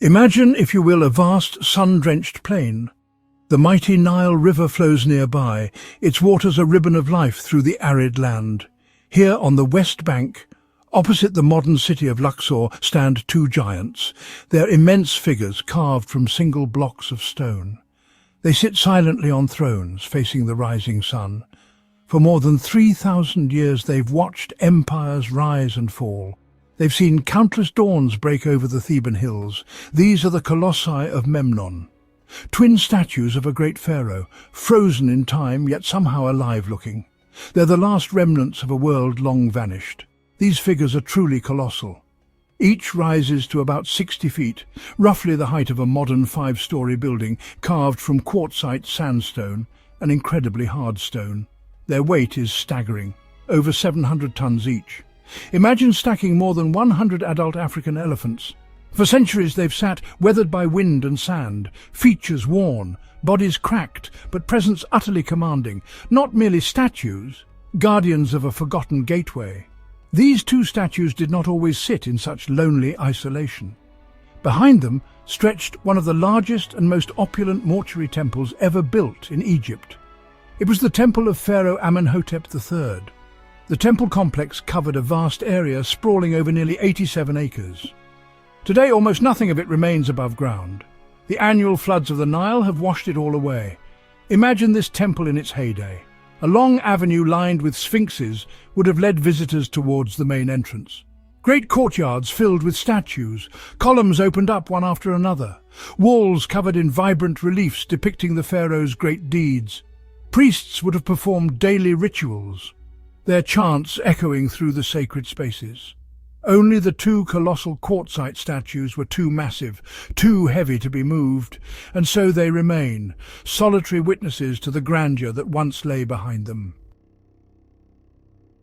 Imagine, if you will, a vast sun-drenched plain. The mighty Nile River flows nearby, its waters a ribbon of life through the arid land. Here on the West Bank, opposite the modern city of Luxor, stand two giants, their immense figures carved from single blocks of stone. They sit silently on thrones, facing the rising sun. For more than 3,000 years they've watched empires rise and fall. They've seen countless dawns break over the Theban hills. These are the Colossi of Memnon, twin statues of a great pharaoh, frozen in time yet somehow alive-looking. They're the last remnants of a world long vanished. These figures are truly colossal. Each rises to about 60 feet, roughly the height of a modern 5-story building, carved from quartzite sandstone, an incredibly hard stone. Their weight is staggering, over 700 tons each. Imagine stacking more than 100 adult African elephants. For centuries they've sat, weathered by wind and sand, features worn, bodies cracked, but presence utterly commanding, not merely statues, guardians of a forgotten gateway. These two statues did not always sit in such lonely isolation. Behind them stretched one of the largest and most opulent mortuary temples ever built in Egypt. It was the temple of Pharaoh Amenhotep III. The temple complex covered a vast area sprawling over nearly 87 acres. Today almost nothing of it remains above ground. The annual floods of the Nile have washed it all away. Imagine this temple in its heyday. A long avenue lined with sphinxes would have led visitors towards the main entrance. Great courtyards filled with statues, columns opened up one after another, walls covered in vibrant reliefs depicting the pharaoh's great deeds. Priests would have performed daily rituals, their chants echoing through the sacred spaces. Only the two colossal quartzite statues were too massive, too heavy to be moved, and so they remain, solitary witnesses to the grandeur that once lay behind them.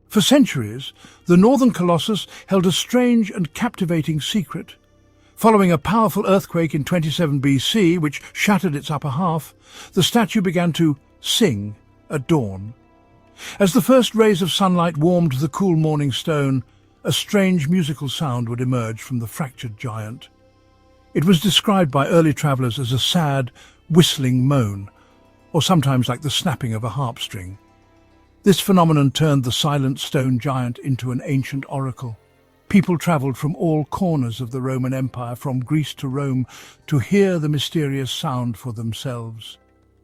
For centuries, the northern Colossus held a strange and captivating secret. Following a powerful earthquake in 27 BC, which shattered its upper half, the statue began to sing at dawn. As the first rays of sunlight warmed the cool morning stone, a strange musical sound would emerge from the fractured giant. It was described by early travellers as a sad, whistling moan, or sometimes like the snapping of a harp string. This phenomenon turned the silent stone giant into an ancient oracle. People travelled from all corners of the Roman Empire, from Greece to Rome, to hear the mysterious sound for themselves.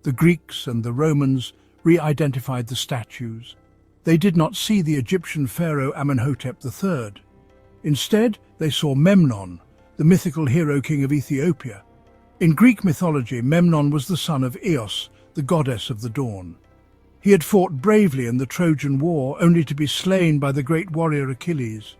The Greeks and the Romans re-identified the statues. They did not see the Egyptian pharaoh Amenhotep III. Instead, they saw Memnon, the mythical hero king of Ethiopia. In Greek mythology, Memnon was the son of Eos, the goddess of the dawn. He had fought bravely in the Trojan War, only to be slain by the great warrior Achilles.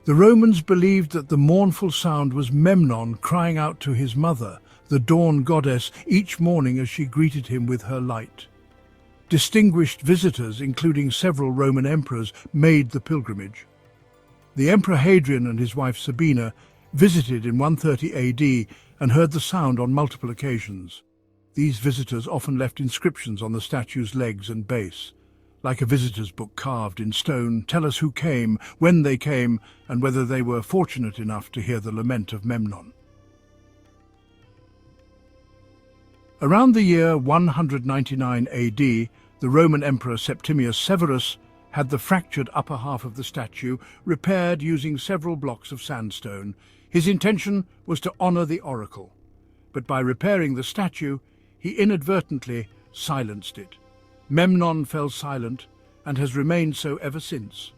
The Romans believed that the mournful sound was Memnon crying out to his mother, the dawn goddess, each morning as she greeted him with her light. Distinguished visitors, including several Roman emperors, made the pilgrimage. The Emperor Hadrian and his wife Sabina visited in 130 AD and heard the sound on multiple occasions. These visitors often left inscriptions on the statue's legs and base. Like a visitor's book carved in stone, tell us who came, when they came, and whether they were fortunate enough to hear the lament of Memnon. Around the year 199 AD, the Roman Emperor Septimius Severus had the fractured upper half of the statue repaired using several blocks of sandstone. His intention was to honor the oracle, but by repairing the statue, he inadvertently silenced it. Memnon fell silent and has remained so ever since.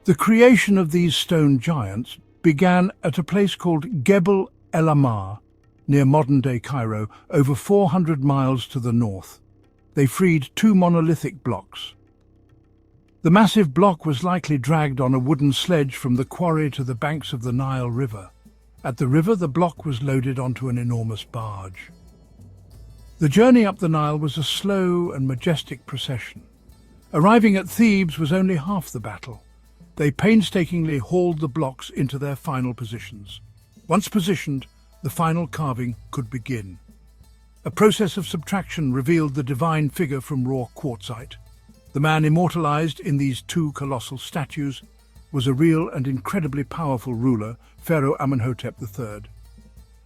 The creation of these stone giants began at a place called Gebel El Ahmar, near modern-day Cairo, over 400 miles to the north. They freed two monolithic blocks. The massive block was likely dragged on a wooden sledge from the quarry to the banks of the Nile River. At the river, the block was loaded onto an enormous barge. The journey up the Nile was a slow and majestic procession. Arriving at Thebes was only half the battle. They painstakingly hauled the blocks into their final positions. Once positioned, the final carving could begin. A process of subtraction revealed the divine figure from raw quartzite. The man immortalized in these two colossal statues was a real and incredibly powerful ruler, Pharaoh Amenhotep III.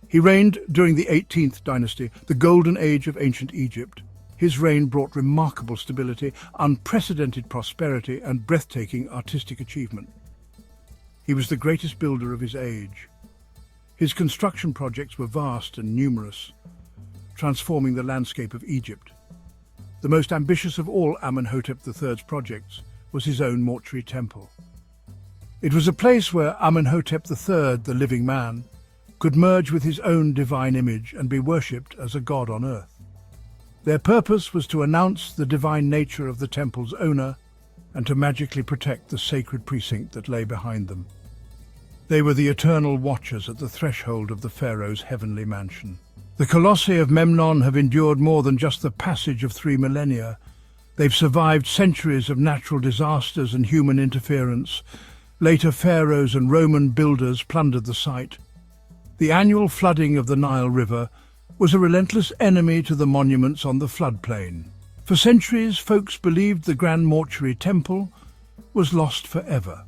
He reigned during the 18th dynasty, the golden age of ancient Egypt. His reign brought remarkable stability, unprecedented prosperity, and breathtaking artistic achievement. He was the greatest builder of his age. His construction projects were vast and numerous, transforming the landscape of Egypt. The most ambitious of all Amenhotep III's projects was his own mortuary temple. It was a place where Amenhotep III, the living man, could merge with his own divine image and be worshipped as a god on earth. Their purpose was to announce the divine nature of the temple's owner and to magically protect the sacred precinct that lay behind them. They were the eternal watchers at the threshold of the pharaoh's heavenly mansion. The Colossi of Memnon have endured more than just the passage of 3 millennia. They've survived centuries of natural disasters and human interference. Later pharaohs and Roman builders plundered the site. The annual flooding of the Nile River was a relentless enemy to the monuments on the floodplain. For centuries, folks believed the Grand Mortuary Temple was lost forever.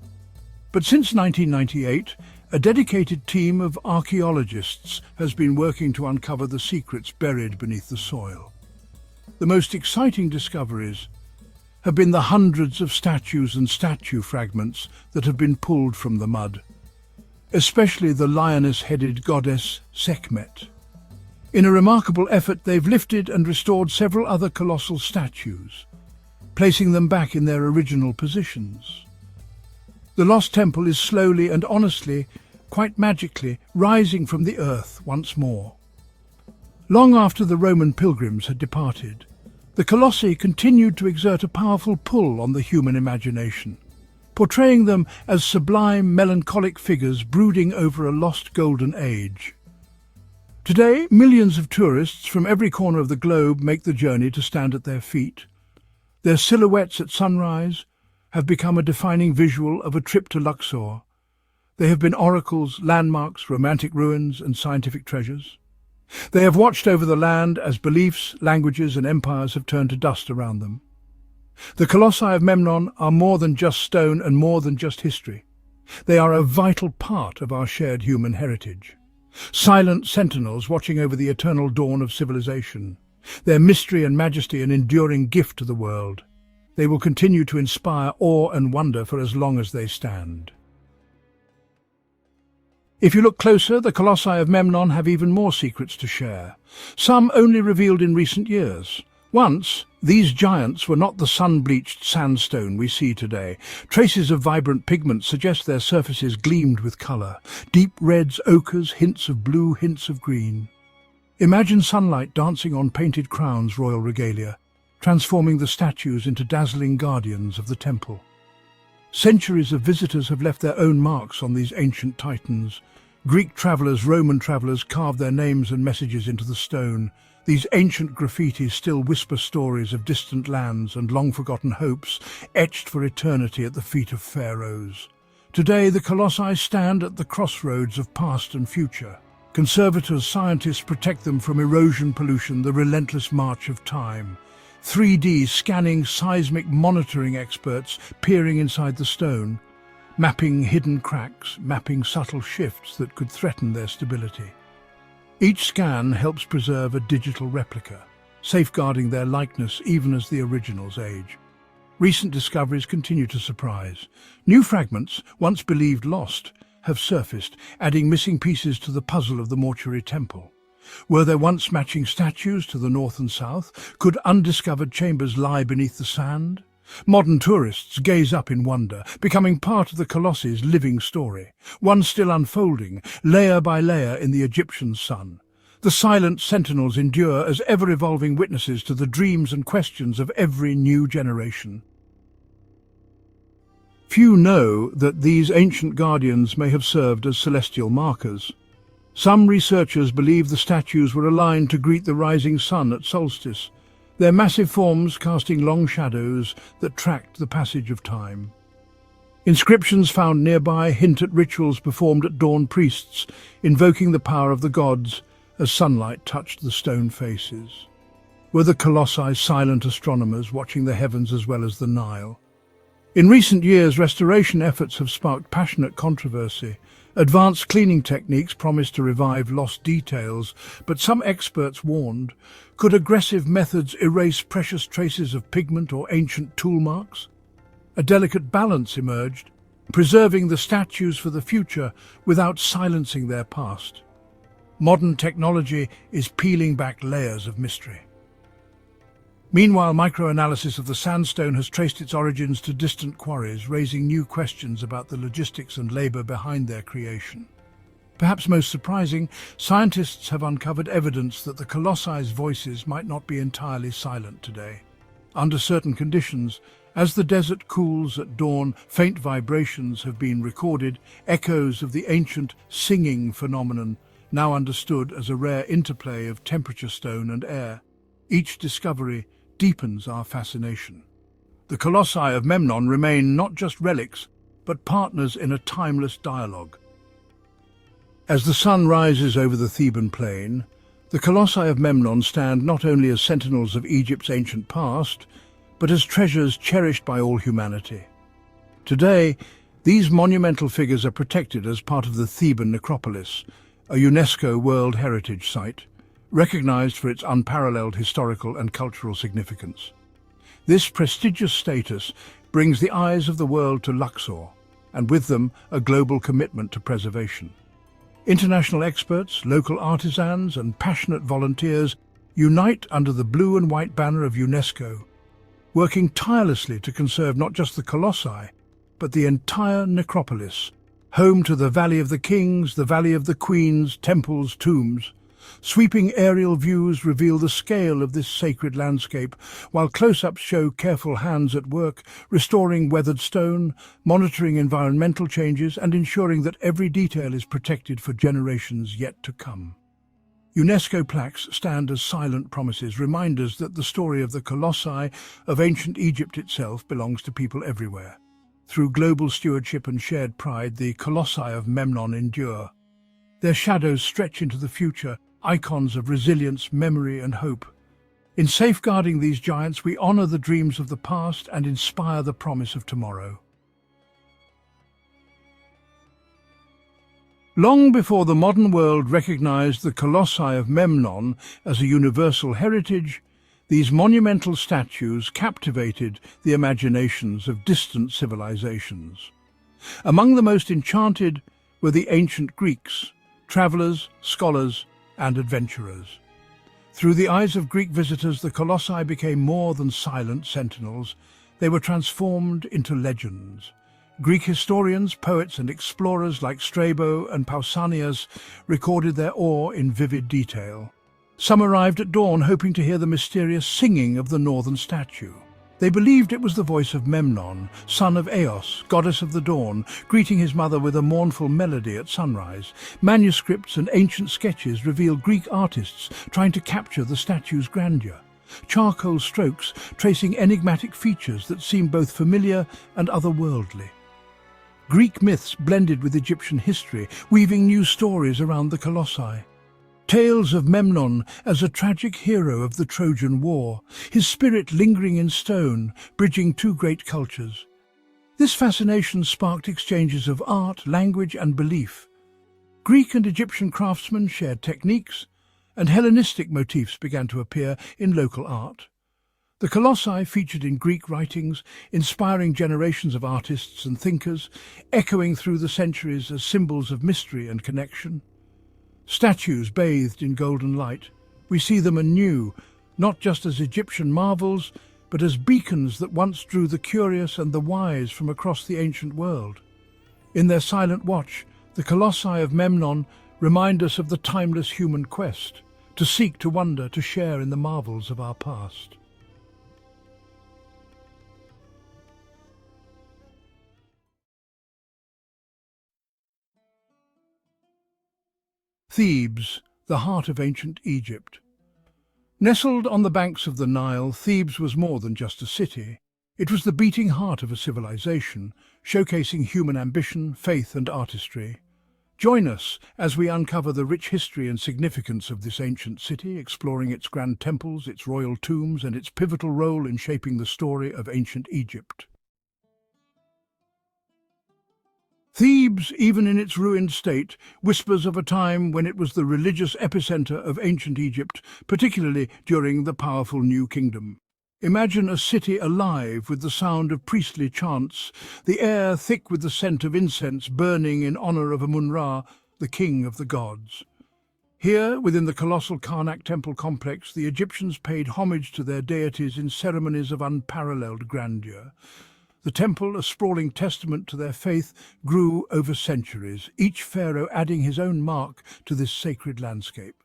But since 1998, a dedicated team of archaeologists has been working to uncover the secrets buried beneath the soil. The most exciting discoveries have been the hundreds of statues and statue fragments that have been pulled from the mud, especially the lioness-headed goddess Sekhmet. In a remarkable effort, they've lifted and restored several other colossal statues, placing them back in their original positions. The lost temple is slowly and honestly, quite magically, rising from the earth once more. Long after the Roman pilgrims had departed, the Colossi continued to exert a powerful pull on the human imagination, portraying them as sublime, melancholic figures brooding over a lost golden age. Today, millions of tourists from every corner of the globe make the journey to stand at their feet. Their silhouettes at sunrise have become a defining visual of a trip to Luxor. They have been oracles, landmarks, romantic ruins, and scientific treasures. They have watched over the land as beliefs, languages, and empires have turned to dust around them. The Colossi of Memnon are more than just stone and more than just history. They are a vital part of our shared human heritage. Silent sentinels watching over the eternal dawn of civilization. Their mystery and majesty an enduring gift to the world. They will continue to inspire awe and wonder for as long as they stand. If you look closer, the Colossi of Memnon have even more secrets to share, some only revealed in recent years. Once, these giants were not the sun-bleached sandstone we see today. Traces of vibrant pigments suggest their surfaces gleamed with colour. Deep reds, ochres, hints of blue, hints of green. Imagine sunlight dancing on painted crowns, royal regalia, transforming the statues into dazzling guardians of the temple. Centuries of visitors have left their own marks on these ancient titans. Greek travellers, Roman travellers carved their names and messages into the stone. These ancient graffitis still whisper stories of distant lands and long-forgotten hopes, etched for eternity at the feet of pharaohs. Today, the Colossi stand at the crossroads of past and future. Conservators, scientists protect them from erosion, pollution, the relentless march of time. 3D scanning, seismic monitoring experts peering inside the stone, mapping hidden cracks, mapping subtle shifts that could threaten their stability. Each scan helps preserve a digital replica, safeguarding their likeness even as the originals age. Recent discoveries continue to surprise. New fragments, once believed lost, have surfaced, adding missing pieces to the puzzle of the mortuary temple. Were there once matching statues to the north and south? Could undiscovered chambers lie beneath the sand? Modern tourists gaze up in wonder, becoming part of the Colossi's living story, one still unfolding, layer by layer in the Egyptian sun. The silent sentinels endure as ever-evolving witnesses to the dreams and questions of every new generation. Few know that these ancient guardians may have served as celestial markers. Some researchers believe the statues were aligned to greet the rising sun at solstice, their massive forms casting long shadows that tracked the passage of time. Inscriptions found nearby hint at rituals performed at dawn priests, invoking the power of the gods as sunlight touched the stone faces. Were the colossi silent astronomers watching the heavens as well as the Nile? In recent years, restoration efforts have sparked passionate controversy. Advanced cleaning techniques promise to revive lost details, but some experts warned, could aggressive methods erase precious traces of pigment or ancient tool marks? A delicate balance emerged, preserving the statues for the future without silencing their past. Modern technology is peeling back layers of mystery. Meanwhile, microanalysis of the sandstone has traced its origins to distant quarries, raising new questions about the logistics and labor behind their creation. Perhaps most surprising, scientists have uncovered evidence that the Colossi's voices might not be entirely silent today. Under certain conditions, as the desert cools at dawn, faint vibrations have been recorded, echoes of the ancient singing phenomenon, now understood as a rare interplay of temperature, stone and air. Each discovery deepens our fascination. The Colossi of Memnon remain not just relics, but partners in a timeless dialogue. As the sun rises over the Theban plain, the Colossi of Memnon stand not only as sentinels of Egypt's ancient past, but as treasures cherished by all humanity. Today, these monumental figures are protected as part of the Theban necropolis, a UNESCO World Heritage Site, recognized for its unparalleled historical and cultural significance. This prestigious status brings the eyes of the world to Luxor, and with them a global commitment to preservation. International experts, local artisans and passionate volunteers unite under the blue and white banner of UNESCO, working tirelessly to conserve not just the Colossi, but the entire necropolis, home to the Valley of the Kings, the Valley of the Queens, temples, tombs. Sweeping aerial views reveal the scale of this sacred landscape, while close-ups show careful hands at work, restoring weathered stone, monitoring environmental changes, and ensuring that every detail is protected for generations yet to come. UNESCO plaques stand as silent promises, reminders that the story of the Colossi of ancient Egypt itself belongs to people everywhere. Through global stewardship and shared pride, the Colossi of Memnon endure. Their shadows stretch into the future, icons of resilience, memory and hope. In safeguarding these giants, we honor the dreams of the past and inspire the promise of tomorrow. Long before the modern world recognized the Colossi of Memnon as a universal heritage, these monumental statues captivated the imaginations of distant civilizations. Among the most enchanted were the ancient Greeks, travelers, scholars, and adventurers. Through the eyes of Greek visitors, the Colossi became more than silent sentinels. They were transformed into legends. Greek historians, poets, and explorers like Strabo and Pausanias recorded their awe in vivid detail. Some arrived at dawn hoping to hear the mysterious singing of the northern statue. They believed it was the voice of Memnon, son of Eos, goddess of the dawn, greeting his mother with a mournful melody at sunrise. Manuscripts and ancient sketches reveal Greek artists trying to capture the statue's grandeur. Charcoal strokes tracing enigmatic features that seem both familiar and otherworldly. Greek myths blended with Egyptian history, weaving new stories around the Colossi. Tales of Memnon as a tragic hero of the Trojan War, his spirit lingering in stone, bridging two great cultures. This fascination sparked exchanges of art, language and belief. Greek and Egyptian craftsmen shared techniques, and Hellenistic motifs began to appear in local art. The Colossi featured in Greek writings, inspiring generations of artists and thinkers, echoing through the centuries as symbols of mystery and connection. Statues bathed in golden light, we see them anew, not just as Egyptian marvels, but as beacons that once drew the curious and the wise from across the ancient world. In their silent watch, the Colossi of Memnon remind us of the timeless human quest, to seek, to wonder, to share in the marvels of our past. Thebes, the heart of ancient Egypt. Nestled on the banks of the Nile, Thebes was more than just a city. It was the beating heart of a civilization, showcasing human ambition, faith and artistry. Join us as we uncover the rich history and significance of this ancient city, exploring its grand temples, its royal tombs, and its pivotal role in shaping the story of ancient Egypt. Thebes, even in its ruined state, whispers of a time when it was the religious epicenter of ancient Egypt, particularly during the powerful New Kingdom. Imagine a city alive with the sound of priestly chants, the air thick with the scent of incense burning in honor of Amun-Ra, the king of the gods. Here, within the colossal Karnak temple complex, the Egyptians paid homage to their deities in ceremonies of unparalleled grandeur. The temple, a sprawling testament to their faith, grew over centuries, each pharaoh adding his own mark to this sacred landscape.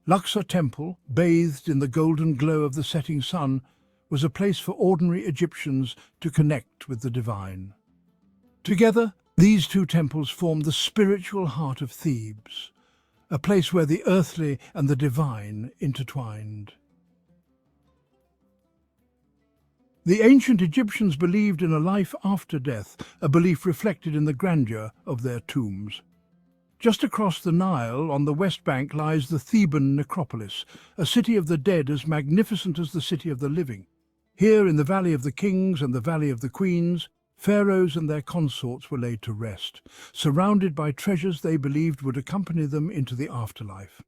Luxor Temple, bathed in the golden glow of the setting sun, was a place for ordinary Egyptians to connect with the divine. Together, these two temples formed the spiritual heart of Thebes, a place where the earthly and the divine intertwined. The ancient Egyptians believed in a life after death, a belief reflected in the grandeur of their tombs. Just across the Nile, on the West Bank, lies the Theban necropolis, a city of the dead as magnificent as the city of the living. Here, in the Valley of the Kings and the Valley of the Queens, pharaohs and their consorts were laid to rest, surrounded by treasures they believed would accompany them into the afterlife.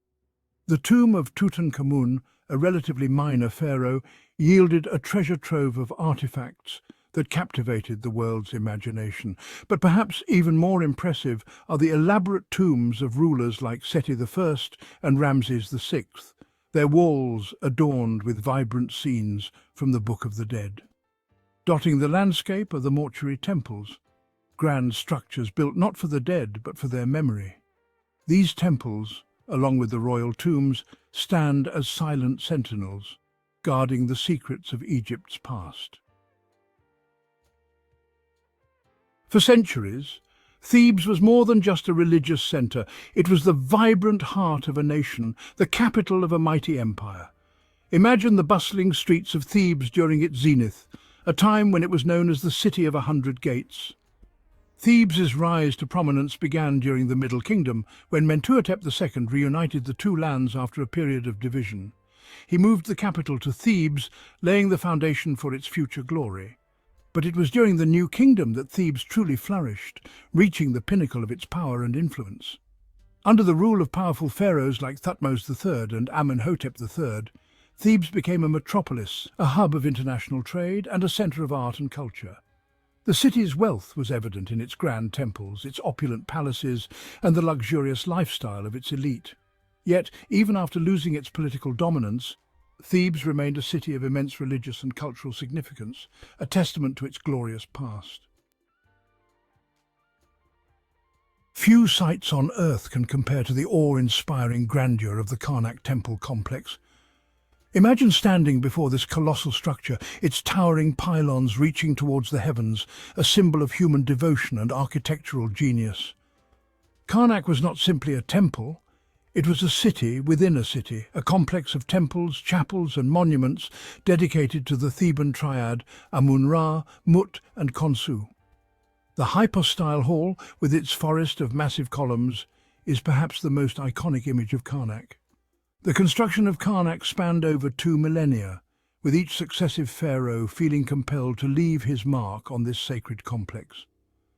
The tomb of Tutankhamun, a relatively minor pharaoh, yielded a treasure trove of artifacts that captivated the world's imagination. But perhaps even more impressive are the elaborate tombs of rulers like Seti I and Ramses VI, their walls adorned with vibrant scenes from the Book of the Dead. Dotting the landscape are the mortuary temples, grand structures built not for the dead but for their memory. These temples, along with the royal tombs, stand as silent sentinels, guarding the secrets of Egypt's past. For centuries, Thebes was more than just a religious center. It was the vibrant heart of a nation, the capital of a mighty empire. Imagine the bustling streets of Thebes during its zenith, a time when it was known as the City of 100 Gates. Thebes' rise to prominence began during the Middle Kingdom, when Amenhotep II reunited the two lands after a period of division. He moved the capital to Thebes, laying the foundation for its future glory. But it was during the New Kingdom that Thebes truly flourished, reaching the pinnacle of its power and influence. Under the rule of powerful pharaohs like Thutmose III and Amenhotep III, Thebes became a metropolis, a hub of international trade and a center of art and culture. The city's wealth was evident in its grand temples, its opulent palaces, and the luxurious lifestyle of its elite. Yet, even after losing its political dominance, Thebes remained a city of immense religious and cultural significance, a testament to its glorious past. Few sights on earth can compare to the awe-inspiring grandeur of the Karnak temple complex. Imagine standing before this colossal structure, its towering pylons reaching towards the heavens, a symbol of human devotion and architectural genius. Karnak was not simply a temple. It was a city within a city, a complex of temples, chapels and monuments dedicated to the Theban triad Amun-Ra, Mut and Khonsu. The hypostyle hall, with its forest of massive columns, is perhaps the most iconic image of Karnak. The construction of Karnak spanned over 2 millennia, with each successive pharaoh feeling compelled to leave his mark on this sacred complex.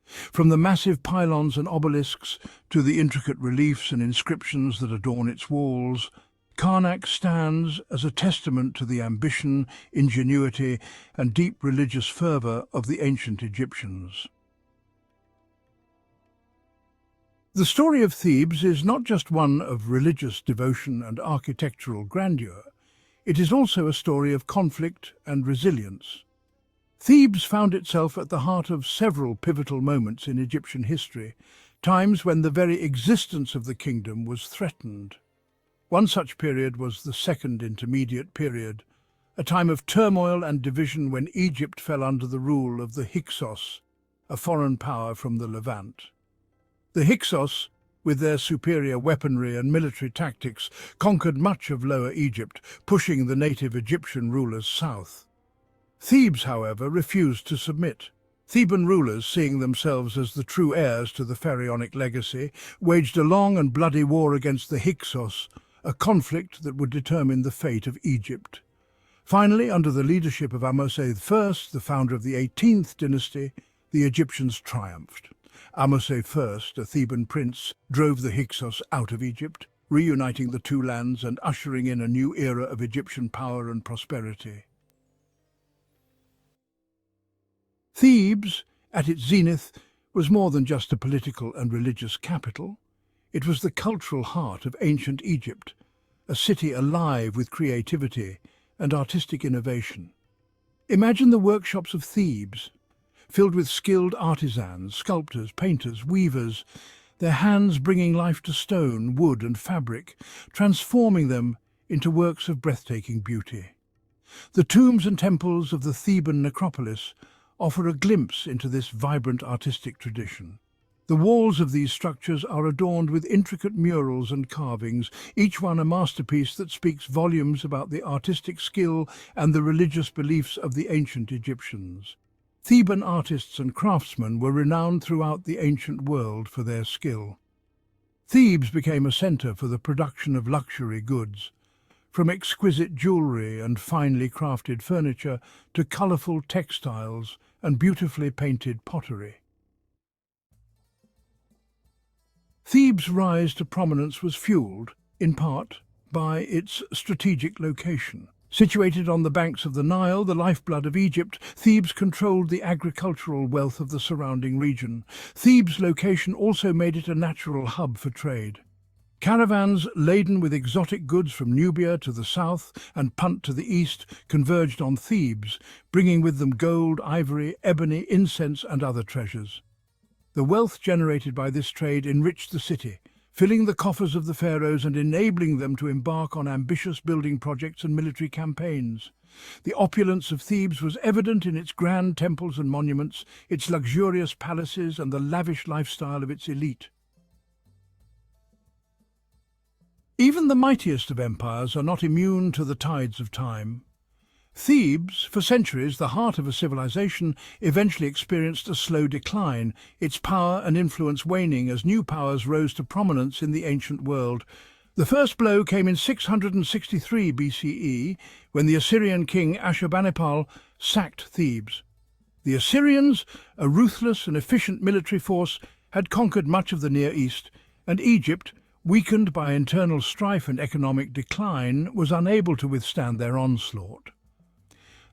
From the massive pylons and obelisks to the intricate reliefs and inscriptions that adorn its walls, Karnak stands as a testament to the ambition, ingenuity, and deep religious fervor of the ancient Egyptians. The story of Thebes is not just one of religious devotion and architectural grandeur, it is also a story of conflict and resilience. Thebes found itself at the heart of several pivotal moments in Egyptian history, times when the very existence of the kingdom was threatened. One such period was the Second Intermediate Period, a time of turmoil and division when Egypt fell under the rule of the Hyksos, a foreign power from the Levant. The Hyksos, with their superior weaponry and military tactics, conquered much of Lower Egypt, pushing the native Egyptian rulers south. Thebes, however, refused to submit. Theban rulers, seeing themselves as the true heirs to the pharaonic legacy, waged a long and bloody war against the Hyksos, a conflict that would determine the fate of Egypt. Finally, under the leadership of Amenhotep I, the founder of the 18th dynasty, the Egyptians triumphed. Amenhotep I, a Theban prince, drove the Hyksos out of Egypt, reuniting the two lands and ushering in a new era of Egyptian power and prosperity. Thebes, at its zenith, was more than just a political and religious capital. It was the cultural heart of ancient Egypt, a city alive with creativity and artistic innovation. Imagine the workshops of Thebes, filled with skilled artisans, sculptors, painters, weavers, their hands bringing life to stone, wood and fabric, transforming them into works of breathtaking beauty. The tombs and temples of the Theban necropolis offer a glimpse into this vibrant artistic tradition. The walls of these structures are adorned with intricate murals and carvings, each one a masterpiece that speaks volumes about the artistic skill and the religious beliefs of the ancient Egyptians. Theban artists and craftsmen were renowned throughout the ancient world for their skill. Thebes became a center for the production of luxury goods, from exquisite jewelry and finely crafted furniture to colorful textiles and beautifully painted pottery. Thebes' rise to prominence was fueled, in part, by its strategic location. Situated on the banks of the Nile, the lifeblood of Egypt, Thebes controlled the agricultural wealth of the surrounding region. Thebes' location also made it a natural hub for trade. Caravans laden with exotic goods from Nubia to the south and Punt to the east converged on Thebes, bringing with them gold, ivory, ebony, incense and other treasures. The wealth generated by this trade enriched the city, filling the coffers of the pharaohs and enabling them to embark on ambitious building projects and military campaigns. The opulence of Thebes was evident in its grand temples and monuments, its luxurious palaces and the lavish lifestyle of its elite. Even the mightiest of empires are not immune to the tides of time. Thebes, for centuries the heart of a civilization, eventually experienced a slow decline, its power and influence waning as new powers rose to prominence in the ancient world. The first blow came in 663 BCE, when the Assyrian king Ashurbanipal sacked Thebes. The Assyrians, a ruthless and efficient military force, had conquered much of the Near East, and Egypt, weakened by internal strife and economic decline, was unable to withstand their onslaught.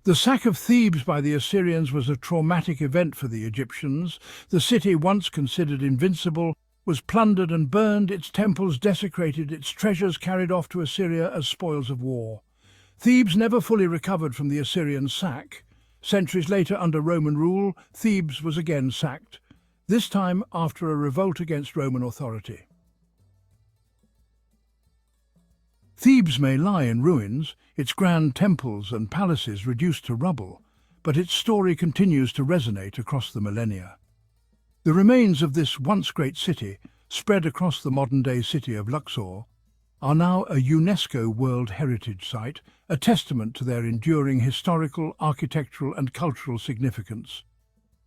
The sack of Thebes by the Assyrians was a traumatic event for the Egyptians. The city, once considered invincible, was plundered and burned, its temples desecrated, its treasures carried off to Assyria as spoils of war. Thebes never fully recovered from the Assyrian sack. Centuries later, under Roman rule, Thebes was again sacked, this time after a revolt against Roman authority. Thebes may lie in ruins, its grand temples and palaces reduced to rubble, but its story continues to resonate across the millennia. The remains of this once great city, spread across the modern-day city of Luxor, are now a UNESCO World Heritage Site, a testament to their enduring historical, architectural and cultural significance.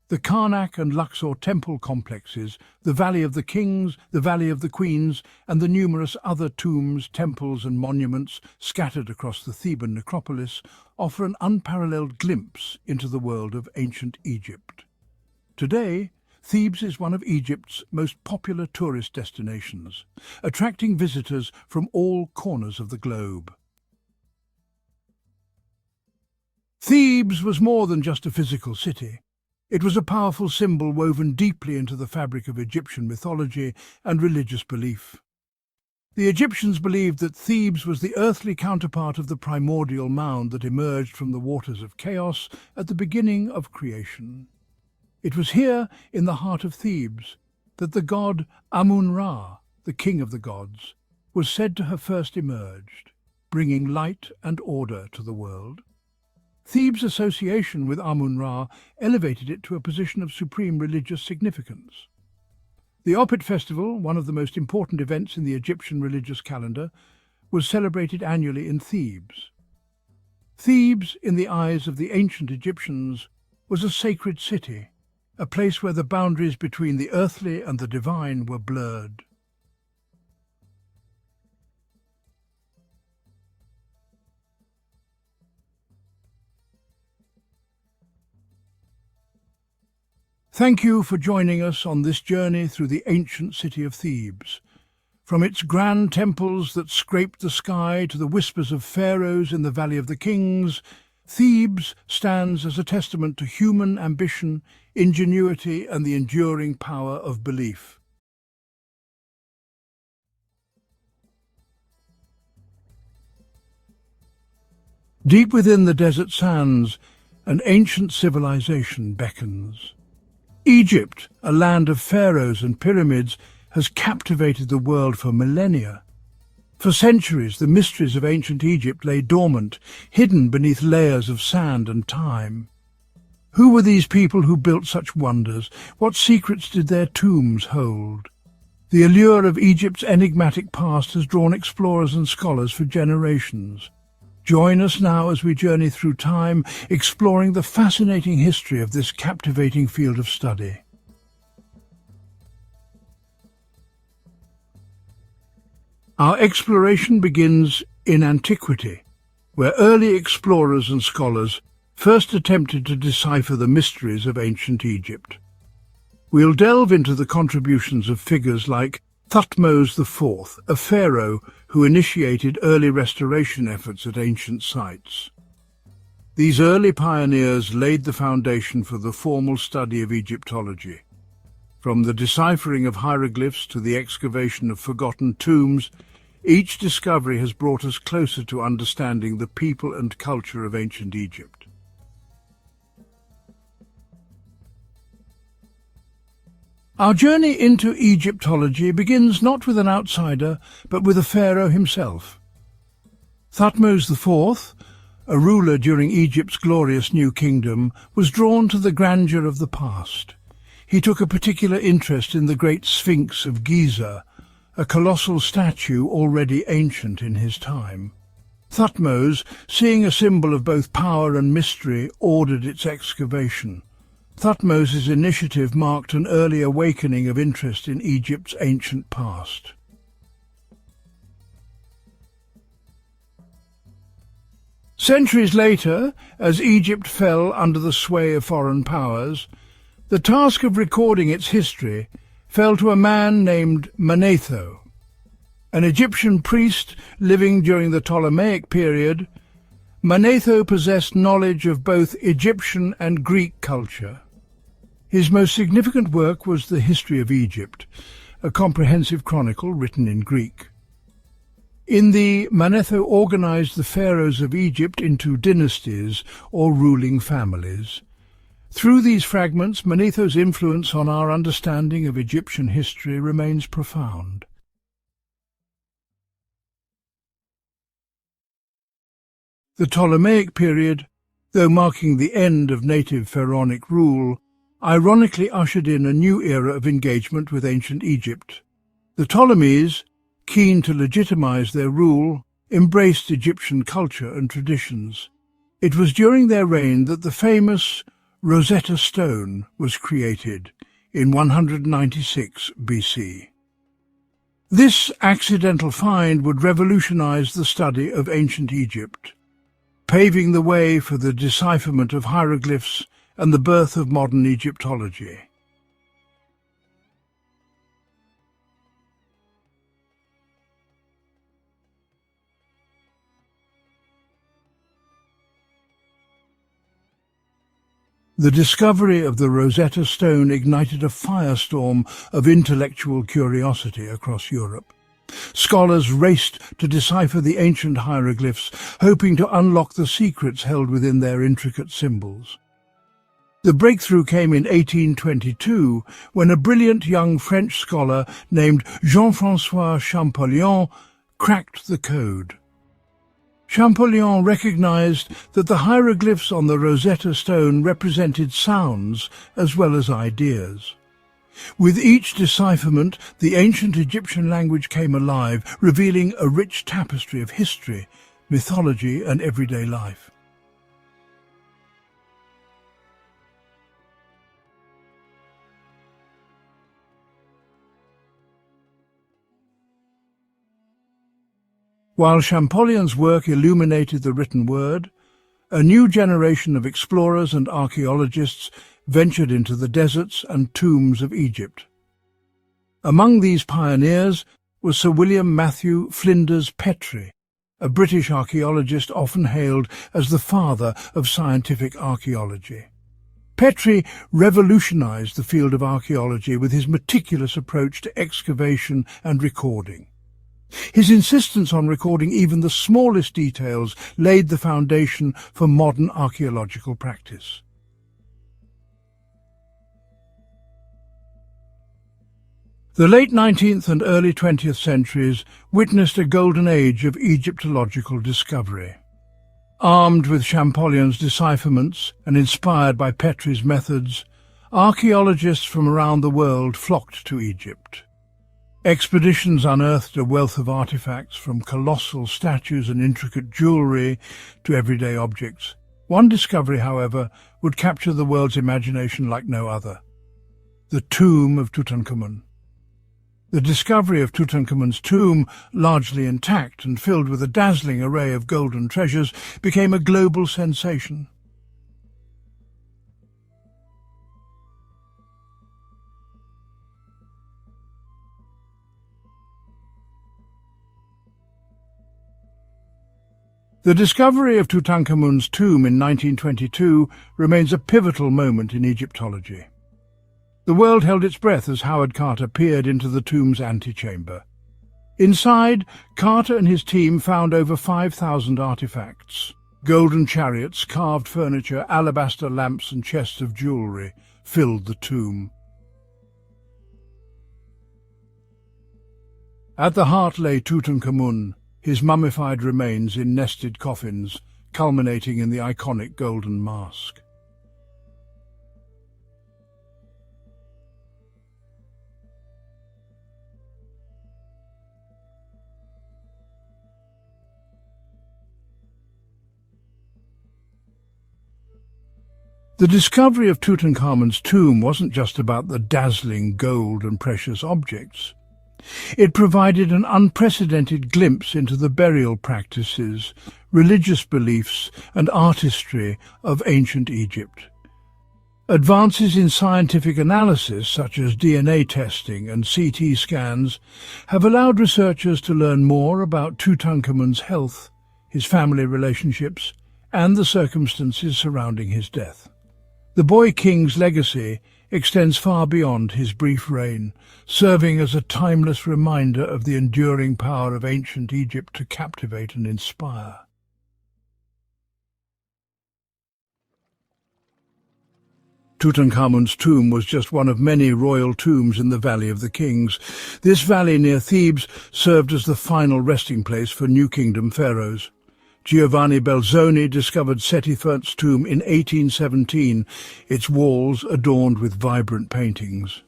The Karnak and Luxor temple complexes, the Valley of the Kings, the Valley of the Queens, and the numerous other tombs, temples and monuments scattered across the Theban necropolis offer an unparalleled glimpse into the world of ancient Egypt. Today, Thebes is one of Egypt's most popular tourist destinations, attracting visitors from all corners of the globe. Thebes was more than just a physical city. It was a powerful symbol woven deeply into the fabric of Egyptian mythology and religious belief. The Egyptians believed that Thebes was the earthly counterpart of the primordial mound that emerged from the waters of chaos at the beginning of creation. It was here, in the heart of Thebes, that the god Amun-Ra, the king of the gods, was said to have first emerged, bringing light and order to the world. Thebes' association with Amun-Ra elevated it to a position of supreme religious significance. The Opet Festival, one of the most important events in the Egyptian religious calendar, was celebrated annually in Thebes. Thebes, in the eyes of the ancient Egyptians, was a sacred city, a place where the boundaries between the earthly and the divine were blurred. Thank you for joining us on this journey through the ancient city of Thebes. From its grand temples that scraped the sky to the whispers of pharaohs in the Valley of the Kings, Thebes stands as a testament to human ambition, ingenuity, and the enduring power of belief. Deep within the desert sands, an ancient civilization beckons. Egypt, a land of pharaohs and pyramids, has captivated the world for millennia. For centuries, the mysteries of ancient Egypt lay dormant, hidden beneath layers of sand and time. Who were these people who built such wonders? What secrets did their tombs hold? The allure of Egypt's enigmatic past has drawn explorers and scholars for generations. Join us now as we journey through time, exploring the fascinating history of this captivating field of study. Our exploration begins in antiquity, where early explorers and scholars first attempted to decipher the mysteries of ancient Egypt. We'll delve into the contributions of figures like Thutmose IV, a pharaoh who initiated early restoration efforts at ancient sites. These early pioneers laid the foundation for the formal study of Egyptology. From the deciphering of hieroglyphs to the excavation of forgotten tombs, each discovery has brought us closer to understanding the people and culture of ancient Egypt. Our journey into Egyptology begins not with an outsider, but with a pharaoh himself. Thutmose IV, a ruler during Egypt's glorious New Kingdom, was drawn to the grandeur of the past. He took a particular interest in the great Sphinx of Giza, a colossal statue already ancient in his time. Thutmose, seeing a symbol of both power and mystery, ordered its excavation. Thutmose's initiative marked an early awakening of interest in Egypt's ancient past. Centuries later, as Egypt fell under the sway of foreign powers, the task of recording its history fell to a man named Manetho. An Egyptian priest living during the Ptolemaic period, Manetho possessed knowledge of both Egyptian and Greek culture. His most significant work was the History of Egypt, a comprehensive chronicle written in Greek. In the Manetho organized the pharaohs of Egypt into dynasties or ruling families. Through these fragments, Manetho's influence on our understanding of Egyptian history remains profound. The Ptolemaic period, though marking the end of native pharaonic rule, ironically ushered in a new era of engagement with ancient Egypt. The Ptolemies, keen to legitimize their rule, embraced Egyptian culture and traditions. It was during their reign that the famous Rosetta Stone was created in 196 BC. This accidental find would revolutionize the study of ancient Egypt, paving the way for the decipherment of hieroglyphs and the birth of modern Egyptology. The discovery of the Rosetta Stone ignited a firestorm of intellectual curiosity across Europe. Scholars raced to decipher the ancient hieroglyphs, hoping to unlock the secrets held within their intricate symbols. The breakthrough came in 1822, when a brilliant young French scholar named Jean-François Champollion cracked the code. Champollion recognized that the hieroglyphs on the Rosetta Stone represented sounds as well as ideas. With each decipherment, the ancient Egyptian language came alive, revealing a rich tapestry of history, mythology, and everyday life. While Champollion's work illuminated the written word, a new generation of explorers and archaeologists ventured into the deserts and tombs of Egypt. Among these pioneers was Sir William Matthew Flinders Petrie, a British archaeologist often hailed as the father of scientific archaeology. Petrie revolutionized the field of archaeology with his meticulous approach to excavation and recording. His insistence on recording even the smallest details laid the foundation for modern archaeological practice. The late 19th and early 20th centuries witnessed a golden age of Egyptological discovery. Armed with Champollion's decipherments and inspired by Petrie's methods, archaeologists from around the world flocked to Egypt. Expeditions unearthed a wealth of artifacts, from colossal statues and intricate jewellery to everyday objects. One discovery, however, would capture the world's imagination like no other: the tomb of Tutankhamun. The discovery of Tutankhamun's tomb, largely intact and filled with a dazzling array of golden treasures, became a global sensation. The discovery of Tutankhamun's tomb in 1922 remains a pivotal moment in Egyptology. The world held its breath as Howard Carter peered into the tomb's antechamber. Inside, Carter and his team found over 5,000 artifacts. Golden chariots, carved furniture, alabaster lamps and chests of jewellery filled the tomb. At the heart lay Tutankhamun, his mummified remains in nested coffins, culminating in the iconic golden mask. The discovery of Tutankhamun's tomb wasn't just about the dazzling gold and precious objects. It provided an unprecedented glimpse into the burial practices, religious beliefs, and artistry of ancient Egypt. Advances in scientific analysis, such as DNA testing and CT scans, have allowed researchers to learn more about Tutankhamun's health, his family relationships, and the circumstances surrounding his death. The boy king's legacy extends far beyond his brief reign, serving as a timeless reminder of the enduring power of ancient Egypt to captivate and inspire. Tutankhamun's tomb was just one of many royal tombs in the Valley of the Kings. This valley near Thebes served as the final resting place for New Kingdom pharaohs. Giovanni Belzoni discovered Seti I's tomb in 1817, its walls adorned with vibrant paintings.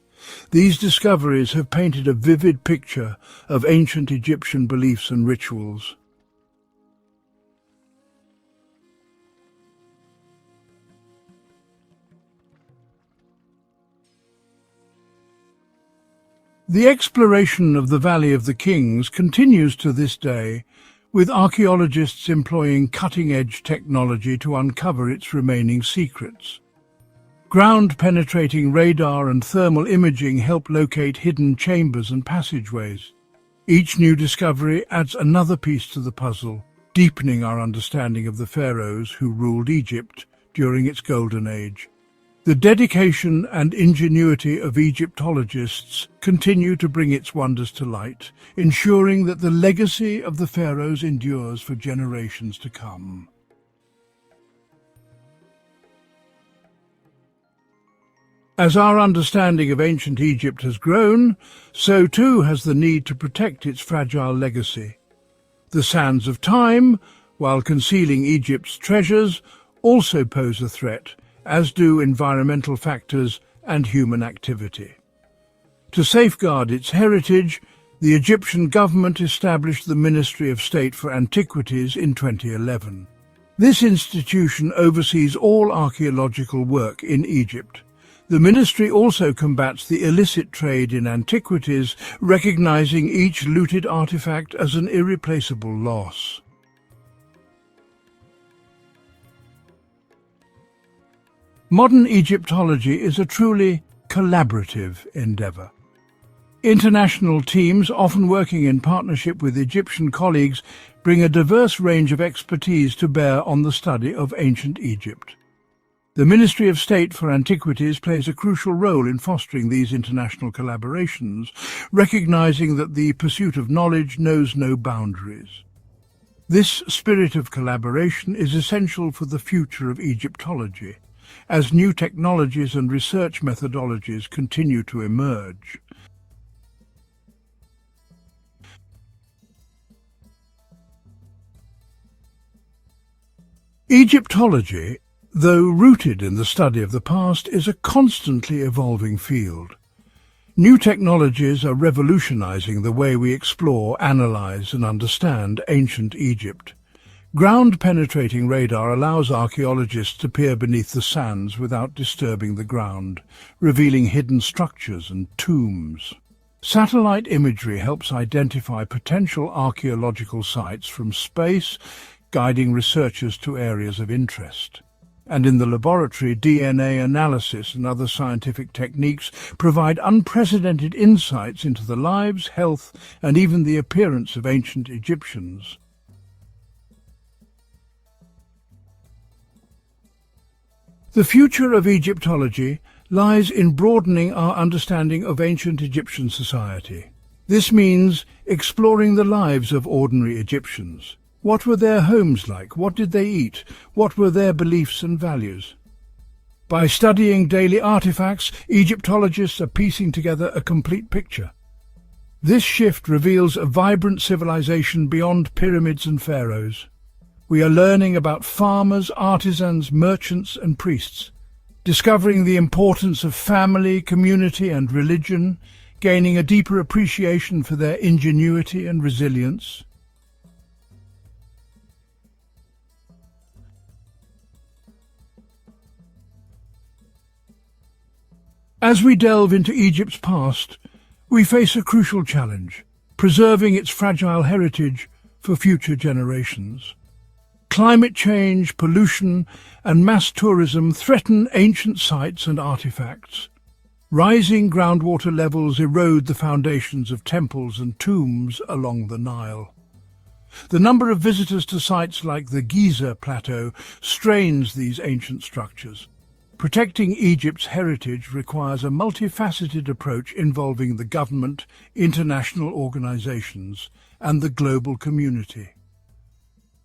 These discoveries have painted a vivid picture of ancient Egyptian beliefs and rituals. The exploration of the Valley of the Kings continues to this day, with archaeologists employing cutting-edge technology to uncover its remaining secrets. Ground-penetrating radar and thermal imaging help locate hidden chambers and passageways. Each new discovery adds another piece to the puzzle, deepening our understanding of the pharaohs who ruled Egypt during its golden age. The dedication and ingenuity of Egyptologists continue to bring its wonders to light, ensuring that the legacy of the pharaohs endures for generations to come. As our understanding of ancient Egypt has grown, so too has the need to protect its fragile legacy. The sands of time, while concealing Egypt's treasures, also pose a threat, as do environmental factors and human activity. To safeguard its heritage, the Egyptian government established the Ministry of State for Antiquities in 2011. This institution oversees all archaeological work in Egypt. The ministry also combats the illicit trade in antiquities, recognizing each looted artifact as an irreplaceable loss. Modern Egyptology is a truly collaborative endeavor. International teams, often working in partnership with Egyptian colleagues, bring a diverse range of expertise to bear on the study of ancient Egypt. The Ministry of State for Antiquities plays a crucial role in fostering these international collaborations, recognizing that the pursuit of knowledge knows no boundaries. This spirit of collaboration is essential for the future of Egyptology, as new technologies and research methodologies continue to emerge. Egyptology, though rooted in the study of the past, is a constantly evolving field. New technologies are revolutionizing the way we explore, analyze, and understand ancient Egypt. Ground-penetrating radar allows archaeologists to peer beneath the sands without disturbing the ground, revealing hidden structures and tombs. Satellite imagery helps identify potential archaeological sites from space, guiding researchers to areas of interest. And in the laboratory, DNA analysis and other scientific techniques provide unprecedented insights into the lives, health, and even the appearance of ancient Egyptians. The future of Egyptology lies in broadening our understanding of ancient Egyptian society. This means exploring the lives of ordinary Egyptians. What were their homes like? What did they eat? What were their beliefs and values? By studying daily artifacts, Egyptologists are piecing together a complete picture. This shift reveals a vibrant civilization beyond pyramids and pharaohs. We are learning about farmers, artisans, merchants, and priests, discovering the importance of family, community, and religion, gaining a deeper appreciation for their ingenuity and resilience. As we delve into Egypt's past, we face a crucial challenge: preserving its fragile heritage for future generations. Climate change, pollution, and mass tourism threaten ancient sites and artifacts. Rising groundwater levels erode the foundations of temples and tombs along the Nile. The number of visitors to sites like the Giza Plateau strains these ancient structures. Protecting Egypt's heritage requires a multifaceted approach involving the government, international organizations, and the global community.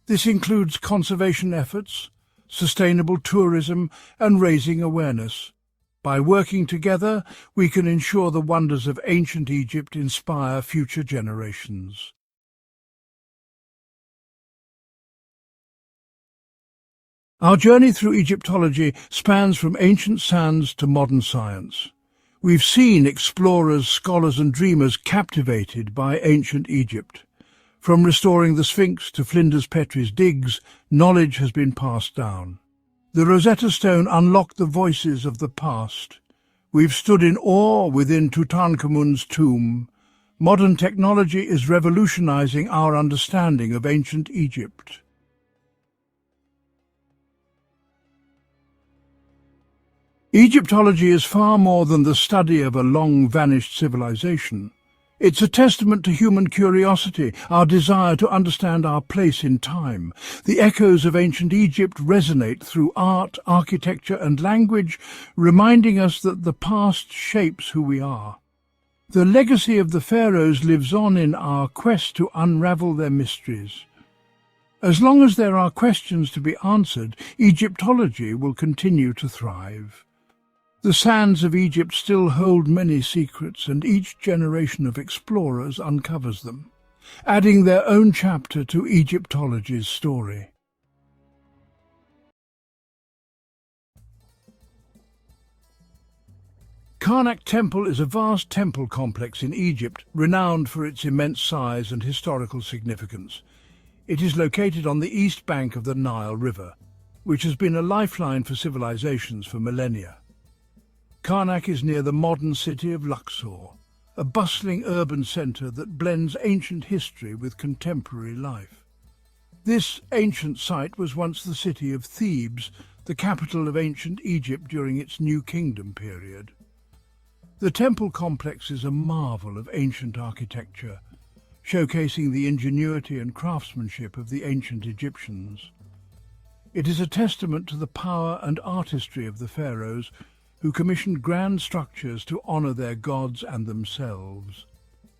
This includes conservation efforts, sustainable tourism, and raising awareness. By working together, we can ensure the wonders of ancient Egypt inspire future generations. Our journey through Egyptology spans from ancient sands to modern science. We've seen explorers, scholars, and dreamers captivated by ancient Egypt. From restoring the Sphinx to Flinders Petrie's digs, knowledge has been passed down. The Rosetta Stone unlocked the voices of the past. We've stood in awe within Tutankhamun's tomb. Modern technology is revolutionizing our understanding of ancient Egypt. Egyptology is far more than the study of a long-vanished civilization. It's a testament to human curiosity, our desire to understand our place in time. The echoes of ancient Egypt resonate through art, architecture, and language, reminding us that the past shapes who we are. The legacy of the pharaohs lives on in our quest to unravel their mysteries. As long as there are questions to be answered, Egyptology will continue to thrive. The sands of Egypt still hold many secrets, and each generation of explorers uncovers them, adding their own chapter to Egyptology's story. Karnak Temple is a vast temple complex in Egypt, renowned for its immense size and historical significance. It is located on the east bank of the Nile River, which has been a lifeline for civilizations for millennia. Karnak is near the modern city of Luxor, a bustling urban centre that blends ancient history with contemporary life. This ancient site was once the city of Thebes, the capital of ancient Egypt during its New Kingdom period. The temple complex is a marvel of ancient architecture, showcasing the ingenuity and craftsmanship of the ancient Egyptians. It is a testament to the power and artistry of the pharaohs, who commissioned grand structures to honour their gods and themselves.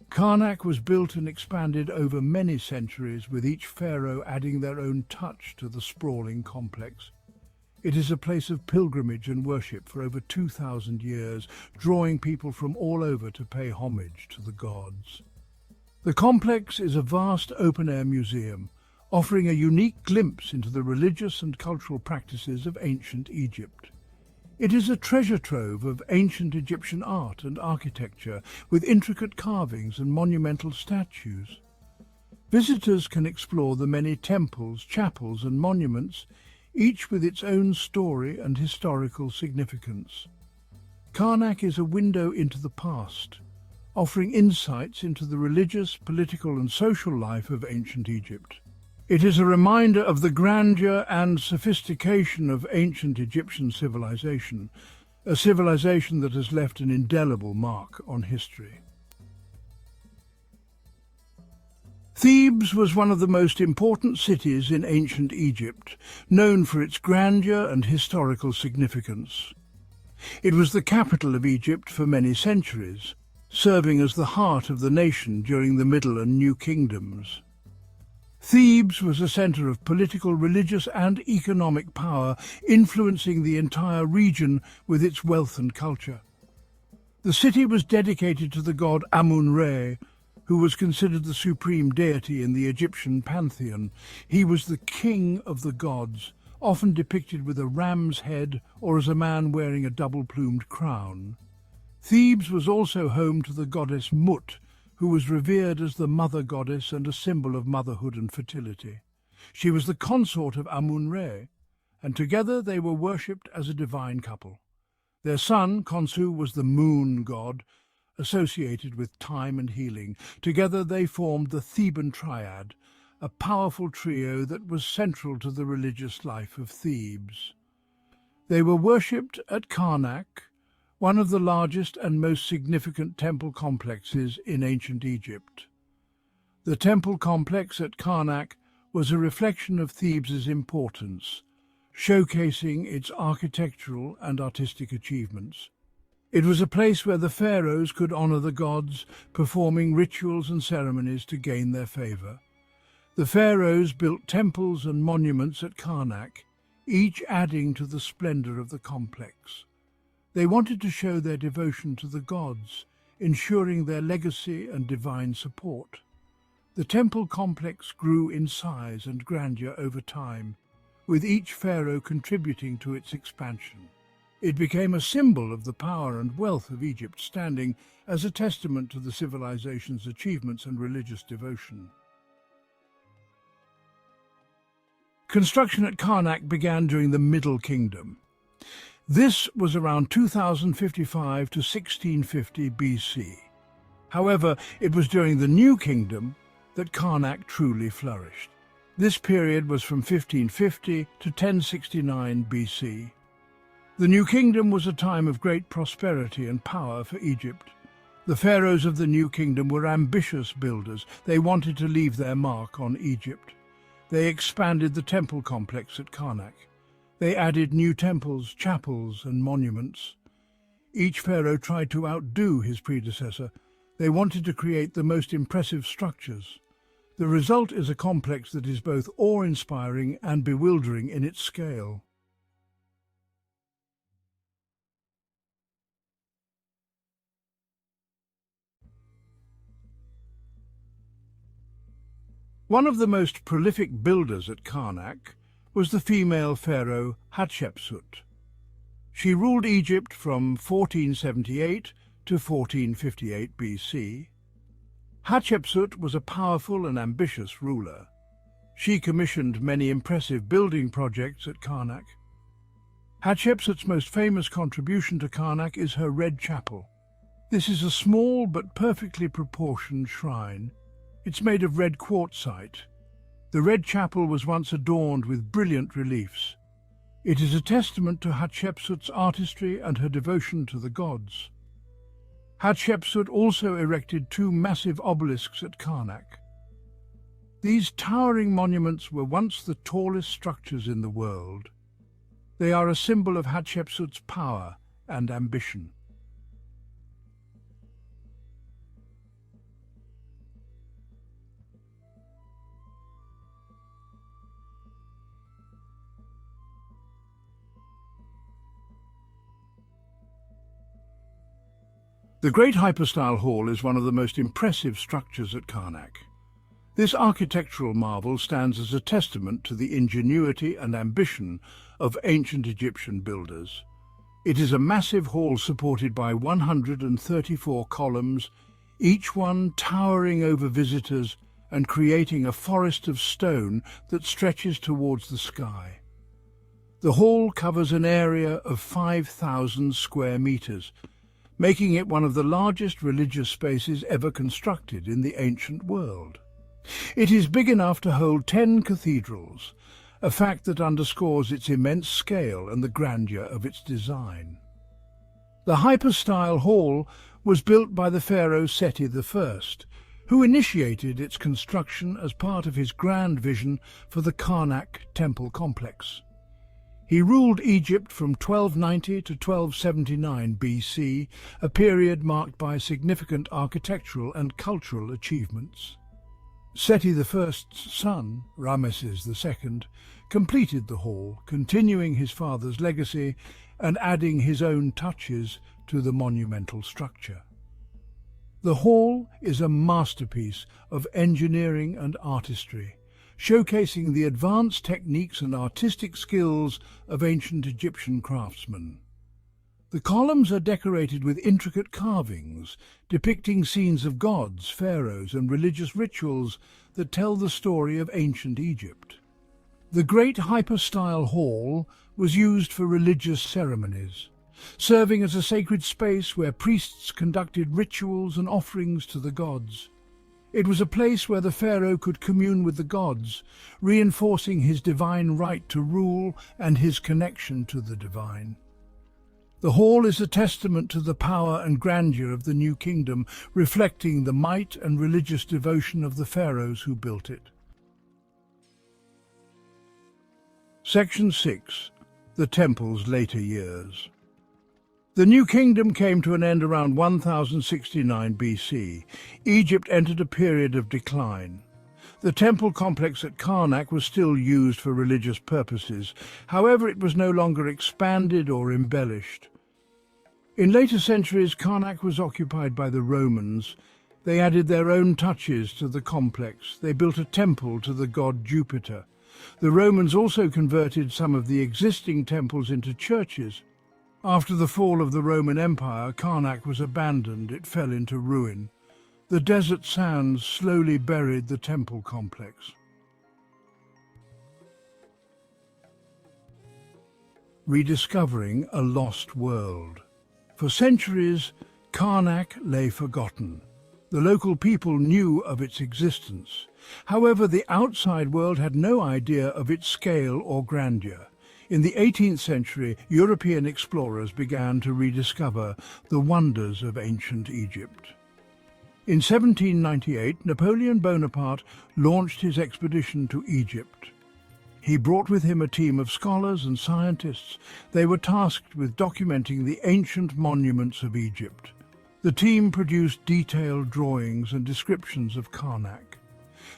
Karnak was built and expanded over many centuries, with each pharaoh adding their own touch to the sprawling complex. It is a place of pilgrimage and worship for over 2,000 years, drawing people from all over to pay homage to the gods. The complex is a vast open-air museum, offering a unique glimpse into the religious and cultural practices of ancient Egypt. It is a treasure trove of ancient Egyptian art and architecture, with intricate carvings and monumental statues. Visitors can explore the many temples, chapels and monuments, each with its own story and historical significance. Karnak is a window into the past, offering insights into the religious, political and social life of ancient Egypt. It is a reminder of the grandeur and sophistication of ancient Egyptian civilization, a civilization that has left an indelible mark on history. Thebes was one of the most important cities in ancient Egypt, known for its grandeur and historical significance. It was the capital of Egypt for many centuries, serving as the heart of the nation during the Middle and New Kingdoms. Thebes was a centre of political, religious and economic power, influencing the entire region with its wealth and culture. The city was dedicated to the god Amun-Re, who was considered the supreme deity in the Egyptian pantheon. He was the king of the gods, often depicted with a ram's head or as a man wearing a double-plumed crown. Thebes was also home to the goddess Mut, who was revered as the mother goddess and a symbol of motherhood and fertility. She was the consort of Amun-Re, and together they were worshipped as a divine couple. Their son, Khonsu, was the moon god, associated with time and healing. Together they formed the Theban triad, a powerful trio that was central to the religious life of Thebes. They were worshipped at Karnak, one of the largest and most significant temple complexes in ancient Egypt. The temple complex at Karnak was a reflection of Thebes' importance, showcasing its architectural and artistic achievements. It was a place where the pharaohs could honour the gods, performing rituals and ceremonies to gain their favour. The pharaohs built temples and monuments at Karnak, each adding to the splendour of the complex. They wanted to show their devotion to the gods, ensuring their legacy and divine support. The temple complex grew in size and grandeur over time, with each pharaoh contributing to its expansion. It became a symbol of the power and wealth of Egypt, standing as a testament to the civilization's achievements and religious devotion. Construction at Karnak began during the Middle Kingdom. This was around 2055 to 1650 BC. However, it was during the New Kingdom that Karnak truly flourished. This period was from 1550 to 1069 BC. The New Kingdom was a time of great prosperity and power for Egypt. The pharaohs of the New Kingdom were ambitious builders. They wanted to leave their mark on Egypt. They expanded the temple complex at Karnak. They added new temples, chapels and monuments. Each pharaoh tried to outdo his predecessor. They wanted to create the most impressive structures. The result is a complex that is both awe-inspiring and bewildering in its scale. One of the most prolific builders at Karnak was the female pharaoh Hatshepsut. She ruled Egypt from 1478 to 1458 BC. Hatshepsut was a powerful and ambitious ruler. She commissioned many impressive building projects at Karnak. Hatshepsut's most famous contribution to Karnak is her Red Chapel. This is a small but perfectly proportioned shrine. It's made of red quartzite. The Red Chapel was once adorned with brilliant reliefs. It is a testament to Hatshepsut's artistry and her devotion to the gods. Hatshepsut also erected two massive obelisks at Karnak. These towering monuments were once the tallest structures in the world. They are a symbol of Hatshepsut's power and ambition. The Great Hypostyle Hall is one of the most impressive structures at Karnak. This architectural marvel stands as a testament to the ingenuity and ambition of ancient Egyptian builders. It is a massive hall supported by 134 columns, each one towering over visitors and creating a forest of stone that stretches towards the sky. The hall covers an area of 5,000 square meters, making it one of the largest religious spaces ever constructed in the ancient world. It is big enough to hold 10 cathedrals, a fact that underscores its immense scale and the grandeur of its design. The hypostyle hall was built by the pharaoh Seti I, who initiated its construction as part of his grand vision for the Karnak temple complex. He ruled Egypt from 1290 to 1279 BC, a period marked by significant architectural and cultural achievements. Seti I's son, Ramesses II, completed the hall, continuing his father's legacy and adding his own touches to the monumental structure. The hall is a masterpiece of engineering and artistry, showcasing the advanced techniques and artistic skills of ancient Egyptian craftsmen. The columns are decorated with intricate carvings, depicting scenes of gods, pharaohs, and religious rituals that tell the story of ancient Egypt. The Great Hypostyle Hall was used for religious ceremonies, serving as a sacred space where priests conducted rituals and offerings to the gods. It was a place where the pharaoh could commune with the gods, reinforcing his divine right to rule and his connection to the divine. The hall is a testament to the power and grandeur of the new kingdom, reflecting the might and religious devotion of the pharaohs who built it. Section 6. The Temple's Later Years. The New Kingdom came to an end around 1069 BC. Egypt entered a period of decline. The temple complex at Karnak was still used for religious purposes. However, it was no longer expanded or embellished. In later centuries, Karnak was occupied by the Romans. They added their own touches to the complex. They built a temple to the god Jupiter. The Romans also converted some of the existing temples into churches. After the fall of the Roman Empire, Karnak was abandoned. It fell into ruin. The desert sands slowly buried the temple complex. Rediscovering a lost world. For centuries, Karnak lay forgotten. The local people knew of its existence. However, the outside world had no idea of its scale or grandeur. In the 18th century, European explorers began to rediscover the wonders of ancient Egypt. In 1798, Napoleon Bonaparte launched his expedition to Egypt. He brought with him a team of scholars and scientists. They were tasked with documenting the ancient monuments of Egypt. The team produced detailed drawings and descriptions of Karnak.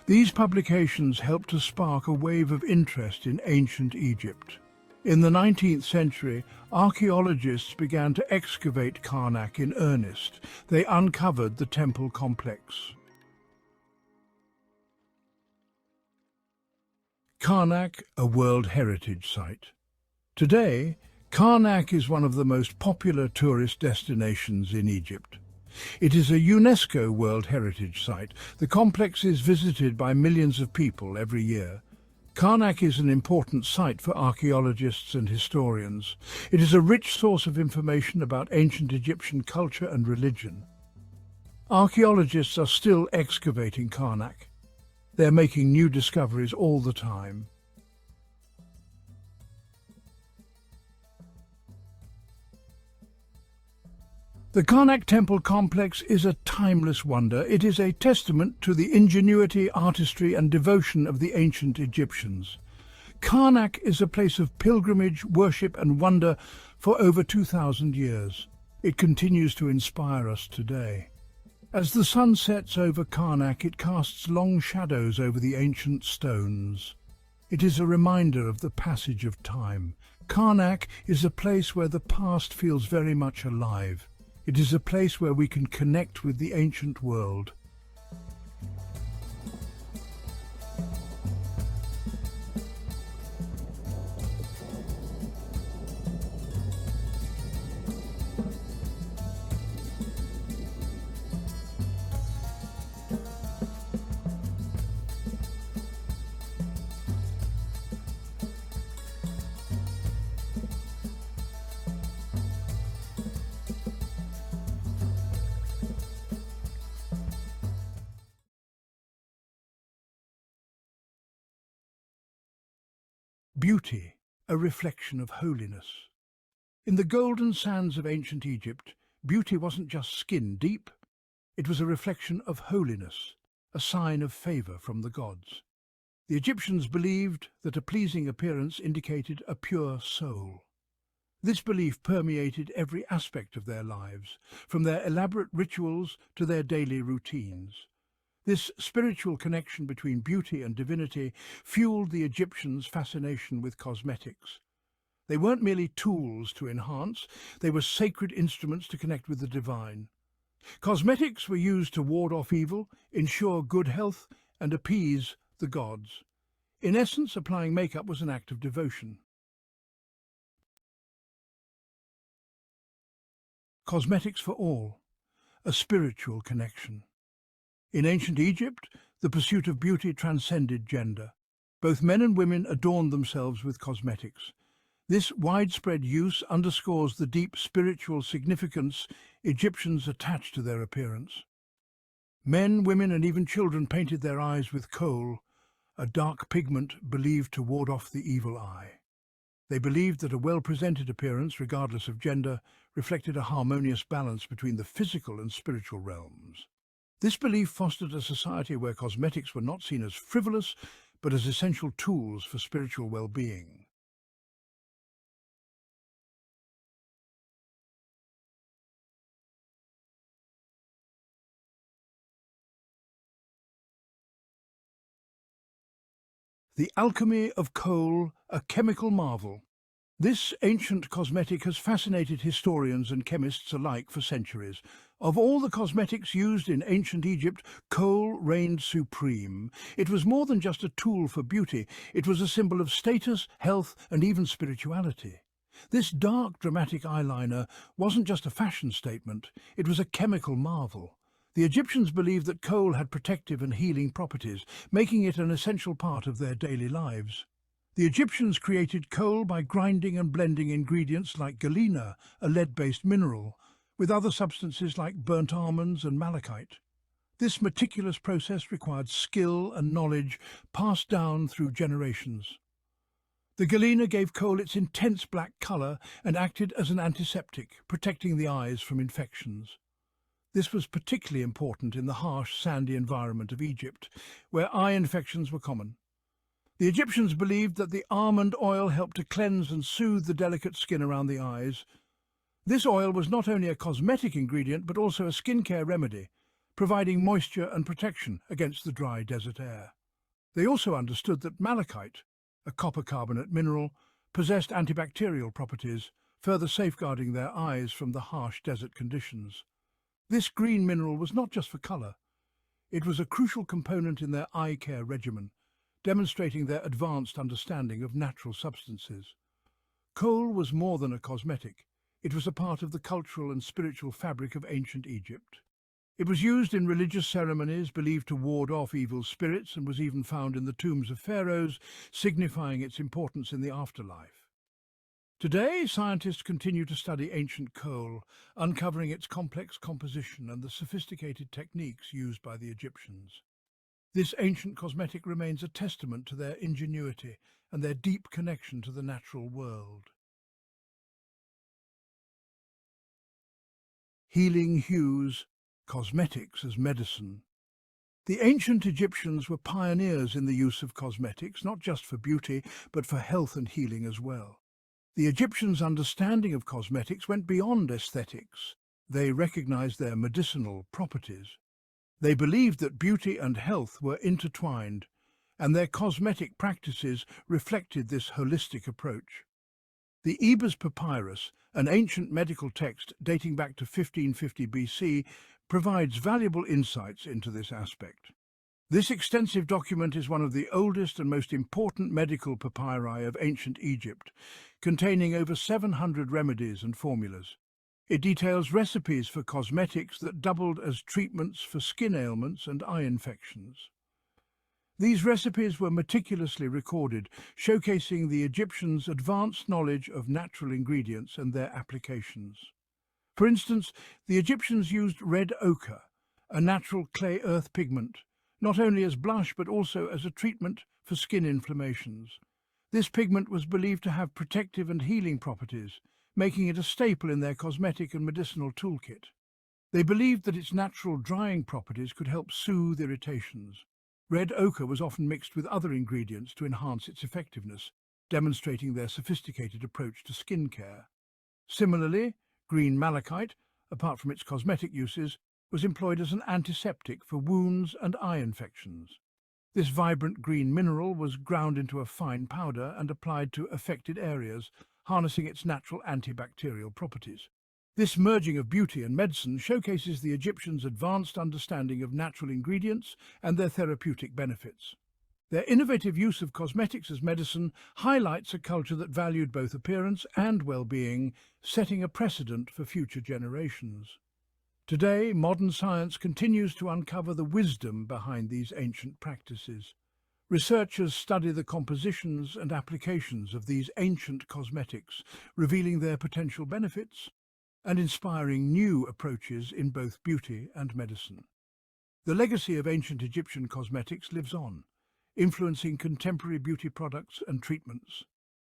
These publications helped to spark a wave of interest in ancient Egypt. In the 19th century, archaeologists began to excavate Karnak in earnest. They uncovered the temple complex. Karnak, a World Heritage Site. Today, Karnak is one of the most popular tourist destinations in Egypt. It is a UNESCO World Heritage Site. The complex is visited by millions of people every year. Karnak is an important site for archaeologists and historians. It is a rich source of information about ancient Egyptian culture and religion. Archaeologists are still excavating Karnak. They're making new discoveries all the time. The Karnak temple complex is a timeless wonder. It is a testament to the ingenuity, artistry and devotion of the ancient Egyptians. Karnak is a place of pilgrimage, worship and wonder for over 2,000 years. It continues to inspire us today. As the sun sets over Karnak, it casts long shadows over the ancient stones. It is a reminder of the passage of time. Karnak is a place where the past feels very much alive. It is a place where we can connect with the ancient world. Beauty, a reflection of holiness. In the golden sands of ancient Egypt, beauty wasn't just skin deep, it was a reflection of holiness, a sign of favour from the gods. The Egyptians believed that a pleasing appearance indicated a pure soul. This belief permeated every aspect of their lives, from their elaborate rituals to their daily routines. This spiritual connection between beauty and divinity fueled the Egyptians' fascination with cosmetics. They weren't merely tools to enhance, they were sacred instruments to connect with the divine. Cosmetics were used to ward off evil, ensure good health, and appease the gods. In essence, applying makeup was an act of devotion. Cosmetics for all, a spiritual connection. In ancient Egypt, the pursuit of beauty transcended gender. Both men and women adorned themselves with cosmetics. This widespread use underscores the deep spiritual significance Egyptians attached to their appearance. Men, women and even children painted their eyes with kohl, a dark pigment believed to ward off the evil eye. They believed that a well-presented appearance, regardless of gender, reflected a harmonious balance between the physical and spiritual realms. This belief fostered a society where cosmetics were not seen as frivolous, but as essential tools for spiritual well-being. The alchemy of kohl, a chemical marvel. This ancient cosmetic has fascinated historians and chemists alike for centuries. Of all the cosmetics used in ancient Egypt, kohl reigned supreme. It was more than just a tool for beauty, it was a symbol of status, health, and even spirituality. This dark, dramatic eyeliner wasn't just a fashion statement, it was a chemical marvel. The Egyptians believed that kohl had protective and healing properties, making it an essential part of their daily lives. The Egyptians created kohl by grinding and blending ingredients like galena, a lead-based mineral, with other substances like burnt almonds and malachite. This meticulous process required skill and knowledge passed down through generations. The galena gave kohl its intense black colour and acted as an antiseptic, protecting the eyes from infections. This was particularly important in the harsh, sandy environment of Egypt, where eye infections were common. The Egyptians believed that the almond oil helped to cleanse and soothe the delicate skin around the eyes. This oil was not only a cosmetic ingredient but also a skincare remedy, providing moisture and protection against the dry desert air. They also understood that malachite, a copper carbonate mineral, possessed antibacterial properties, further safeguarding their eyes from the harsh desert conditions. This green mineral was not just for colour. It was a crucial component in their eye care regimen, demonstrating their advanced understanding of natural substances. Kohl was more than a cosmetic. It was a part of the cultural and spiritual fabric of ancient Egypt. It was used in religious ceremonies believed to ward off evil spirits and was even found in the tombs of pharaohs, signifying its importance in the afterlife. Today, scientists continue to study ancient coal, uncovering its complex composition and the sophisticated techniques used by the Egyptians. This ancient cosmetic remains a testament to their ingenuity and their deep connection to the natural world. Healing hues, cosmetics as medicine. The ancient Egyptians were pioneers in the use of cosmetics, not just for beauty, but for health and healing as well. The Egyptians' understanding of cosmetics went beyond aesthetics. They recognized their medicinal properties. They believed that beauty and health were intertwined, and their cosmetic practices reflected this holistic approach. The Ebers Papyrus, an ancient medical text dating back to 1550 BC, provides valuable insights into this aspect. This extensive document is one of the oldest and most important medical papyri of ancient Egypt, containing over 700 remedies and formulas. It details recipes for cosmetics that doubled as treatments for skin ailments and eye infections. These recipes were meticulously recorded, showcasing the Egyptians' advanced knowledge of natural ingredients and their applications. For instance, the Egyptians used red ochre, a natural clay earth pigment, not only as blush but also as a treatment for skin inflammations. This pigment was believed to have protective and healing properties, making it a staple in their cosmetic and medicinal toolkit. They believed that its natural drying properties could help soothe irritations. Red ochre was often mixed with other ingredients to enhance its effectiveness, demonstrating their sophisticated approach to skin care. Similarly, green malachite, apart from its cosmetic uses, was employed as an antiseptic for wounds and eye infections. This vibrant green mineral was ground into a fine powder and applied to affected areas, harnessing its natural antibacterial properties. This merging of beauty and medicine showcases the Egyptians' advanced understanding of natural ingredients and their therapeutic benefits. Their innovative use of cosmetics as medicine highlights a culture that valued both appearance and well-being, setting a precedent for future generations. Today, modern science continues to uncover the wisdom behind these ancient practices. Researchers study the compositions and applications of these ancient cosmetics, revealing their potential benefits and inspiring new approaches in both beauty and medicine. The legacy of ancient Egyptian cosmetics lives on, influencing contemporary beauty products and treatments.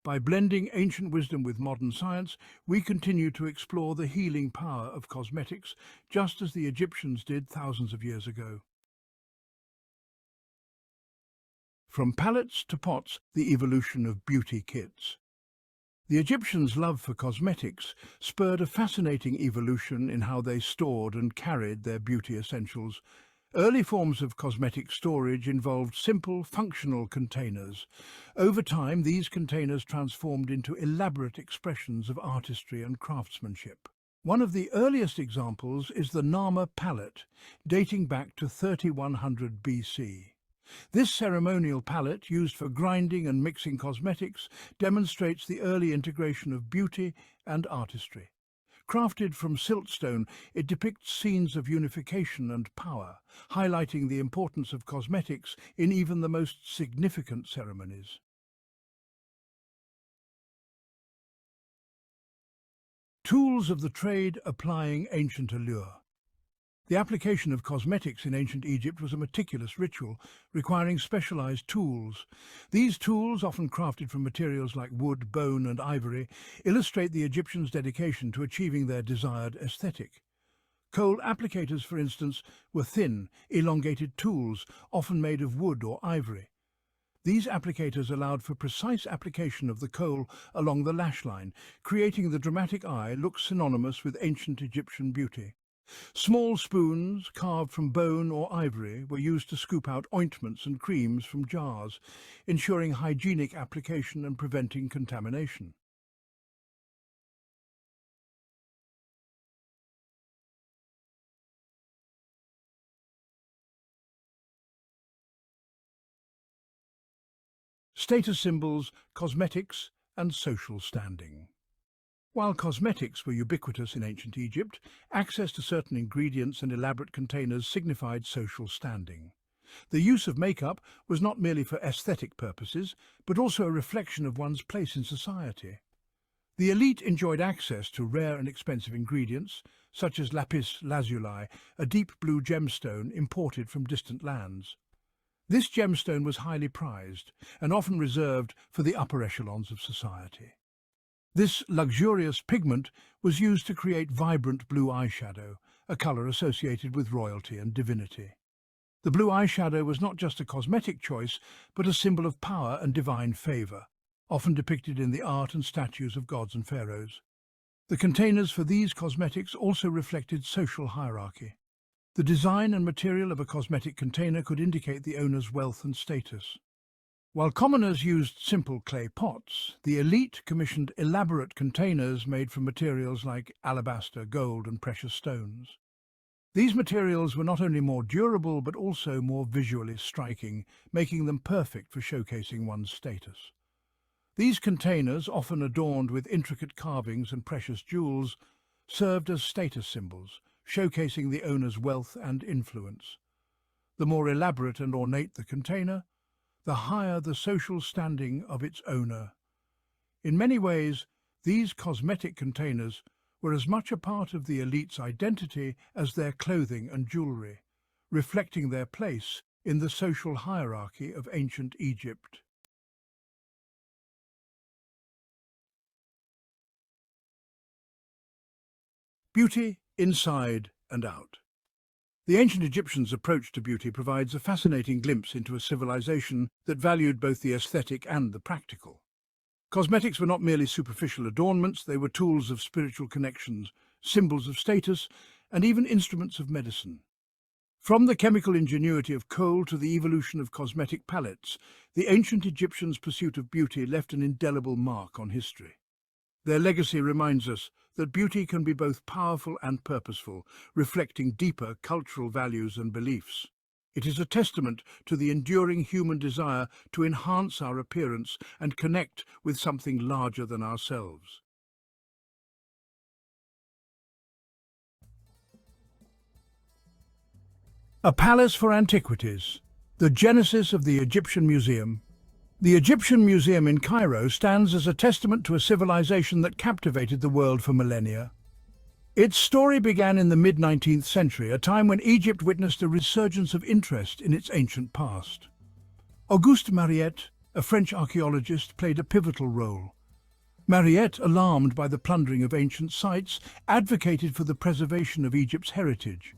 By blending ancient wisdom with modern science, we continue to explore the healing power of cosmetics, just as the Egyptians did thousands of years ago. From palettes to pots, the evolution of beauty kits. The Egyptians' love for cosmetics spurred a fascinating evolution in how they stored and carried their beauty essentials. Early forms of cosmetic storage involved simple, functional containers. Over time, these containers transformed into elaborate expressions of artistry and craftsmanship. One of the earliest examples is the Nama palette, dating back to 3100 BC. This ceremonial palette, used for grinding and mixing cosmetics, demonstrates the early integration of beauty and artistry. Crafted from siltstone, it depicts scenes of unification and power, highlighting the importance of cosmetics in even the most significant ceremonies. Tools of the trade applying ancient allure. The application of cosmetics in ancient Egypt was a meticulous ritual, requiring specialized tools. These tools, often crafted from materials like wood, bone, and ivory, illustrate the Egyptians' dedication to achieving their desired aesthetic. Coal applicators, for instance, were thin, elongated tools, often made of wood or ivory. These applicators allowed for precise application of the coal along the lash line, creating the dramatic eye look synonymous with ancient Egyptian beauty. Small spoons, carved from bone or ivory, were used to scoop out ointments and creams from jars, ensuring hygienic application and preventing contamination. Status symbols, cosmetics, and social standing. While cosmetics were ubiquitous in ancient Egypt, access to certain ingredients and elaborate containers signified social standing. The use of makeup was not merely for aesthetic purposes, but also a reflection of one's place in society. The elite enjoyed access to rare and expensive ingredients, such as lapis lazuli, a deep blue gemstone imported from distant lands. This gemstone was highly prized and often reserved for the upper echelons of society. This luxurious pigment was used to create vibrant blue eyeshadow, a colour associated with royalty and divinity. The blue eyeshadow was not just a cosmetic choice, but a symbol of power and divine favour, often depicted in the art and statues of gods and pharaohs. The containers for these cosmetics also reflected social hierarchy. The design and material of a cosmetic container could indicate the owner's wealth and status. While commoners used simple clay pots, the elite commissioned elaborate containers made from materials like alabaster, gold, and precious stones. These materials were not only more durable but also more visually striking, making them perfect for showcasing one's status. These containers, often adorned with intricate carvings and precious jewels, served as status symbols, showcasing the owner's wealth and influence. The more elaborate and ornate the container, the higher the social standing of its owner. In many ways, these cosmetic containers were as much a part of the elite's identity as their clothing and jewellery, reflecting their place in the social hierarchy of ancient Egypt. Beauty inside and out. The ancient Egyptians' approach to beauty provides a fascinating glimpse into a civilization that valued both the aesthetic and the practical. Cosmetics were not merely superficial adornments, they were tools of spiritual connections, symbols of status, and even instruments of medicine. From the chemical ingenuity of coal to the evolution of cosmetic palettes, the ancient Egyptians' pursuit of beauty left an indelible mark on history. Their legacy reminds us that beauty can be both powerful and purposeful, reflecting deeper cultural values and beliefs. It is a testament to the enduring human desire to enhance our appearance and connect with something larger than ourselves. A palace for antiquities, the genesis of the Egyptian Museum. The Egyptian Museum in Cairo stands as a testament to a civilization that captivated the world for millennia. Its story began in the mid-19th century, a time when Egypt witnessed a resurgence of interest in its ancient past. Auguste Mariette, a French archaeologist, played a pivotal role. Mariette, alarmed by the plundering of ancient sites, advocated for the preservation of Egypt's heritage.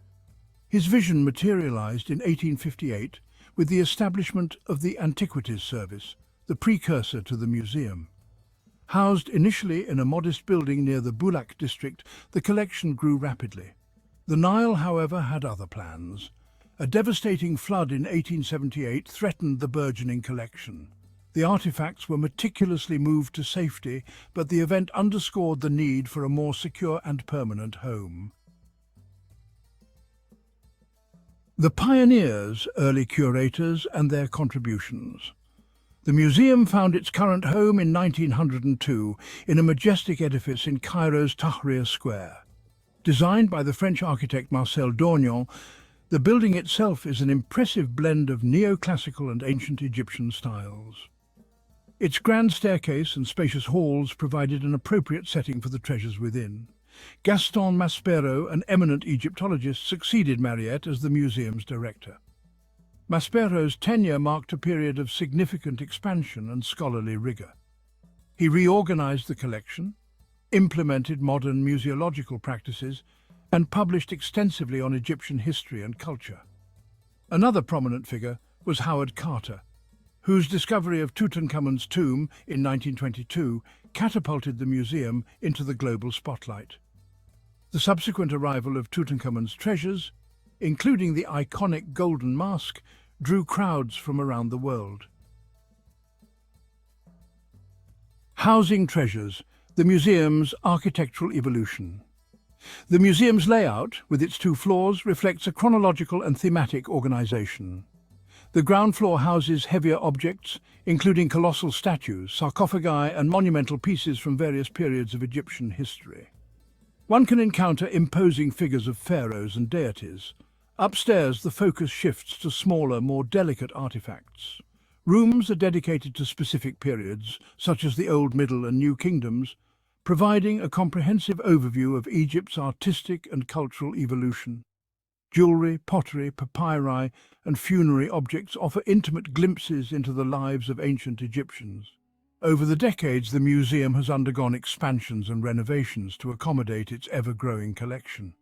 His vision materialized in 1858 with the establishment of the Antiquities Service, the precursor to the museum. Housed initially in a modest building near the Boulak district, the collection grew rapidly. The Nile, however, had other plans. A devastating flood in 1878 threatened the burgeoning collection. The artifacts were meticulously moved to safety, but the event underscored the need for a more secure and permanent home. The pioneers, early curators, and their contributions. The museum found its current home in 1902 in a majestic edifice in Cairo's Tahrir Square. Designed by the French architect Marcel Dornion, the building itself is an impressive blend of neoclassical and ancient Egyptian styles. Its grand staircase and spacious halls provided an appropriate setting for the treasures within. Gaston Maspero, an eminent Egyptologist, succeeded Mariette as the museum's director. Maspero's tenure marked a period of significant expansion and scholarly rigor. He reorganized the collection, implemented modern museological practices, and published extensively on Egyptian history and culture. Another prominent figure was Howard Carter, whose discovery of Tutankhamun's tomb in 1922 catapulted the museum into the global spotlight. The subsequent arrival of Tutankhamun's treasures, including the iconic golden mask, drew crowds from around the world. Housing treasures, the museum's architectural evolution. The museum's layout, with its 2 floors, reflects a chronological and thematic organization. The ground floor houses heavier objects, including colossal statues, sarcophagi, and monumental pieces from various periods of Egyptian history. One can encounter imposing figures of pharaohs and deities. Upstairs, the focus shifts to smaller, more delicate artifacts. Rooms are dedicated to specific periods, such as the Old, Middle, and New Kingdoms, providing a comprehensive overview of Egypt's artistic and cultural evolution. Jewellery, pottery, papyri, and funerary objects offer intimate glimpses into the lives of ancient Egyptians. Over the decades, the museum has undergone expansions and renovations to accommodate its ever-growing collection.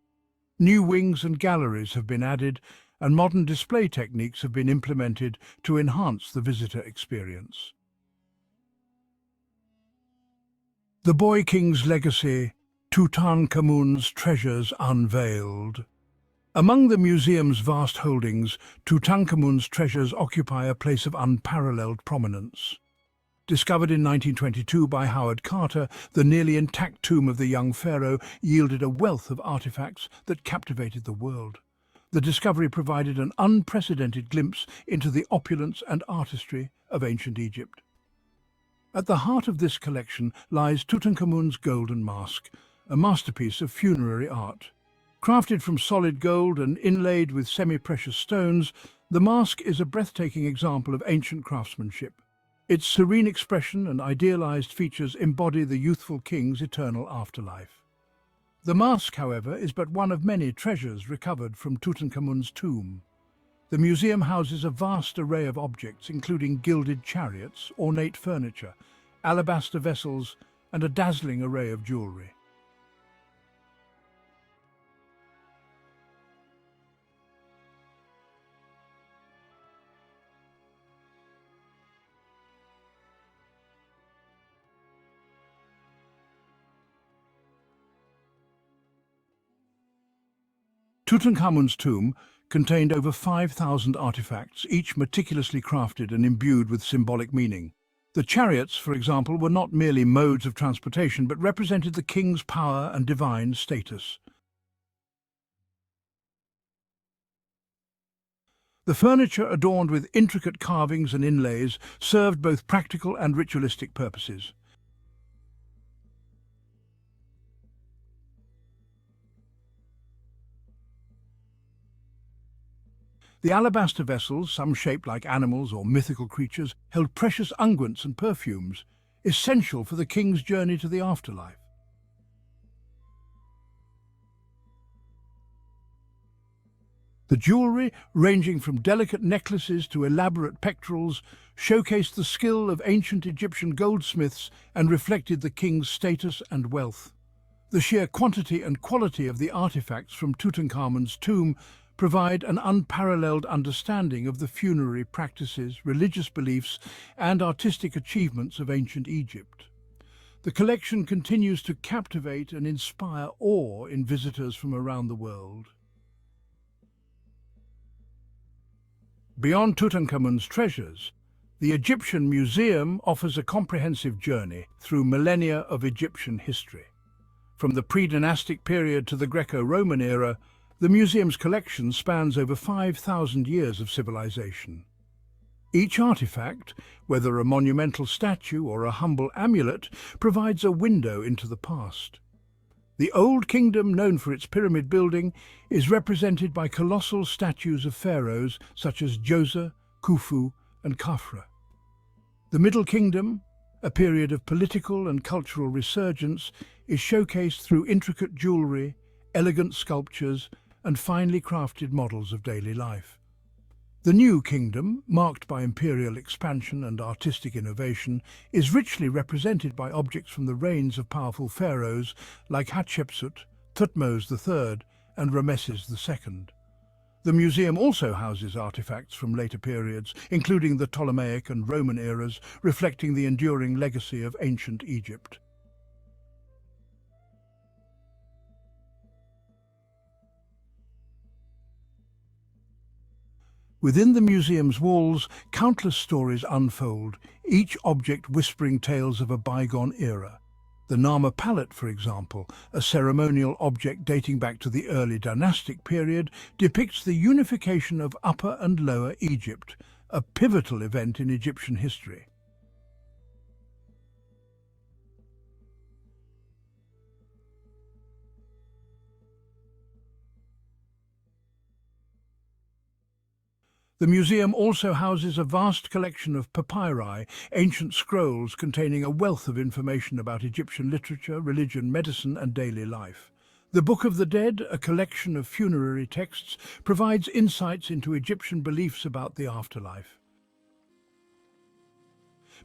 New wings and galleries have been added, and modern display techniques have been implemented to enhance the visitor experience. The Boy King's legacy, Tutankhamun's treasures unveiled. Among the museum's vast holdings, Tutankhamun's treasures occupy a place of unparalleled prominence. Discovered in 1922 by Howard Carter, the nearly intact tomb of the young pharaoh yielded a wealth of artifacts that captivated the world. The discovery provided an unprecedented glimpse into the opulence and artistry of ancient Egypt. At the heart of this collection lies Tutankhamun's golden mask, a masterpiece of funerary art. Crafted from solid gold and inlaid with semi-precious stones, the mask is a breathtaking example of ancient craftsmanship. Its serene expression and idealized features embody the youthful king's eternal afterlife. The mask, however, is but one of many treasures recovered from Tutankhamun's tomb. The museum houses a vast array of objects, including gilded chariots, ornate furniture, alabaster vessels, and a dazzling array of jewelry. Tutankhamun's tomb contained over 5,000 artifacts, each meticulously crafted and imbued with symbolic meaning. The chariots, for example, were not merely modes of transportation, but represented the king's power and divine status. The furniture, adorned with intricate carvings and inlays, served both practical and ritualistic purposes. The alabaster vessels, some shaped like animals or mythical creatures, held precious unguents and perfumes, essential for the king's journey to the afterlife. The jewellery, ranging from delicate necklaces to elaborate pectorals, showcased the skill of ancient Egyptian goldsmiths and reflected the king's status and wealth. The sheer quantity and quality of the artifacts from Tutankhamun's tomb provide an unparalleled understanding of the funerary practices, religious beliefs, and artistic achievements of ancient Egypt. The collection continues to captivate and inspire awe in visitors from around the world. Beyond Tutankhamun's treasures, the Egyptian Museum offers a comprehensive journey through millennia of Egyptian history. From the pre-dynastic period to the Greco-Roman era, the museum's collection spans over 5,000 years of civilization. Each artifact, whether a monumental statue or a humble amulet, provides a window into the past. The Old Kingdom, known for its pyramid building, is represented by colossal statues of pharaohs such as Djoser, Khufu, and Khafra. The Middle Kingdom, a period of political and cultural resurgence, is showcased through intricate jewellery, elegant sculptures, and finely crafted models of daily life. The New Kingdom, marked by imperial expansion and artistic innovation, is richly represented by objects from the reigns of powerful pharaohs like Hatshepsut, Thutmose III, and Ramesses II. The museum also houses artifacts from later periods, including the Ptolemaic and Roman eras, reflecting the enduring legacy of ancient Egypt. Within the museum's walls, countless stories unfold, each object whispering tales of a bygone era. The Nama palette, for example, a ceremonial object dating back to the early dynastic period, depicts the unification of Upper and Lower Egypt, a pivotal event in Egyptian history. The museum also houses a vast collection of papyri, ancient scrolls containing a wealth of information about Egyptian literature, religion, medicine, and daily life. The Book of the Dead, a collection of funerary texts, provides insights into Egyptian beliefs about the afterlife.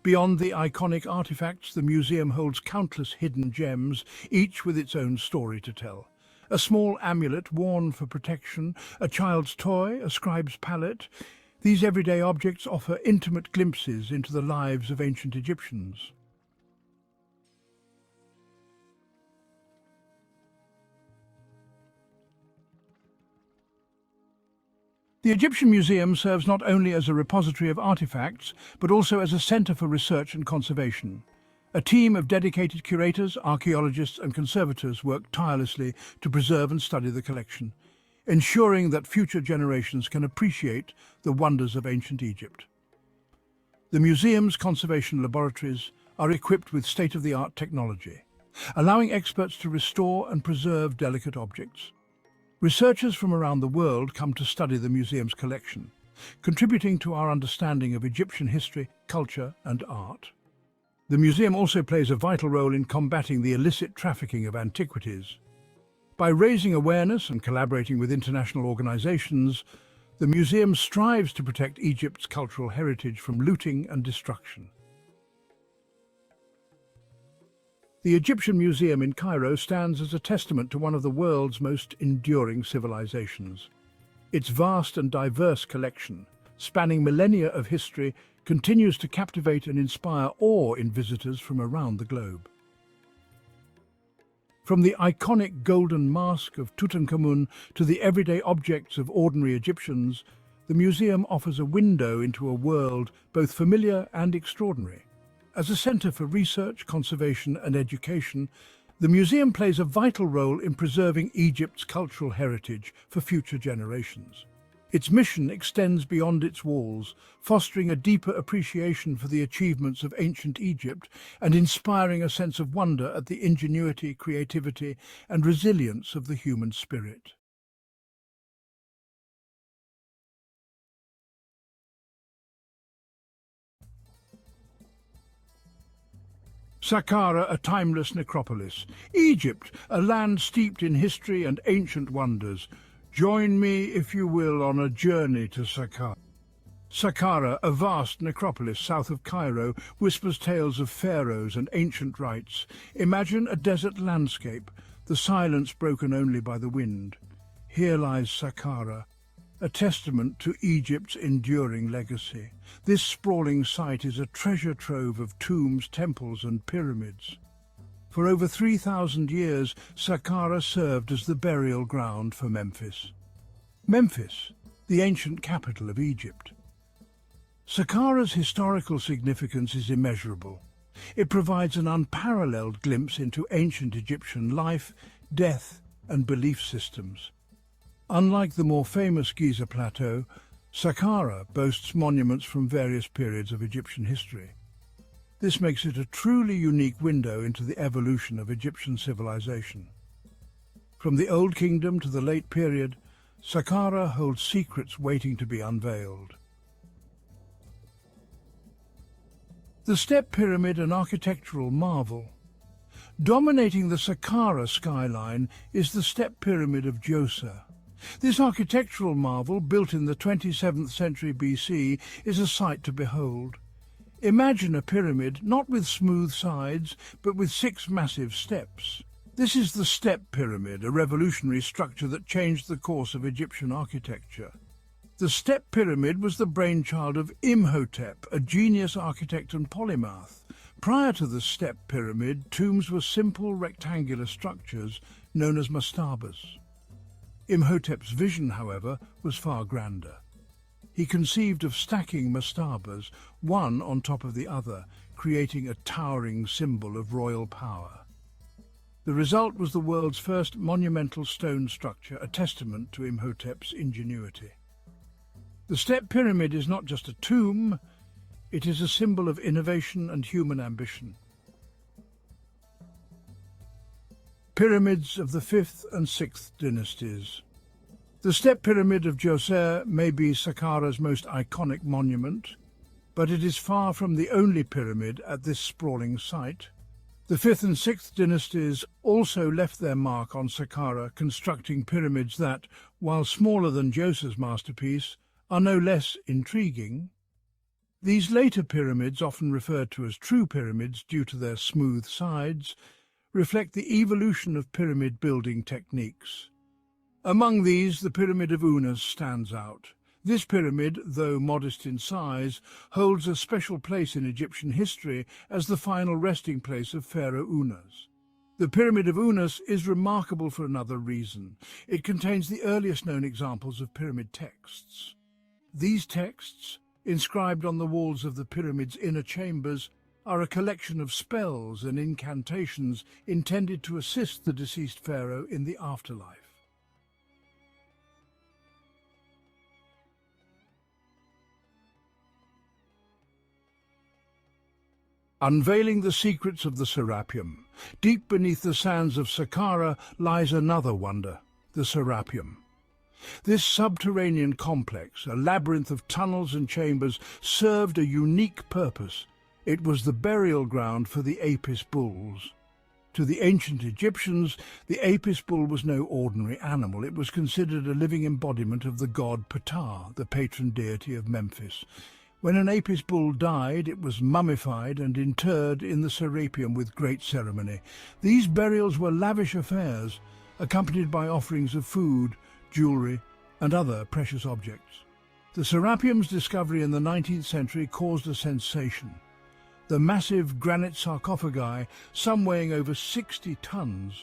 Beyond the iconic artifacts, the museum holds countless hidden gems, each with its own story to tell. A small amulet worn for protection, a child's toy, a scribe's palette. These everyday objects offer intimate glimpses into the lives of ancient Egyptians. The Egyptian Museum serves not only as a repository of artifacts, but also as a centre for research and conservation. A team of dedicated curators, archaeologists and conservators work tirelessly to preserve and study the collection, ensuring that future generations can appreciate the wonders of ancient Egypt. The museum's conservation laboratories are equipped with state-of-the-art technology, allowing experts to restore and preserve delicate objects. Researchers from around the world come to study the museum's collection, contributing to our understanding of Egyptian history, culture and art. The museum also plays a vital role in combating the illicit trafficking of antiquities. By raising awareness and collaborating with international organizations, the museum strives to protect Egypt's cultural heritage from looting and destruction. The Egyptian Museum in Cairo stands as a testament to one of the world's most enduring civilizations. Its vast and diverse collection, spanning millennia of history, continues to captivate and inspire awe in visitors from around the globe. From the iconic golden mask of Tutankhamun to the everyday objects of ordinary Egyptians, the museum offers a window into a world both familiar and extraordinary. As a centre for research, conservation and education, the museum plays a vital role in preserving Egypt's cultural heritage for future generations. Its mission extends beyond its walls, fostering a deeper appreciation for the achievements of ancient Egypt and inspiring a sense of wonder at the ingenuity, creativity, and resilience of the human spirit. Saqqara, a timeless necropolis. Egypt, a land steeped in history and ancient wonders. Join me, if you will, on a journey to Saqqara. Saqqara, a vast necropolis south of Cairo, whispers tales of pharaohs and ancient rites. Imagine a desert landscape, the silence broken only by the wind. Here lies Saqqara, a testament to Egypt's enduring legacy. This sprawling site is a treasure trove of tombs, temples and pyramids. For over 3,000 years, Saqqara served as the burial ground for Memphis. Memphis, the ancient capital of Egypt. Saqqara's historical significance is immeasurable. It provides an unparalleled glimpse into ancient Egyptian life, death and belief systems. Unlike the more famous Giza Plateau, Saqqara boasts monuments from various periods of Egyptian history. This makes it a truly unique window into the evolution of Egyptian civilization. From the Old Kingdom to the late period, Saqqara holds secrets waiting to be unveiled. The Step Pyramid, an architectural marvel. Dominating the Saqqara skyline is the Step Pyramid of Djoser. This architectural marvel, built in the 27th century BC, is a sight to behold. Imagine a pyramid not with smooth sides, but with 6 massive steps. This is the Step Pyramid, a revolutionary structure that changed the course of Egyptian architecture. The Step Pyramid was the brainchild of Imhotep, a genius architect and polymath. Prior to the Step Pyramid, tombs were simple rectangular structures known as mastabas. Imhotep's vision, however, was far grander. He conceived of stacking mastabas, one on top of the other, creating a towering symbol of royal power. The result was the world's first monumental stone structure, a testament to Imhotep's ingenuity. The step pyramid is not just a tomb, it is a symbol of innovation and human ambition. Pyramids of the 5th and 6th dynasties. The step pyramid of Djoser may be Saqqara's most iconic monument, but it is far from the only pyramid at this sprawling site. The 5th and 6th dynasties also left their mark on Saqqara, constructing pyramids that, while smaller than Djoser's masterpiece, are no less intriguing. These later pyramids, often referred to as true pyramids due to their smooth sides, reflect the evolution of pyramid building techniques. Among these, the Pyramid of Unas stands out. This pyramid, though modest in size, holds a special place in Egyptian history as the final resting place of Pharaoh Unas. The Pyramid of Unas is remarkable for another reason. It contains the earliest known examples of pyramid texts. These texts, inscribed on the walls of the pyramid's inner chambers, are a collection of spells and incantations intended to assist the deceased pharaoh in the afterlife. Unveiling the secrets of the Serapeum. Deep beneath the sands of Saqqara lies another wonder, the Serapeum. This subterranean complex, a labyrinth of tunnels and chambers, served a unique purpose. It was the burial ground for the Apis bulls. To the ancient Egyptians, the Apis bull was no ordinary animal. It was considered a living embodiment of the god Ptah, the patron deity of Memphis. When an Apis bull died, it was mummified and interred in the Serapeum with great ceremony. These burials were lavish affairs, accompanied by offerings of food, jewellery, and other precious objects. The Serapeum's discovery in the 19th century caused a sensation. The massive granite sarcophagi, some weighing over 60 tons,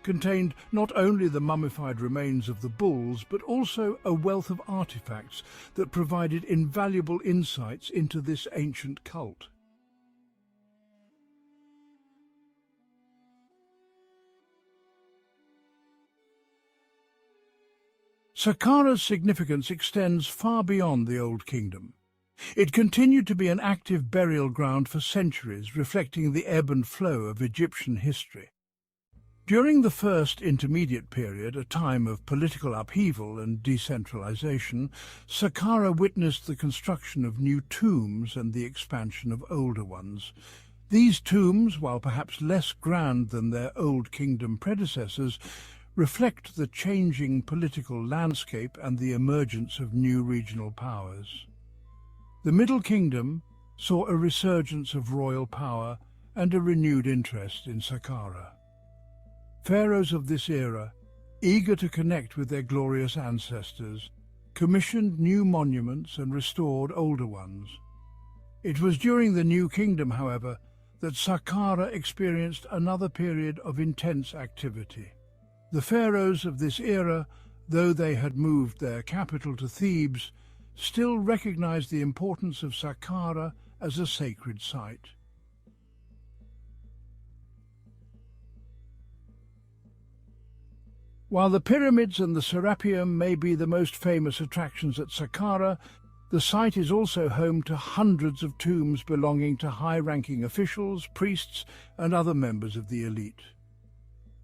contained not only the mummified remains of the bulls, but also a wealth of artifacts that provided invaluable insights into this ancient cult. Saqqara's significance extends far beyond the Old Kingdom. It continued to be an active burial ground for centuries, reflecting the ebb and flow of Egyptian history. During the First Intermediate Period, a time of political upheaval and decentralization, Saqqara witnessed the construction of new tombs and the expansion of older ones. These tombs, while perhaps less grand than their Old Kingdom predecessors, reflect the changing political landscape and the emergence of new regional powers. The Middle Kingdom saw a resurgence of royal power and a renewed interest in Saqqara. Pharaohs of this era, eager to connect with their glorious ancestors, commissioned new monuments and restored older ones. It was during the New Kingdom, however, that Saqqara experienced another period of intense activity. The pharaohs of this era, though they had moved their capital to Thebes, still recognized the importance of Saqqara as a sacred site. While the pyramids and the Serapeum may be the most famous attractions at Saqqara, the site is also home to hundreds of tombs belonging to high-ranking officials, priests, and other members of the elite.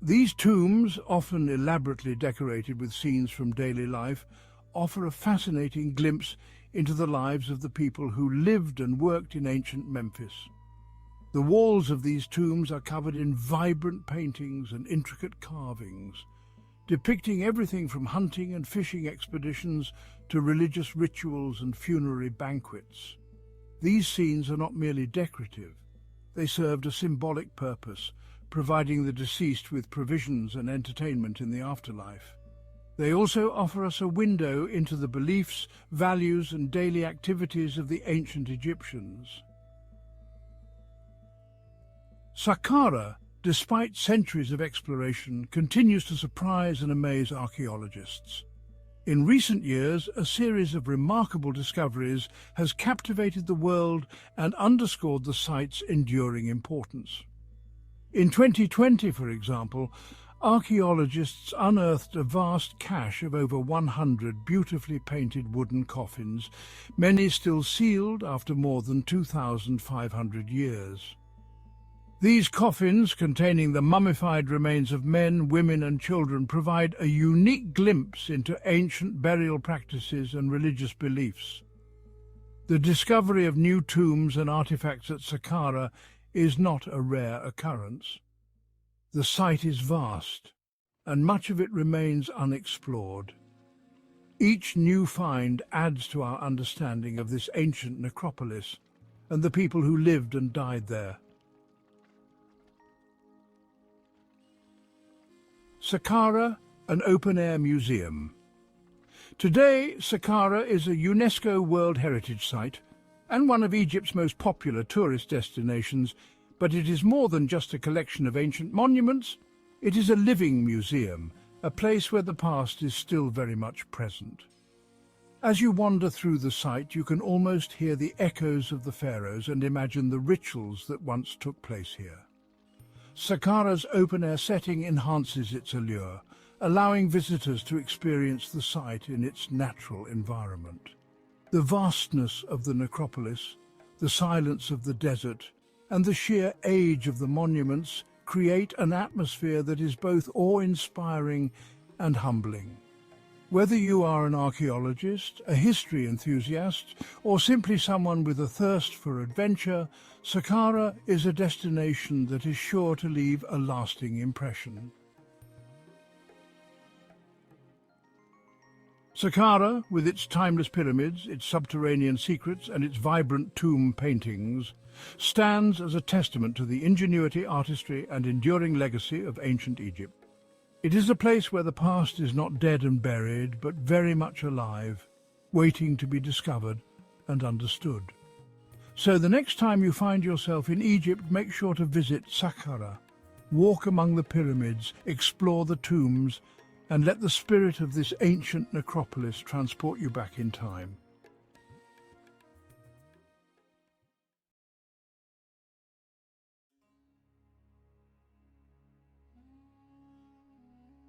These tombs, often elaborately decorated with scenes from daily life, offer a fascinating glimpse into the lives of the people who lived and worked in ancient Memphis. The walls of these tombs are covered in vibrant paintings and intricate carvings, depicting everything from hunting and fishing expeditions to religious rituals and funerary banquets. These scenes are not merely decorative. They served a symbolic purpose, providing the deceased with provisions and entertainment in the afterlife. They also offer us a window into the beliefs, values, and daily activities of the ancient Egyptians. Saqqara, despite centuries of exploration, continues to surprise and amaze archaeologists. In recent years, a series of remarkable discoveries has captivated the world and underscored the site's enduring importance. In 2020, for example, Archaeologists unearthed a vast cache of over 100 beautifully painted wooden coffins, many still sealed after more than 2,500 years. These coffins, containing the mummified remains of men, women and children, provide a unique glimpse into ancient burial practices and religious beliefs. The discovery of new tombs and artifacts at Saqqara is not a rare occurrence. The site is vast, and much of it remains unexplored. Each new find adds to our understanding of this ancient necropolis and the people who lived and died there. Saqqara, an open-air museum. Today, Saqqara is a UNESCO World Heritage Site and one of Egypt's most popular tourist destinations, but it is more than just a collection of ancient monuments. It is a living museum, a place where the past is still very much present. As you wander through the site, you can almost hear the echoes of the pharaohs and imagine the rituals that once took place here. Saqqara's open-air setting enhances its allure, allowing visitors to experience the site in its natural environment. The vastness of the necropolis, the silence of the desert, and the sheer age of the monuments create an atmosphere that is both awe-inspiring and humbling. Whether you are an archaeologist, a history enthusiast, or simply someone with a thirst for adventure, Saqqara is a destination that is sure to leave a lasting impression. Saqqara, with its timeless pyramids, its subterranean secrets and its vibrant tomb paintings, stands as a testament to the ingenuity, artistry and enduring legacy of ancient Egypt. It is a place where the past is not dead and buried, but very much alive, waiting to be discovered and understood. So the next time you find yourself in Egypt, make sure to visit Saqqara. Walk among the pyramids, explore the tombs, and let the spirit of this ancient necropolis transport you back in time.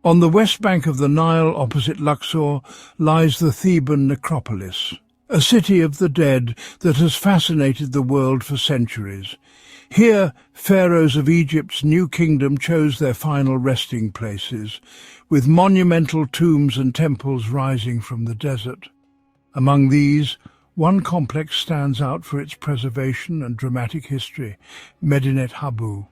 On the west bank of the Nile, opposite Luxor, lies the Theban necropolis, a city of the dead that has fascinated the world for centuries. Here, pharaohs of Egypt's new kingdom chose their final resting places, with monumental tombs and temples rising from the desert. Among these, one complex stands out for its preservation and dramatic history, Medinet Habu.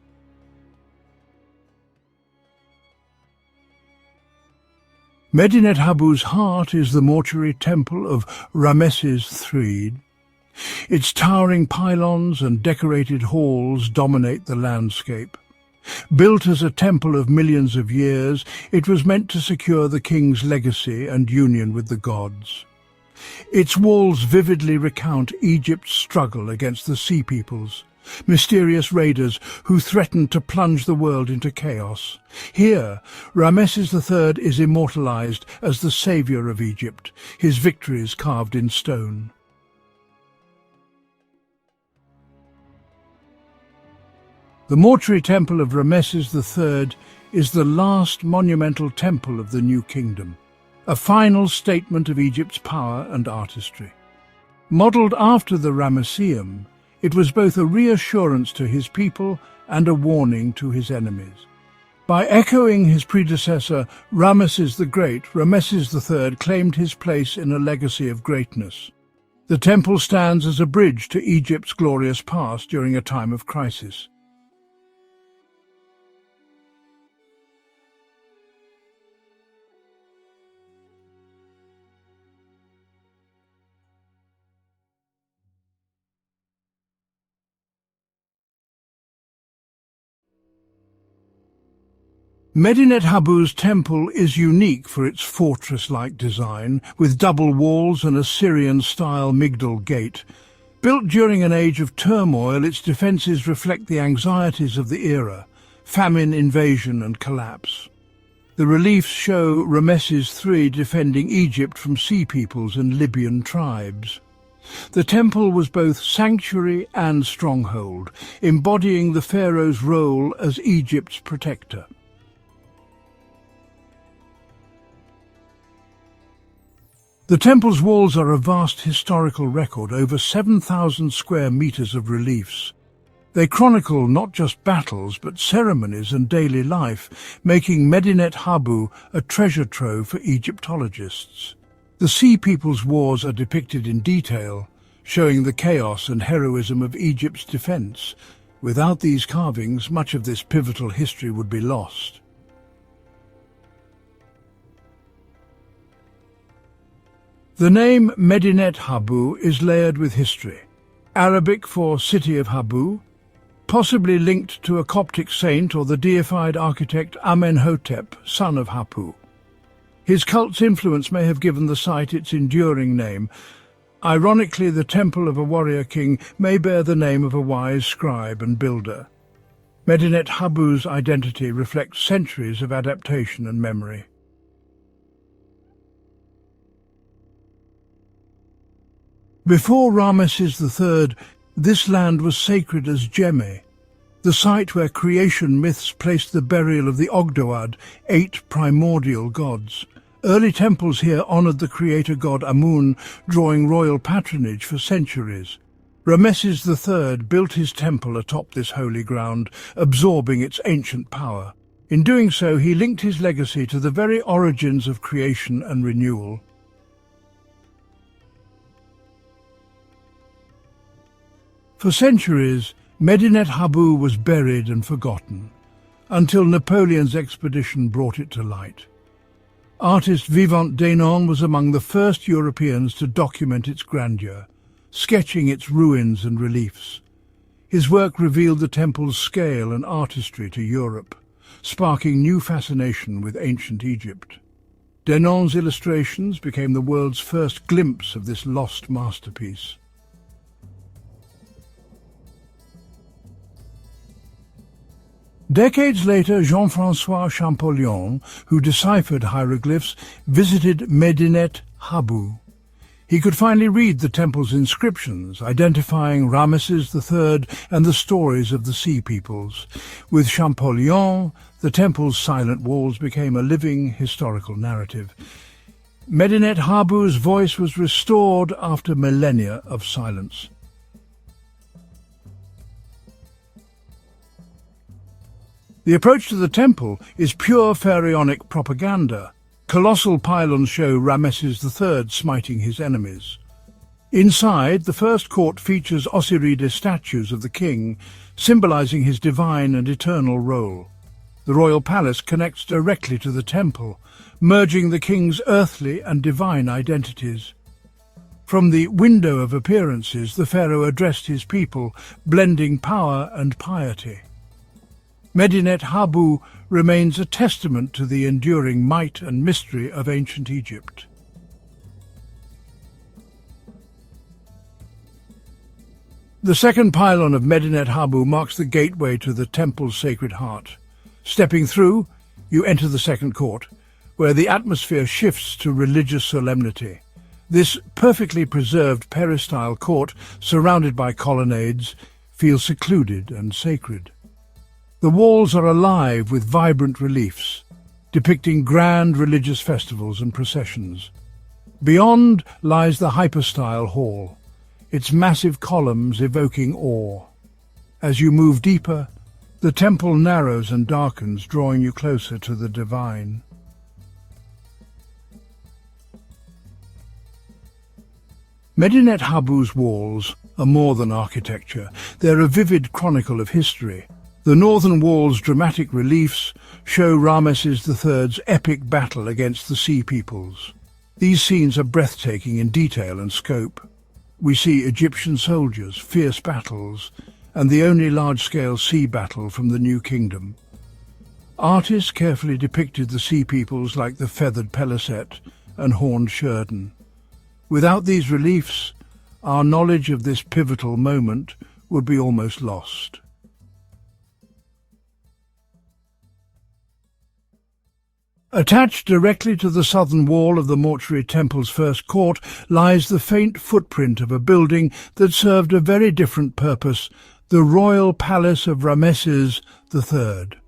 Medinet Habu's heart is the mortuary temple of Ramesses III. Its towering pylons and decorated halls dominate the landscape. Built as a temple of millions of years, it was meant to secure the king's legacy and union with the gods. Its walls vividly recount Egypt's struggle against the Sea Peoples, mysterious raiders who threatened to plunge the world into chaos. Here, Ramesses III is immortalized as the savior of Egypt, his victories carved in stone. The mortuary temple of Ramesses III is the last monumental temple of the new kingdom, a final statement of Egypt's power and artistry. Modelled after the Ramesseum, it was both a reassurance to his people and a warning to his enemies. By echoing his predecessor Ramesses the Great, Ramesses III claimed his place in a legacy of greatness. The temple stands as a bridge to Egypt's glorious past during a time of crisis. Medinet Habu's temple is unique for its fortress-like design, with double walls and a Syrian-style Migdal gate. Built during an age of turmoil, its defences reflect the anxieties of the era: famine, invasion and collapse. The reliefs show Ramesses III defending Egypt from Sea Peoples and Libyan tribes. The temple was both sanctuary and stronghold, embodying the pharaoh's role as Egypt's protector. The temple's walls are a vast historical record, over 7,000 square meters of reliefs. They chronicle not just battles, but ceremonies and daily life, making Medinet Habu a treasure trove for Egyptologists. The Sea People's Wars are depicted in detail, showing the chaos and heroism of Egypt's defense. Without these carvings, much of this pivotal history would be lost. The name Medinet Habu is layered with history. Arabic for City of Habu, possibly linked to a Coptic saint or the deified architect Amenhotep, son of Hapu. His cult's influence may have given the site its enduring name. Ironically, the temple of a warrior king may bear the name of a wise scribe and builder. Medinet Habu's identity reflects centuries of adaptation and memory. Before Ramesses III, this land was sacred as Djemme, the site where creation myths placed the burial of the Ogdoad, 8 primordial gods. Early temples here honored the creator god Amun, drawing royal patronage for centuries. Ramesses III built his temple atop this holy ground, absorbing its ancient power. In doing so, he linked his legacy to the very origins of creation and renewal. For centuries, Medinet Habu was buried and forgotten, until Napoleon's expedition brought it to light. Artist Vivant Denon was among the first Europeans to document its grandeur, sketching its ruins and reliefs. His work revealed the temple's scale and artistry to Europe, sparking new fascination with ancient Egypt. Denon's illustrations became the world's first glimpse of this lost masterpiece. Decades later, Jean-François Champollion, who deciphered hieroglyphs, visited Medinet Habu. He could finally read the temple's inscriptions, identifying Ramesses III and the stories of the Sea Peoples. With Champollion, the temple's silent walls became a living historical narrative. Medinet Habu's voice was restored after millennia of silence. The approach to the temple is pure pharaonic propaganda. Colossal pylons show Ramesses III smiting his enemies. Inside, the first court features Osiride statues of the king, symbolizing his divine and eternal role. The royal palace connects directly to the temple, merging the king's earthly and divine identities. From the window of appearances, the pharaoh addressed his people, blending power and piety. Medinet Habu remains a testament to the enduring might and mystery of ancient Egypt. The second pylon of Medinet Habu marks the gateway to the temple's sacred heart. Stepping through, you enter the second court, where the atmosphere shifts to religious solemnity. This perfectly preserved peristyle court, surrounded by colonnades, feels secluded and sacred. The walls are alive with vibrant reliefs, depicting grand religious festivals and processions. Beyond lies the hypostyle hall, its massive columns evoking awe. As you move deeper, the temple narrows and darkens, drawing you closer to the divine. Medinet Habu's walls are more than architecture. They're a vivid chronicle of history. The northern wall's dramatic reliefs show Ramesses III's epic battle against the Sea Peoples. These scenes are breathtaking in detail and scope. We see Egyptian soldiers, fierce battles, and the only large-scale sea battle from the New Kingdom. Artists carefully depicted the Sea Peoples like the feathered Peliset and horned Sheridan. Without these reliefs, our knowledge of this pivotal moment would be almost lost. Attached directly to the southern wall of the mortuary temple's first court lies the faint footprint of a building that served a very different purpose, the royal palace of Ramesses III.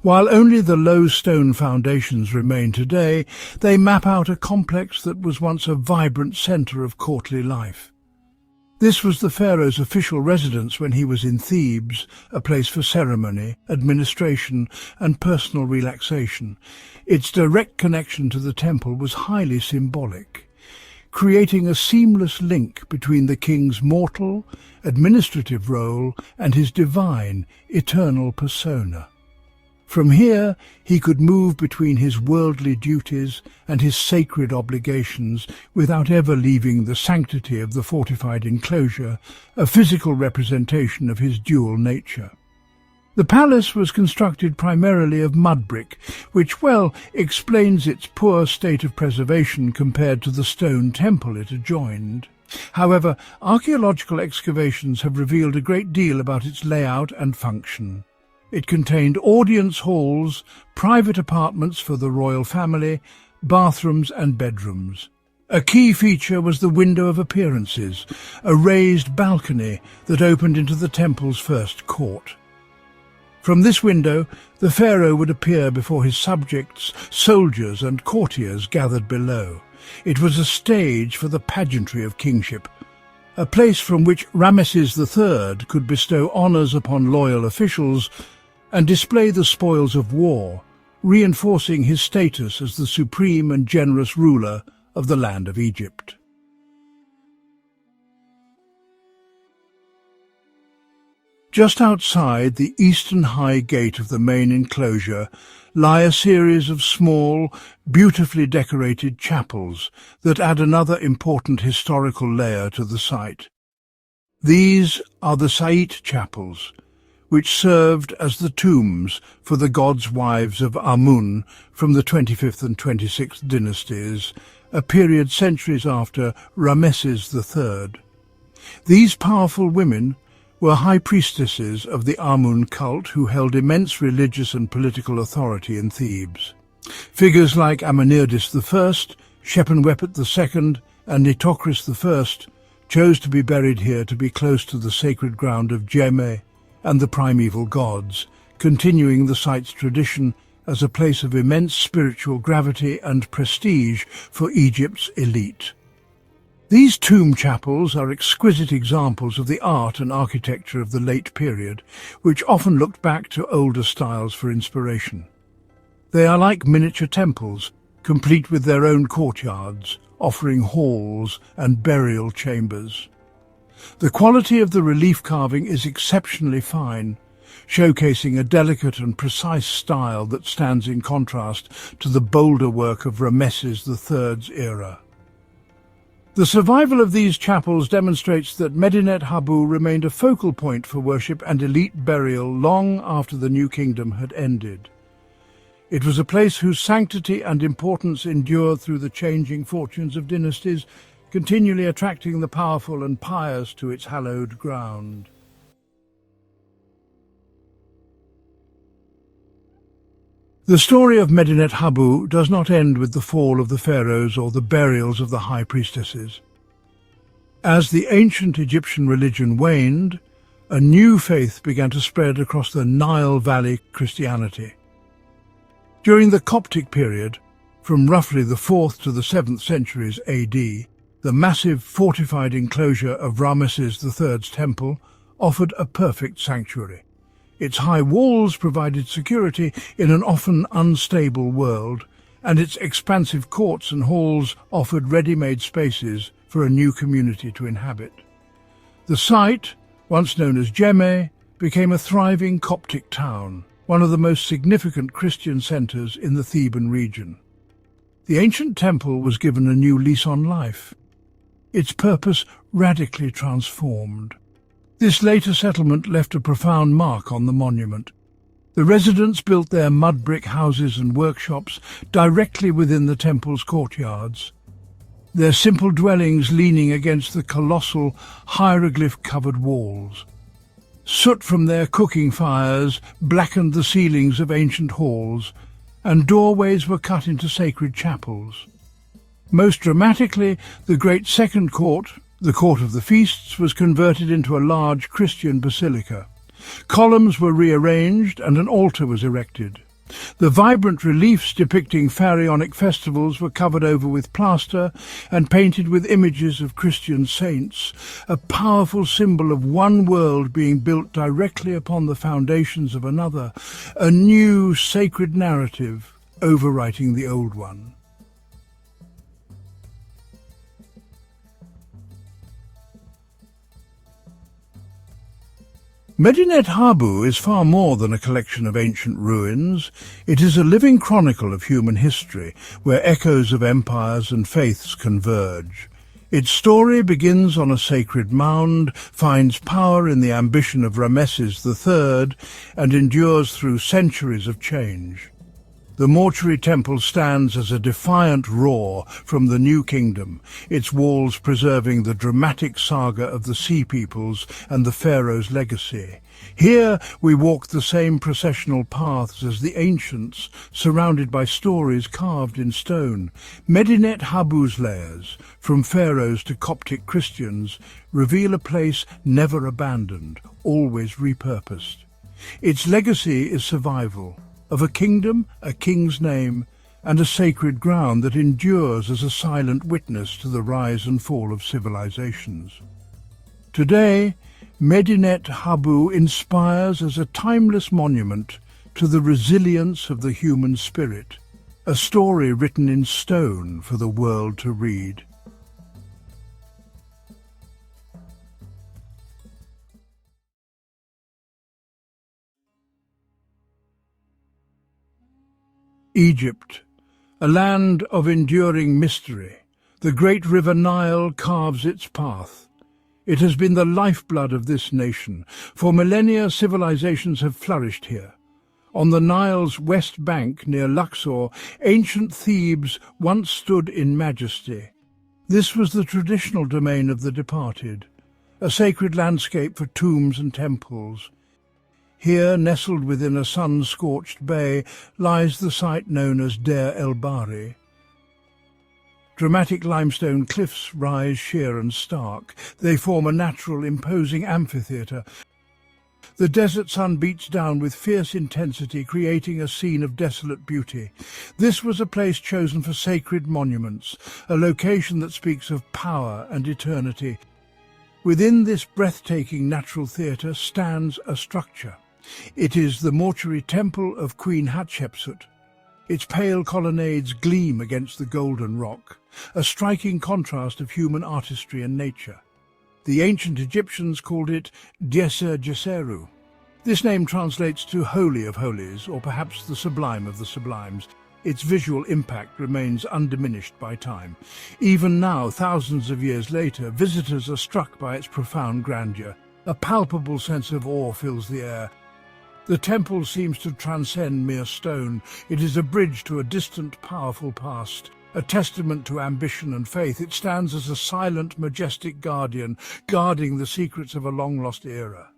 While only the low stone foundations remain today, they map out a complex that was once a vibrant centre of courtly life. This was the pharaoh's official residence when he was in Thebes, a place for ceremony, administration, and personal relaxation. Its direct connection to the temple was highly symbolic, creating a seamless link between the king's mortal, administrative role and his divine, eternal persona. From here, he could move between his worldly duties and his sacred obligations without ever leaving the sanctity of the fortified enclosure, a physical representation of his dual nature. The palace was constructed primarily of mud brick, which well explains its poor state of preservation compared to the stone temple it adjoined. However, archaeological excavations have revealed a great deal about its layout and function. It contained audience halls, private apartments for the royal family, bathrooms and bedrooms. A key feature was the window of appearances, a raised balcony that opened into the temple's first court. From this window, the pharaoh would appear before his subjects, soldiers and courtiers gathered below. It was a stage for the pageantry of kingship, a place from which Ramesses III could bestow honours upon loyal officials and display the spoils of war, reinforcing his status as the supreme and generous ruler of the land of Egypt. Just outside the eastern high gate of the main enclosure lie a series of small, beautifully decorated chapels that add another important historical layer to the site. These are the Sait chapels, which served as the tombs for the gods' wives of Amun from the 25th and 26th dynasties, a period centuries after Ramesses III. These powerful women were high priestesses of the Amun cult who held immense religious and political authority in Thebes. Figures like Amenhotep I, Shepenwepet II, and Nitocris I chose to be buried here to be close to the sacred ground of Djemeh and the primeval gods, continuing the site's tradition as a place of immense spiritual gravity and prestige for Egypt's elite. These tomb chapels are exquisite examples of the art and architecture of the late period, which often looked back to older styles for inspiration. They are like miniature temples, complete with their own courtyards, offering halls and burial chambers. The quality of the relief carving is exceptionally fine, showcasing a delicate and precise style that stands in contrast to the bolder work of Ramesses III's era. The survival of these chapels demonstrates that Medinet Habu remained a focal point for worship and elite burial long after the New Kingdom had ended. It was a place whose sanctity and importance endured through the changing fortunes of dynasties, continually attracting the powerful and pious to its hallowed ground. The story of Medinet Habu does not end with the fall of the pharaohs or the burials of the high priestesses. As the ancient Egyptian religion waned, a new faith began to spread across the Nile Valley Christianity. During the Coptic period, from roughly the 4th to the 7th centuries AD, the massive fortified enclosure of Ramesses III's temple offered a perfect sanctuary. Its high walls provided security in an often unstable world, and its expansive courts and halls offered ready-made spaces for a new community to inhabit. The site, once known as Djemeh, became a thriving Coptic town, one of the most significant Christian centres in the Theban region. The ancient temple was given a new lease on life, its purpose radically transformed. This later settlement left a profound mark on the monument. The residents built their mud brick houses and workshops directly within the temple's courtyards, their simple dwellings leaning against the colossal hieroglyph-covered walls. Soot from their cooking fires blackened the ceilings of ancient halls, and doorways were cut into sacred chapels. Most dramatically, the great second court, the Court of the Feasts, was converted into a large Christian basilica. Columns were rearranged and an altar was erected. The vibrant reliefs depicting pharaonic festivals were covered over with plaster and painted with images of Christian saints, a powerful symbol of one world being built directly upon the foundations of another, a new sacred narrative overwriting the old one. Medinet Habu is far more than a collection of ancient ruins. It is a living chronicle of human history, where echoes of empires and faiths converge. Its story begins on a sacred mound, finds power in the ambition of Rameses III, and endures through centuries of change. The mortuary temple stands as a defiant roar from the New Kingdom, its walls preserving the dramatic saga of the Sea Peoples and the Pharaoh's legacy. Here we walk the same processional paths as the ancients, surrounded by stories carved in stone. Medinet Habu's layers, from pharaohs to Coptic Christians, reveal a place never abandoned, always repurposed. Its legacy is survival of a kingdom, a king's name, and a sacred ground that endures as a silent witness to the rise and fall of civilizations. Today, Medinet Habu inspires as a timeless monument to the resilience of the human spirit, a story written in stone for the world to read. Egypt, a land of enduring mystery. The great river Nile carves its path. It has been the lifeblood of this nation. For millennia, civilizations have flourished here. On the Nile's west bank, near Luxor, ancient Thebes once stood in majesty. This was the traditional domain of the departed, a sacred landscape for tombs and temples. Here, nestled within a sun-scorched bay, lies the site known as Deir el-Bahri. Dramatic limestone cliffs rise sheer and stark. They form a natural, imposing amphitheatre. The desert sun beats down with fierce intensity, creating a scene of desolate beauty. This was a place chosen for sacred monuments, a location that speaks of power and eternity. Within this breathtaking natural theatre stands a structure. It is the mortuary temple of Queen Hatshepsut. Its pale colonnades gleam against the golden rock, a striking contrast of human artistry and nature. The ancient Egyptians called it Djeser Djeseru. This name translates to Holy of Holies, or perhaps the Sublime of the Sublimes. Its visual impact remains undiminished by time. Even now, thousands of years later, visitors are struck by its profound grandeur. A palpable sense of awe fills the air. The temple seems to transcend mere stone. It is a bridge to a distant, powerful past, a testament to ambition and faith. It stands as a silent, majestic guardian, guarding the secrets of a long-lost era.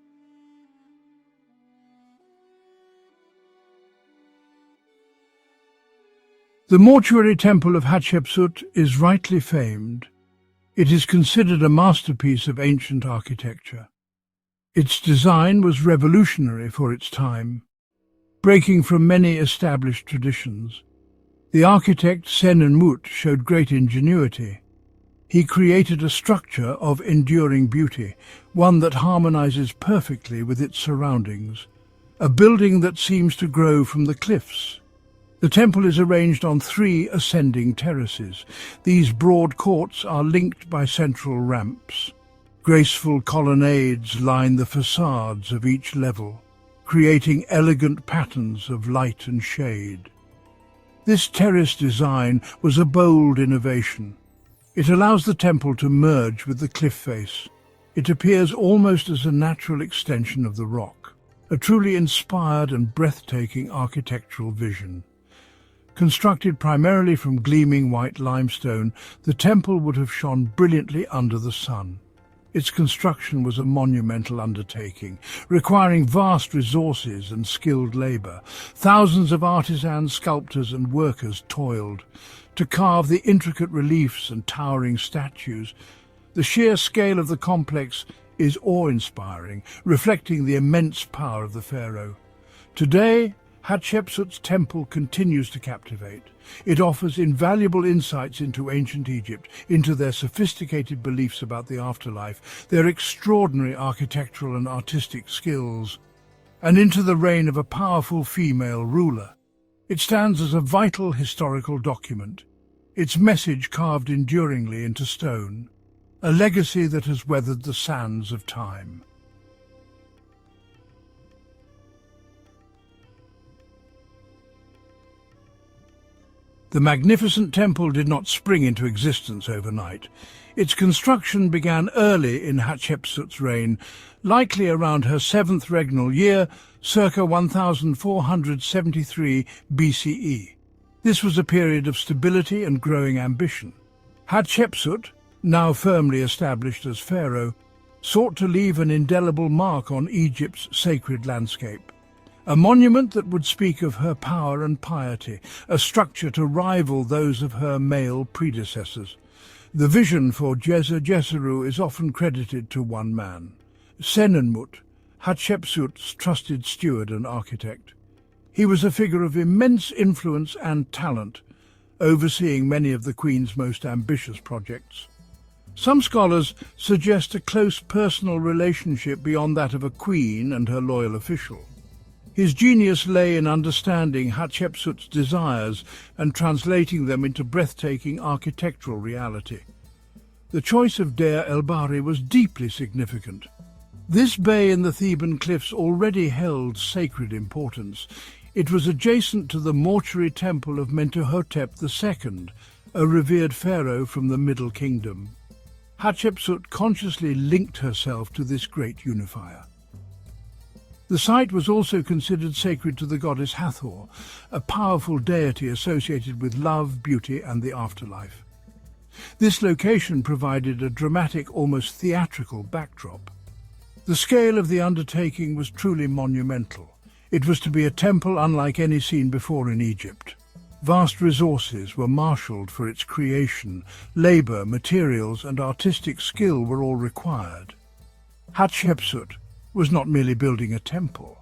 The mortuary temple of Hatshepsut is rightly famed. It is considered a masterpiece of ancient architecture. Its design was revolutionary for its time, breaking from many established traditions. The architect Senenmut showed great ingenuity. He created a structure of enduring beauty, one that harmonizes perfectly with its surroundings, a building that seems to grow from the cliffs. The temple is arranged on 3 ascending terraces. These broad courts are linked by central ramps. Graceful colonnades line the facades of each level, creating elegant patterns of light and shade. This terrace design was a bold innovation. It allows the temple to merge with the cliff face. It appears almost as a natural extension of the rock, a truly inspired and breathtaking architectural vision. Constructed primarily from gleaming white limestone, the temple would have shone brilliantly under the sun. Its construction was a monumental undertaking, requiring vast resources and skilled labor. Thousands of artisans, sculptors, and workers toiled to carve the intricate reliefs and towering statues. The sheer scale of the complex is awe-inspiring, reflecting the immense power of the pharaoh. Today, Hatshepsut's temple continues to captivate. It offers invaluable insights into ancient Egypt, into their sophisticated beliefs about the afterlife, their extraordinary architectural and artistic skills, and into the reign of a powerful female ruler. It stands as a vital historical document, its message carved enduringly into stone, a legacy that has weathered the sands of time. The magnificent temple did not spring into existence overnight. Its construction began early in Hatshepsut's reign, likely around her 7th regnal year, circa 1473 BCE. This was a period of stability and growing ambition. Hatshepsut, now firmly established as pharaoh, sought to leave an indelible mark on Egypt's sacred landscape. A monument that would speak of her power and piety, a structure to rival those of her male predecessors. The vision for Djeser is often credited to one man, Senenmut, Hatshepsut's trusted steward and architect. He was a figure of immense influence and talent, overseeing many of the Queen's most ambitious projects. Some scholars suggest a close personal relationship beyond that of a queen and her loyal official. His genius lay in understanding Hatshepsut's desires and translating them into breathtaking architectural reality. The choice of Deir el-Bahri was deeply significant. This bay in the Theban cliffs already held sacred importance. It was adjacent to the mortuary temple of Amenhotep II, a revered pharaoh from the Middle Kingdom. Hatshepsut consciously linked herself to this great unifier. The site was also considered sacred to the goddess Hathor, a powerful deity associated with love, beauty, and the afterlife. This location provided a dramatic, almost theatrical backdrop. The scale of the undertaking was truly monumental. It was to be a temple unlike any seen before in Egypt. Vast resources were marshalled for its creation. Labor, materials, and artistic skill were all required. Hatshepsut was not merely building a temple.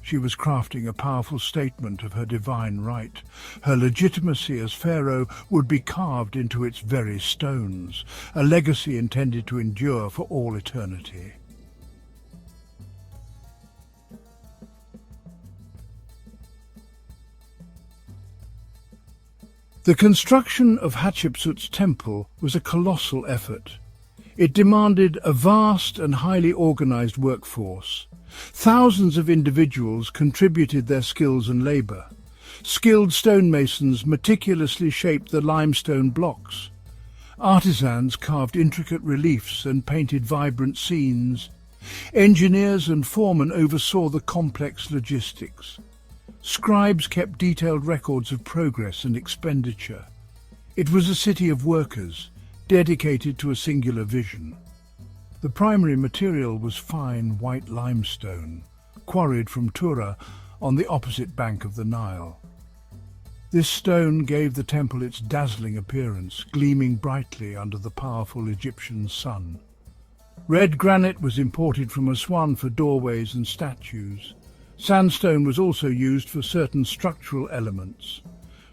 She was crafting a powerful statement of her divine right. Her legitimacy as pharaoh would be carved into its very stones, a legacy intended to endure for all eternity. The construction of Hatshepsut's temple was a colossal effort. It demanded a vast and highly organized workforce. Thousands of individuals contributed their skills and labor. Skilled stonemasons meticulously shaped the limestone blocks. Artisans carved intricate reliefs and painted vibrant scenes. Engineers and foremen oversaw the complex logistics. Scribes kept detailed records of progress and expenditure. It was a city of workers, dedicated to a singular vision. The primary material was fine white limestone, quarried from Tura on the opposite bank of the Nile. This stone gave the temple its dazzling appearance, gleaming brightly under the powerful Egyptian sun. Red granite was imported from Aswan for doorways and statues. Sandstone was also used for certain structural elements.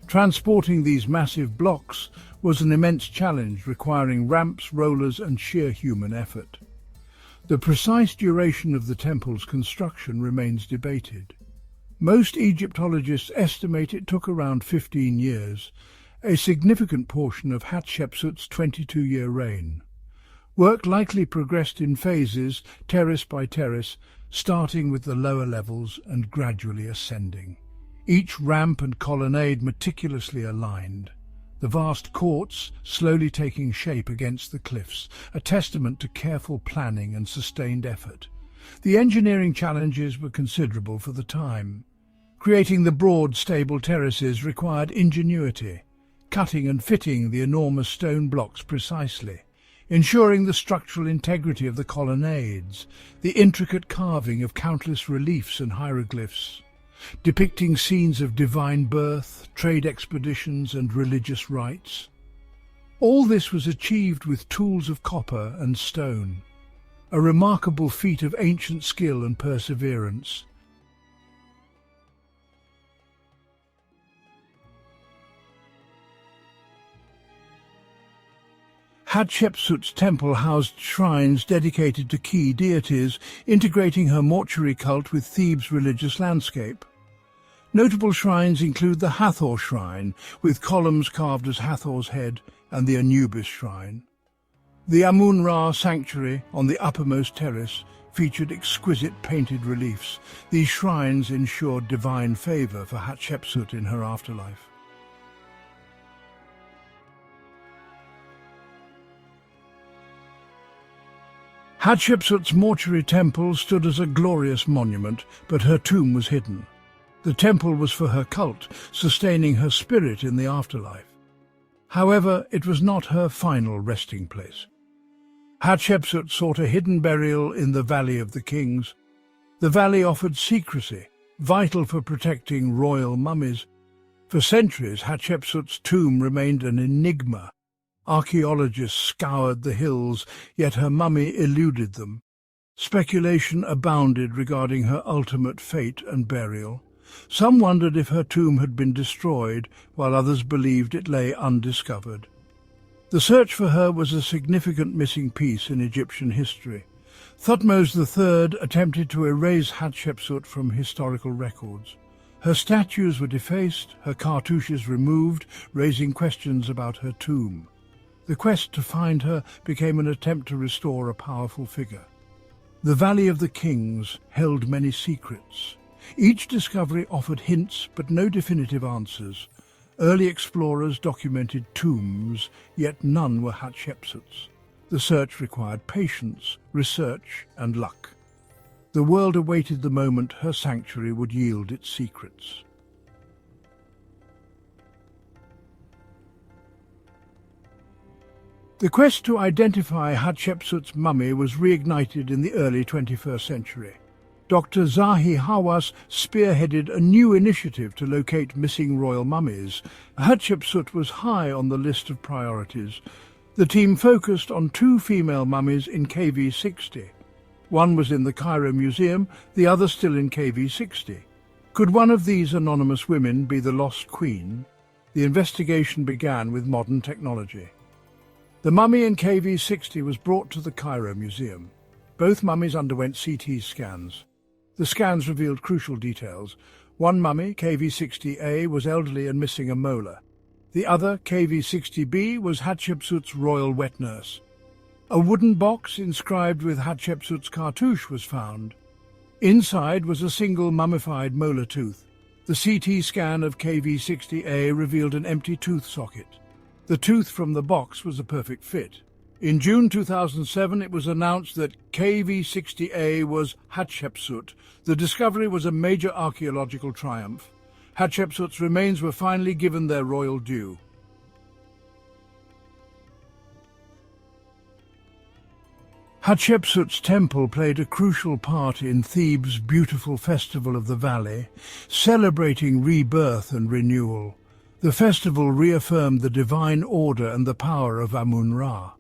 Transporting these massive blocks was an immense challenge, requiring ramps, rollers, and sheer human effort. The precise duration of the temple's construction remains debated. Most Egyptologists estimate it took around 15 years, a significant portion of Hatshepsut's 22-year reign. Work likely progressed in phases, terrace by terrace, starting with the lower levels and gradually ascending. Each ramp and colonnade meticulously aligned. The vast courts slowly taking shape against the cliffs, a testament to careful planning and sustained effort. The engineering challenges were considerable for the time. Creating the broad, stable terraces required ingenuity, cutting and fitting the enormous stone blocks precisely, ensuring the structural integrity of the colonnades, the intricate carving of countless reliefs and hieroglyphs, depicting scenes of divine birth, trade expeditions, and religious rites. All this was achieved with tools of copper and stone. a remarkable feat of ancient skill and perseverance. Hatshepsut's temple housed shrines dedicated to key deities, integrating her mortuary cult with Thebes' religious landscape. Notable shrines include the Hathor shrine, with columns carved as Hathor's head, and the Anubis shrine. The Amun-Ra sanctuary on the uppermost terrace featured exquisite painted reliefs. These shrines ensured divine favor for Hatshepsut in her afterlife. Hatshepsut's mortuary temple stood as a glorious monument, but her tomb was hidden. The temple was for her cult, sustaining her spirit in the afterlife. However, it was not her final resting place. Hatshepsut sought a hidden burial in the Valley of the Kings. The valley offered secrecy, vital for protecting royal mummies. For centuries, Hatshepsut's tomb remained an enigma. Archaeologists scoured the hills, yet her mummy eluded them. Speculation abounded regarding her ultimate fate and burial. Some wondered if her tomb had been destroyed, while others believed it lay undiscovered. The search for her was a significant missing piece in Egyptian history. Thutmose III attempted to erase Hatshepsut from historical records. Her statues were defaced, her cartouches removed, raising questions about her tomb. The quest to find her became an attempt to restore a powerful figure. The Valley of the Kings held many secrets. Each discovery offered hints, but no definitive answers. Early explorers documented tombs, yet none were Hatshepsut's. The search required patience, research, and luck. The world awaited the moment her sanctuary would yield its secrets. The quest to identify Hatshepsut's mummy was reignited in the early 21st century. Dr. Zahi Hawass spearheaded a new initiative to locate missing royal mummies. Hatshepsut was high on the list of priorities. The team focused on 2 female mummies in KV-60. One was in the Cairo Museum, the other still in KV-60. Could one of these anonymous women be the lost queen? The investigation began with modern technology. The mummy in KV-60 was brought to the Cairo Museum. Both mummies underwent CT scans. The scans revealed crucial details. One mummy, KV-60A, was elderly and missing a molar. The other, KV-60B, was Hatshepsut's royal wet nurse. A wooden box inscribed with Hatshepsut's cartouche was found. Inside was a single mummified molar tooth. The CT scan of KV-60A revealed an empty tooth socket. The tooth from the box was a perfect fit. In June 2007, it was announced that KV-60A was Hatshepsut. The discovery was a major archaeological triumph. Hatshepsut's remains were finally given their royal due. Hatshepsut's temple played a crucial part in Thebes' beautiful festival of the valley, celebrating rebirth and renewal. The festival reaffirmed the divine order and the power of Amun-Ra.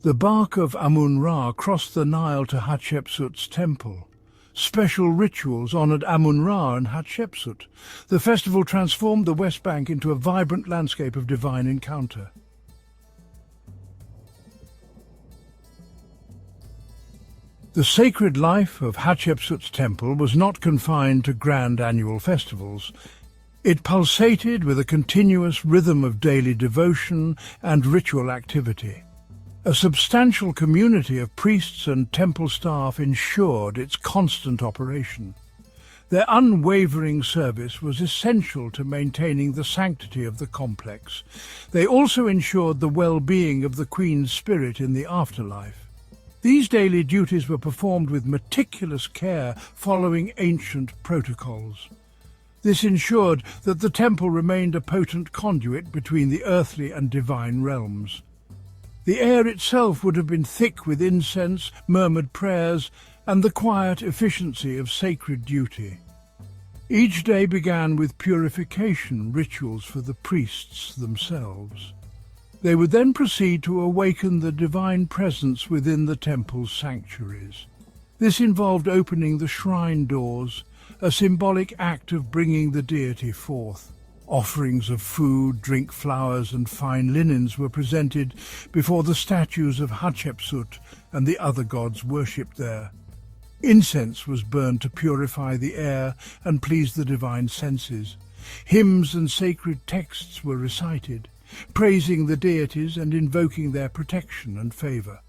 The bark of Amun-Ra crossed the Nile to Hatshepsut's temple. Special rituals honored Amun-Ra and Hatshepsut. The festival transformed the West Bank into a vibrant landscape of divine encounter. The sacred life of Hatshepsut's temple was not confined to grand annual festivals. It pulsated with a continuous rhythm of daily devotion and ritual activity. A substantial community of priests and temple staff ensured its constant operation. Their unwavering service was essential to maintaining the sanctity of the complex. They also ensured the well-being of the Queen's spirit in the afterlife. These daily duties were performed with meticulous care, following ancient protocols. This ensured that the temple remained a potent conduit between the earthly and divine realms. The air itself would have been thick with incense, murmured prayers, and the quiet efficiency of sacred duty. Each day began with purification rituals for the priests themselves. They would then proceed to awaken the divine presence within the temple's sanctuaries. This involved opening the shrine doors, a symbolic act of bringing the deity forth. Offerings of food, drink, flowers and fine linens were presented before the statues of Hatshepsut and the other gods worshipped there. Incense was burned to purify the air and please the divine senses. Hymns and sacred texts were recited, praising the deities and invoking their protection and favour.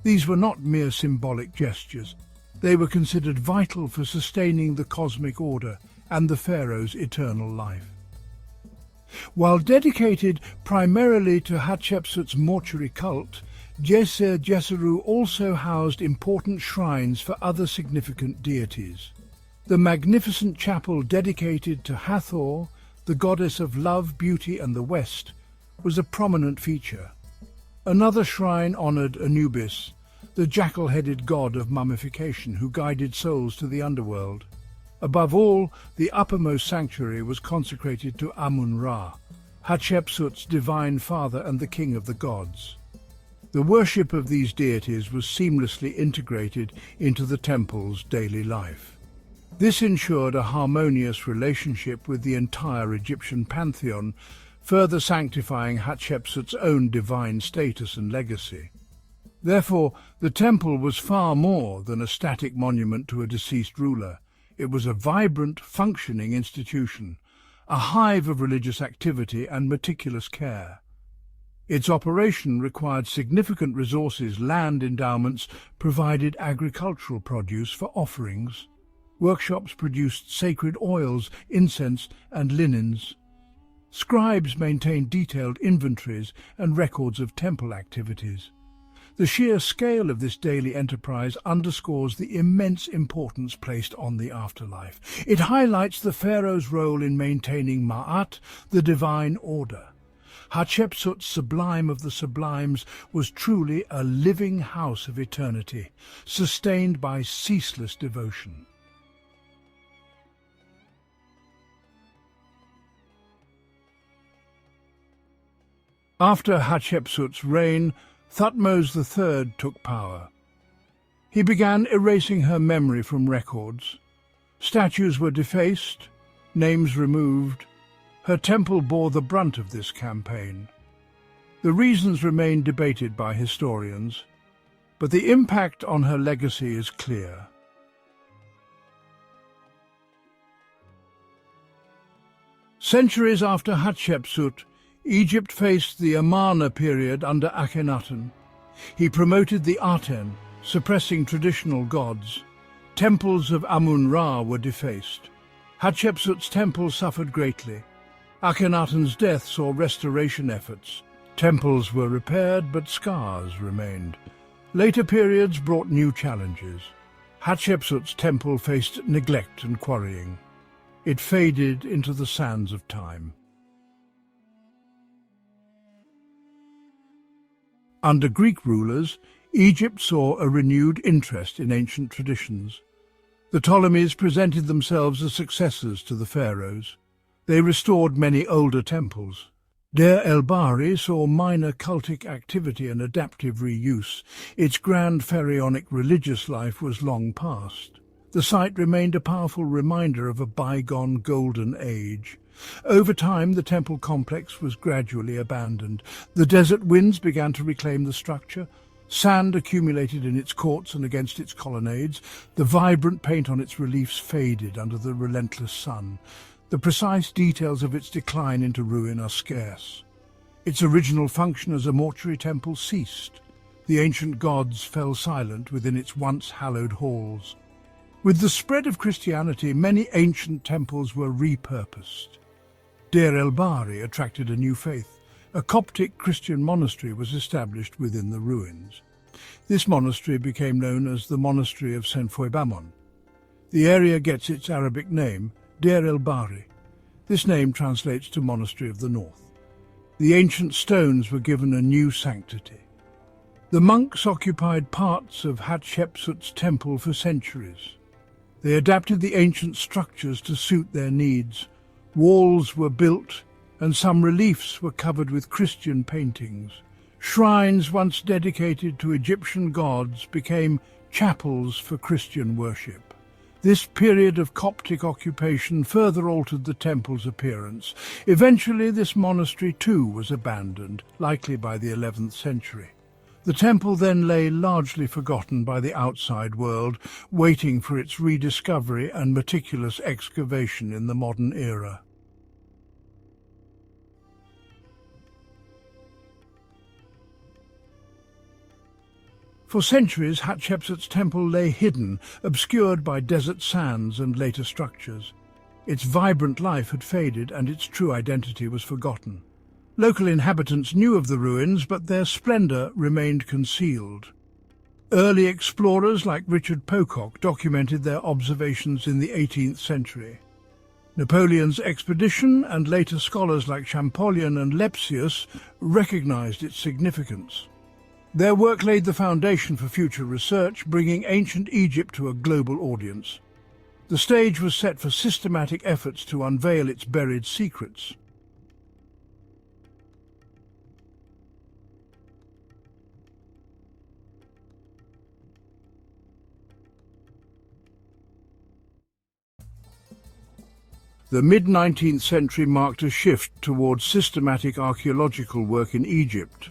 These were not mere symbolic gestures. They were considered vital for sustaining the cosmic order and the pharaoh's eternal life. While dedicated primarily to Hatshepsut's mortuary cult, Djeser-Djeseru also housed important shrines for other significant deities. The magnificent chapel dedicated to Hathor, the goddess of love, beauty and the West, was a prominent feature. Another shrine honoured Anubis, the jackal-headed god of mummification who guided souls to the underworld. Above all, the uppermost sanctuary was consecrated to Amun-Ra, Hatshepsut's divine father and the king of the gods. The worship of these deities was seamlessly integrated into the temple's daily life. This ensured a harmonious relationship with the entire Egyptian pantheon, further sanctifying Hatshepsut's own divine status and legacy. Therefore, the temple was far more than a static monument to a deceased ruler. It was a vibrant, functioning institution, a hive of religious activity and meticulous care. Its operation required significant resources. Land endowments provided agricultural produce for offerings. Workshops produced sacred oils, incense and linens. Scribes maintained detailed inventories and records of temple activities. The sheer scale of this daily enterprise underscores the immense importance placed on the afterlife. It highlights the pharaoh's role in maintaining Ma'at, the divine order. Hatshepsut, sublime of the sublimes, was truly a living house of eternity, sustained by ceaseless devotion. After Hatshepsut's reign, Thutmose III took power. He began erasing her memory from records. Statues were defaced, names removed. Her temple bore the brunt of this campaign. The reasons remain debated by historians, but the impact on her legacy is clear. Centuries after Hatshepsut, Egypt faced the Amarna period under Akhenaten. He promoted the Aten, suppressing traditional gods. Temples of Amun-Ra were defaced. Hatshepsut's temple suffered greatly. Akhenaten's death saw restoration efforts. Temples were repaired, but scars remained. Later periods brought new challenges. Hatshepsut's temple faced neglect and quarrying. It faded into the sands of time. Under Greek rulers, Egypt saw a renewed interest in ancient traditions. The Ptolemies presented themselves as successors to the pharaohs. They restored many older temples. Deir el-Bahari saw minor cultic activity and adaptive reuse. Its grand pharaonic religious life was long past. The site remained a powerful reminder of a bygone golden age. Over time, the temple complex was gradually abandoned. The desert winds began to reclaim the structure. Sand accumulated in its courts and against its colonnades. The vibrant paint on its reliefs faded under the relentless sun. The precise details of its decline into ruin are scarce. Its original function as a mortuary temple ceased. The ancient gods fell silent within its once hallowed halls. With the spread of Christianity, many ancient temples were repurposed. Deir el-Bahari attracted a new faith. A Coptic Christian monastery was established within the ruins. This monastery became known as the Monastery of St. Foibamon. The area gets its Arabic name, Deir el-Bahari. This name translates to Monastery of the North. The ancient stones were given a new sanctity. The monks occupied parts of Hatshepsut's temple for centuries. They adapted the ancient structures to suit their needs. Walls were built, and some reliefs were covered with Christian paintings. Shrines once dedicated to Egyptian gods became chapels for Christian worship. This period of Coptic occupation further altered the temple's appearance. Eventually, this monastery too was abandoned, likely by the 11th century. The temple then lay largely forgotten by the outside world, waiting for its rediscovery and meticulous excavation in the modern era. For centuries, Hatshepsut's temple lay hidden, obscured by desert sands and later structures. Its vibrant life had faded and its true identity was forgotten. Local inhabitants knew of the ruins, but their splendor remained concealed. Early explorers like Richard Pocock documented their observations in the 18th century. Napoleon's expedition and later scholars like Champollion and Lepsius recognized its significance. Their work laid the foundation for future research, bringing ancient Egypt to a global audience. The stage was set for systematic efforts to unveil its buried secrets. The mid-19th century marked a shift towards systematic archaeological work in Egypt.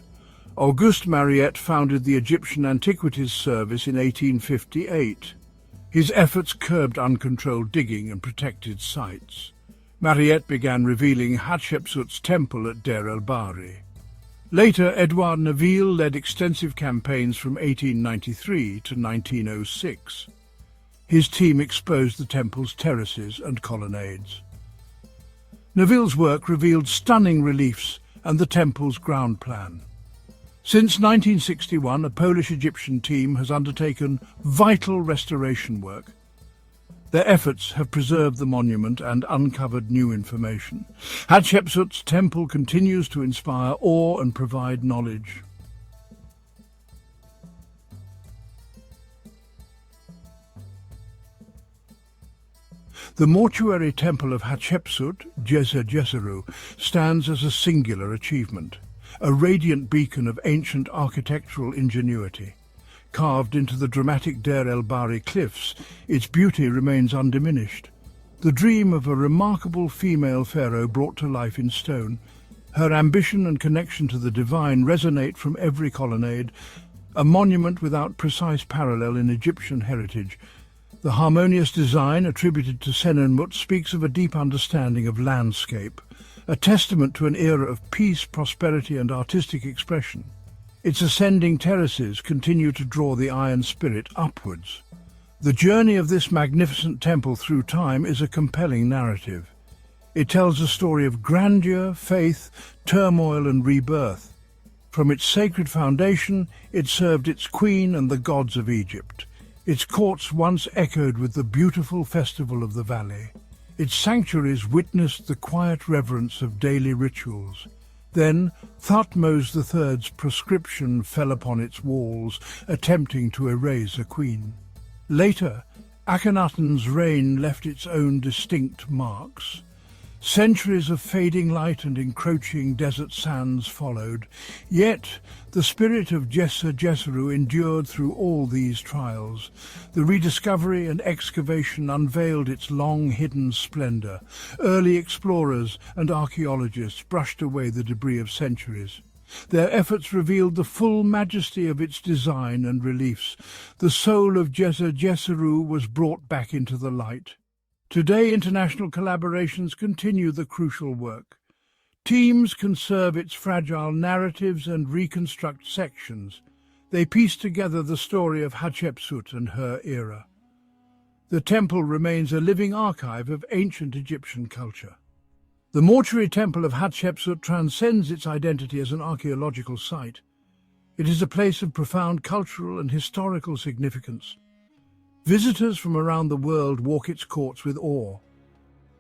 Auguste Mariette founded the Egyptian Antiquities Service in 1858. His efforts curbed uncontrolled digging and protected sites. Mariette began revealing Hatshepsut's temple at Deir el-Bahri. Later, Edouard Neville led extensive campaigns from 1893 to 1906. His team exposed the temple's terraces and colonnades. Neville's work revealed stunning reliefs and the temple's ground plan. Since 1961, a Polish-Egyptian team has undertaken vital restoration work. Their efforts have preserved the monument and uncovered new information. Hatshepsut's temple continues to inspire awe and provide knowledge. The mortuary temple of Hatshepsut, Djeser-Djeseru, stands as a singular achievement, a radiant beacon of ancient architectural ingenuity. Carved into the dramatic Deir el-Bahri cliffs, its beauty remains undiminished. The dream of a remarkable female pharaoh brought to life in stone. Her ambition and connection to the divine resonate from every colonnade, a monument without precise parallel in Egyptian heritage. The harmonious design attributed to Senenmut speaks of a deep understanding of landscape, a testament to an era of peace, prosperity and artistic expression. Its ascending terraces continue to draw the eye and spirit upwards. The journey of this magnificent temple through time is a compelling narrative. It tells a story of grandeur, faith, turmoil and rebirth. From its sacred foundation, it served its queen and the gods of Egypt. Its courts once echoed with the beautiful festival of the valley. Its sanctuaries witnessed the quiet reverence of daily rituals. Then Thutmose III's proscription fell upon its walls, attempting to erase a queen. Later, Akhenaten's reign left its own distinct marks. Centuries of fading light and encroaching desert sands followed, yet the spirit of Djeser-Djeseru endured through all these trials. The rediscovery and excavation unveiled its long-hidden splendor. Early explorers and archaeologists brushed away the debris of centuries. Their efforts revealed the full majesty of its design and reliefs. The soul of Djeser-Djeseru was brought back into the light. Today, international collaborations continue the crucial work. Teams conserve its fragile narratives and reconstruct sections. They piece together the story of Hatshepsut and her era. The temple remains a living archive of ancient Egyptian culture. The mortuary temple of Hatshepsut transcends its identity as an archaeological site. It is a place of profound cultural and historical significance. Visitors from around the world walk its courts with awe.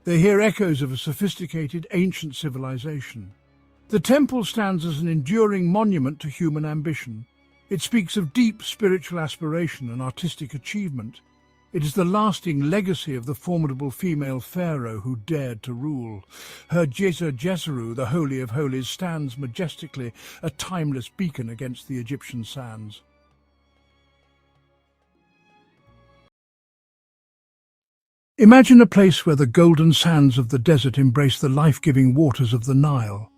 They hear echoes of a sophisticated ancient civilization. The temple stands as an enduring monument to human ambition. It speaks of deep spiritual aspiration and artistic achievement. It is the lasting legacy of the formidable female pharaoh who dared to rule. Her Djeser, the Holy of Holies, stands majestically, a timeless beacon against the Egyptian sands. Imagine a place where the golden sands of the desert embrace the life-giving waters of the Nile.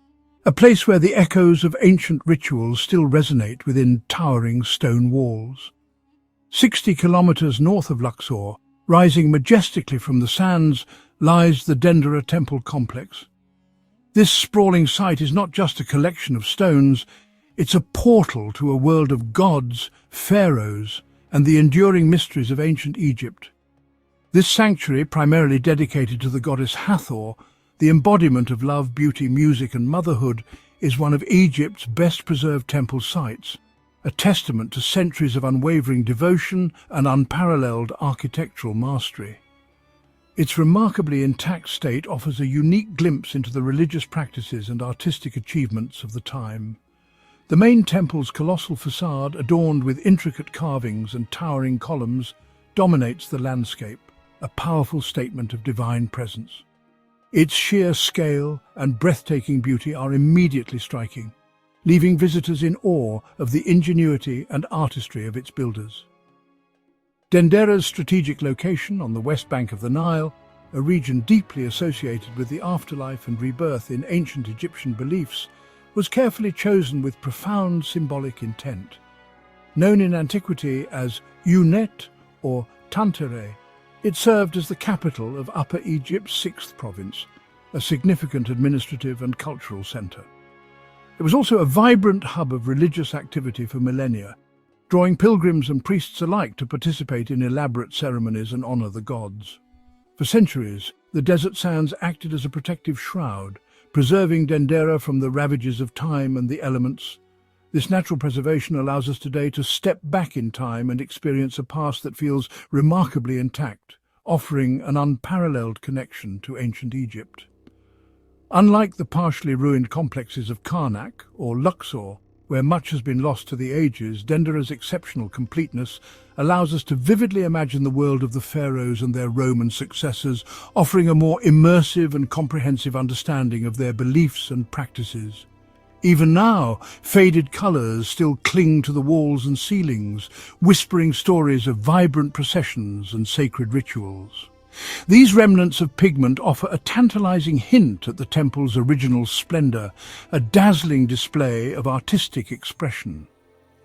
A place where the echoes of ancient rituals still resonate within towering stone walls. 60 kilometers north of Luxor, rising majestically from the sands, lies the Dendera temple complex. This sprawling site is not just a collection of stones, it's a portal to a world of gods, pharaohs, and the enduring mysteries of ancient Egypt. This sanctuary, primarily dedicated to the goddess Hathor, the embodiment of love, beauty, music and motherhood, is one of Egypt's best-preserved temple sites, a testament to centuries of unwavering devotion and unparalleled architectural mastery. Its remarkably intact state offers a unique glimpse into the religious practices and artistic achievements of the time. The main temple's colossal facade, adorned with intricate carvings and towering columns, dominates the landscape, a powerful statement of divine presence. Its sheer scale and breathtaking beauty are immediately striking, leaving visitors in awe of the ingenuity and artistry of its builders. Dendera's strategic location on the West Bank of the Nile, a region deeply associated with the afterlife and rebirth in ancient Egyptian beliefs, was carefully chosen with profound symbolic intent. Known in antiquity as Unet or Tantere, it served as the capital of Upper Egypt's 6th province, a significant administrative and cultural centre. It was also a vibrant hub of religious activity for millennia, drawing pilgrims and priests alike to participate in elaborate ceremonies and honour the gods. For centuries, the desert sands acted as a protective shroud, preserving Dendera from the ravages of time and the elements. This natural preservation allows us today to step back in time and experience a past that feels remarkably intact, offering an unparalleled connection to ancient Egypt. Unlike the partially ruined complexes of Karnak or Luxor, where much has been lost to the ages, Dendera's exceptional completeness allows us to vividly imagine the world of the pharaohs and their Roman successors, offering a more immersive and comprehensive understanding of their beliefs and practices. Even now, faded colours still cling to the walls and ceilings, whispering stories of vibrant processions and sacred rituals. These remnants of pigment offer a tantalizing hint at the temple's original splendor, a dazzling display of artistic expression.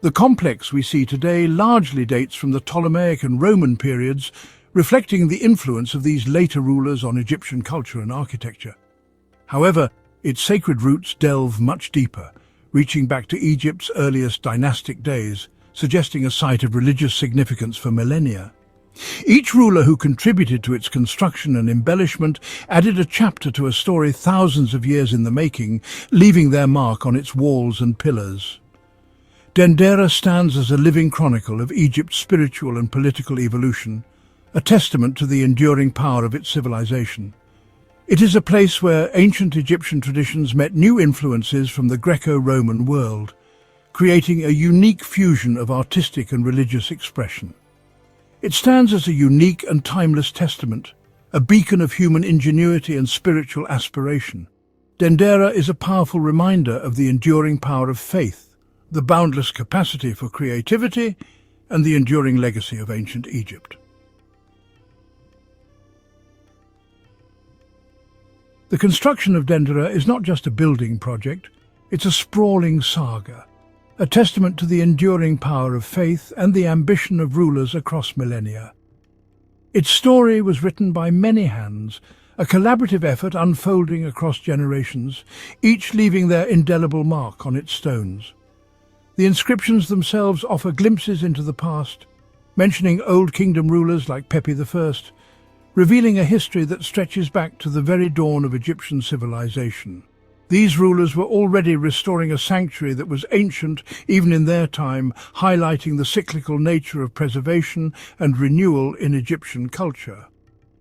The complex we see today largely dates from the Ptolemaic and Roman periods, reflecting the influence of these later rulers on Egyptian culture and architecture. However, its sacred roots delve much deeper, reaching back to Egypt's earliest dynastic days, suggesting a site of religious significance for millennia. Each ruler who contributed to its construction and embellishment added a chapter to a story thousands of years in the making, leaving their mark on its walls and pillars. Dendera stands as a living chronicle of Egypt's spiritual and political evolution, a testament to the enduring power of its civilization. It is a place where ancient Egyptian traditions met new influences from the Greco-Roman world, creating a unique fusion of artistic and religious expression. It stands as a unique and timeless testament, a beacon of human ingenuity and spiritual aspiration. Dendera is a powerful reminder of the enduring power of faith, the boundless capacity for creativity, and the enduring legacy of ancient Egypt. The construction of Dendera is not just a building project, it's a sprawling saga, a testament to the enduring power of faith and the ambition of rulers across millennia. Its story was written by many hands, a collaborative effort unfolding across generations, each leaving their indelible mark on its stones. The inscriptions themselves offer glimpses into the past, mentioning Old Kingdom rulers like Pepi I, revealing a history that stretches back to the very dawn of Egyptian civilization. These rulers were already restoring a sanctuary that was ancient even in their time, highlighting the cyclical nature of preservation and renewal in Egyptian culture.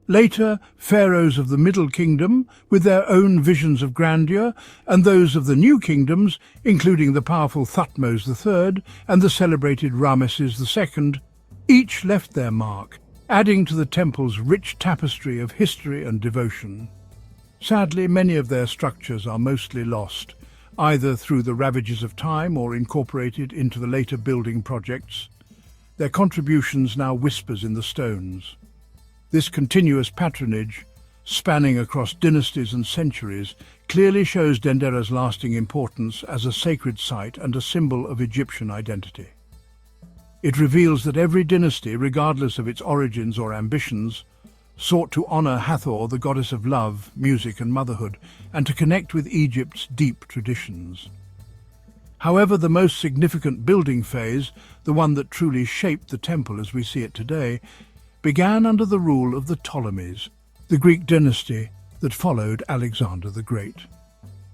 Later, pharaohs of the Middle Kingdom, with their own visions of grandeur, and those of the New Kingdoms, including the powerful Thutmose III and the celebrated Ramesses II, each left their mark, adding to the temple's rich tapestry of history and devotion. Sadly, many of their structures are mostly lost, either through the ravages of time or incorporated into the later building projects. Their contributions now whispers in the stones. This continuous patronage, spanning across dynasties and centuries, clearly shows Dendera's lasting importance as a sacred site and a symbol of Egyptian identity. It reveals that every dynasty, regardless of its origins or ambitions, sought to honor Hathor, the goddess of love, music and motherhood, and to connect with Egypt's deep traditions. However, the most significant building phase, the one that truly shaped the temple as we see it today, began under the rule of the Ptolemies, the Greek dynasty that followed Alexander the Great.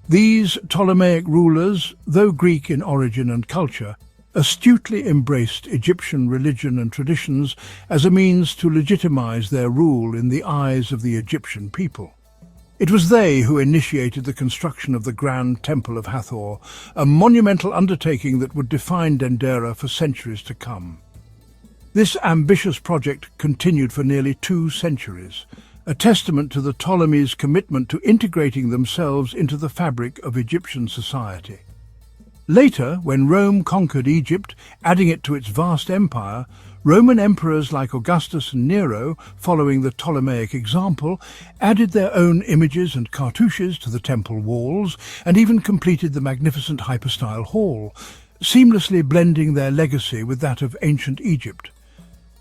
These Ptolemaic rulers, though Greek in origin and culture, astutely embraced Egyptian religion and traditions as a means to legitimize their rule in the eyes of the Egyptian people. It was they who initiated the construction of the Grand Temple of Hathor, a monumental undertaking that would define Dendera for centuries to come. This ambitious project continued for nearly 2 centuries, a testament to the Ptolemies' commitment to integrating themselves into the fabric of Egyptian society. Later, when Rome conquered Egypt, adding it to its vast empire, Roman emperors like Augustus and Nero, following the Ptolemaic example, added their own images and cartouches to the temple walls and even completed the magnificent hypostyle hall, seamlessly blending their legacy with that of ancient Egypt.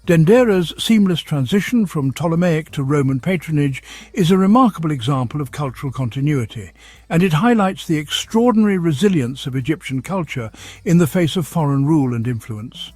Dendera's seamless transition from Ptolemaic to Roman patronage is a remarkable example of cultural continuity, and it highlights the extraordinary resilience of Egyptian culture in the face of foreign rule and influence.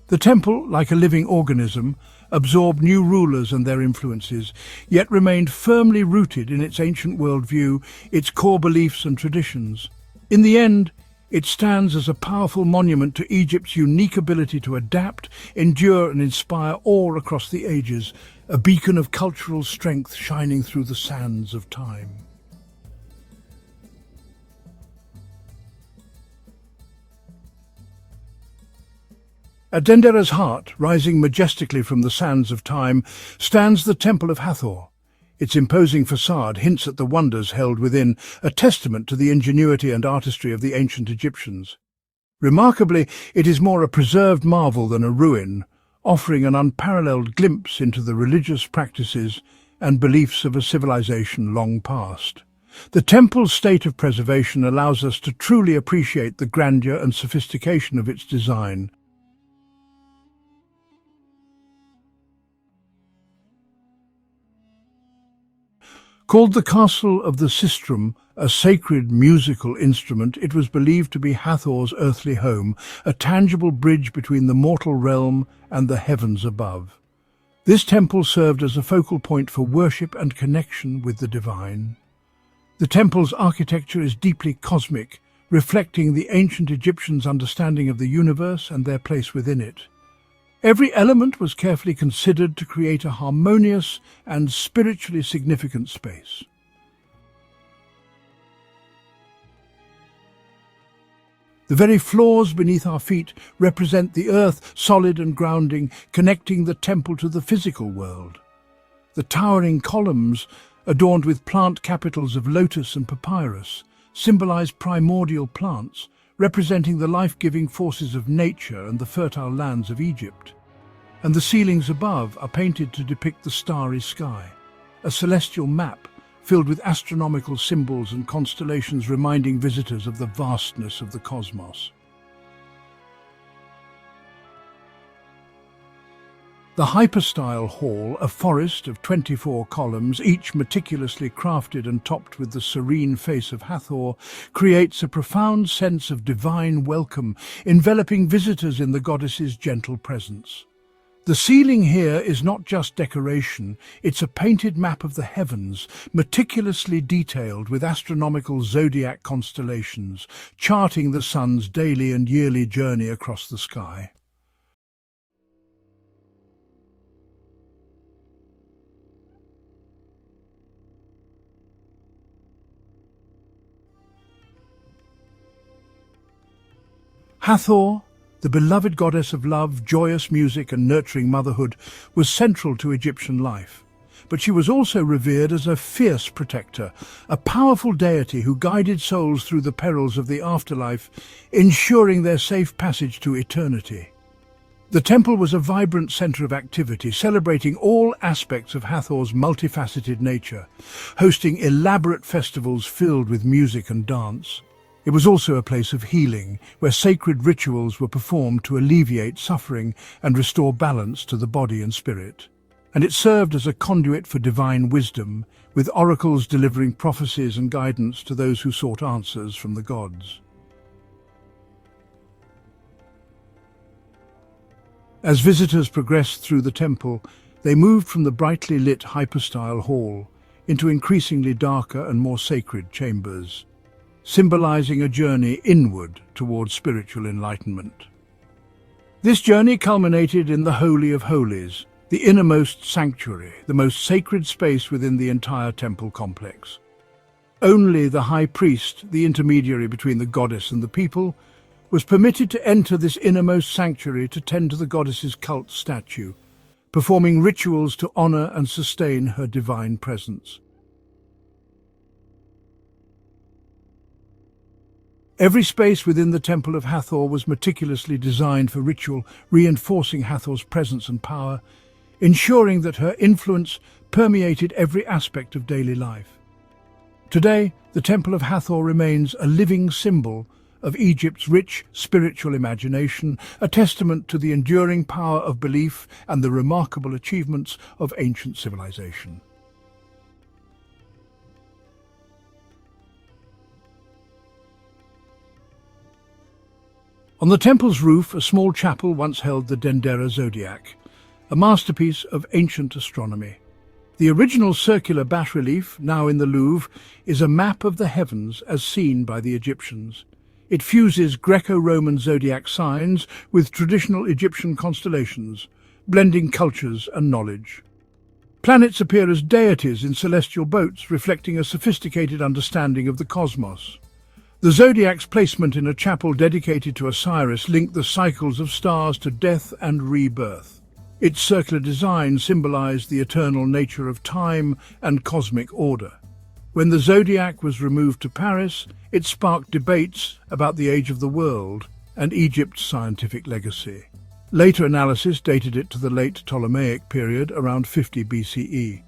The temple, like a living organism, absorbed new rulers and their influences, yet remained firmly rooted in its ancient worldview, its core beliefs and traditions. In the end, it stands as a powerful monument to Egypt's unique ability to adapt, endure and inspire awe across the ages, a beacon of cultural strength shining through the sands of time. At Dendera's heart, rising majestically from the sands of time, stands the Temple of Hathor. Its imposing facade hints at the wonders held within, a testament to the ingenuity and artistry of the ancient Egyptians. Remarkably, it is more a preserved marvel than a ruin, offering an unparalleled glimpse into the religious practices and beliefs of a civilization long past. The temple's state of preservation allows us to truly appreciate the grandeur and sophistication of its design. Called the Castle of the Sistrum, a sacred musical instrument, it was believed to be Hathor's earthly home, a tangible bridge between the mortal realm and the heavens above. This temple served as a focal point for worship and connection with the divine. The temple's architecture is deeply cosmic, reflecting the ancient Egyptians' understanding of the universe and their place within it. Every element was carefully considered to create a harmonious and spiritually significant space. The very floors beneath our feet represent the earth, solid and grounding, connecting the temple to the physical world. The towering columns, adorned with plant capitals of lotus and papyrus, symbolize primordial plants, representing the life-giving forces of nature and the fertile lands of Egypt. And the ceilings above are painted to depict the starry sky, a celestial map filled with astronomical symbols and constellations reminding visitors of the vastness of the cosmos. The hypostyle hall, a forest of 24 columns, each meticulously crafted and topped with the serene face of Hathor, creates a profound sense of divine welcome, enveloping visitors in the goddess's gentle presence. The ceiling here is not just decoration, it's a painted map of the heavens, meticulously detailed with astronomical zodiac constellations, charting the sun's daily and yearly journey across the sky. Hathor, The beloved goddess of love, joyous music and nurturing motherhood was central to Egyptian life. But she was also revered as a fierce protector, a powerful deity who guided souls through the perils of the afterlife, ensuring their safe passage to eternity. The temple was a vibrant center of activity, celebrating all aspects of Hathor's multifaceted nature, hosting elaborate festivals filled with music and dance. It was also a place of healing, where sacred rituals were performed to alleviate suffering and restore balance to the body and spirit. And it served as a conduit for divine wisdom, with oracles delivering prophecies and guidance to those who sought answers from the gods. As visitors progressed through the temple, they moved from the brightly lit hypostyle hall into increasingly darker and more sacred chambers, symbolizing a journey inward towards spiritual enlightenment. This journey culminated in the Holy of Holies, the innermost sanctuary, the most sacred space within the entire temple complex. Only the high priest, the intermediary between the goddess and the people, was permitted to enter this innermost sanctuary to tend to the goddess's cult statue, performing rituals to honor and sustain her divine presence. Every space within the Temple of Hathor was meticulously designed for ritual, reinforcing Hathor's presence and power, ensuring that her influence permeated every aspect of daily life. Today, the Temple of Hathor remains a living symbol of Egypt's rich spiritual imagination, a testament to the enduring power of belief and the remarkable achievements of ancient civilization. On the temple's roof, a small chapel once held the Dendera zodiac, a masterpiece of ancient astronomy. The original circular bas-relief, now in the Louvre, is a map of the heavens as seen by the Egyptians. It fuses Greco-Roman zodiac signs with traditional Egyptian constellations, blending cultures and knowledge. Planets appear as deities in celestial boats, reflecting a sophisticated understanding of the cosmos. The zodiac's placement in a chapel dedicated to Osiris linked the cycles of stars to death and rebirth. Its circular design symbolized the eternal nature of time and cosmic order. When the zodiac was removed to Paris, it sparked debates about the age of the world and Egypt's scientific legacy. Later analysis dated it to the late Ptolemaic period, around 50 BCE.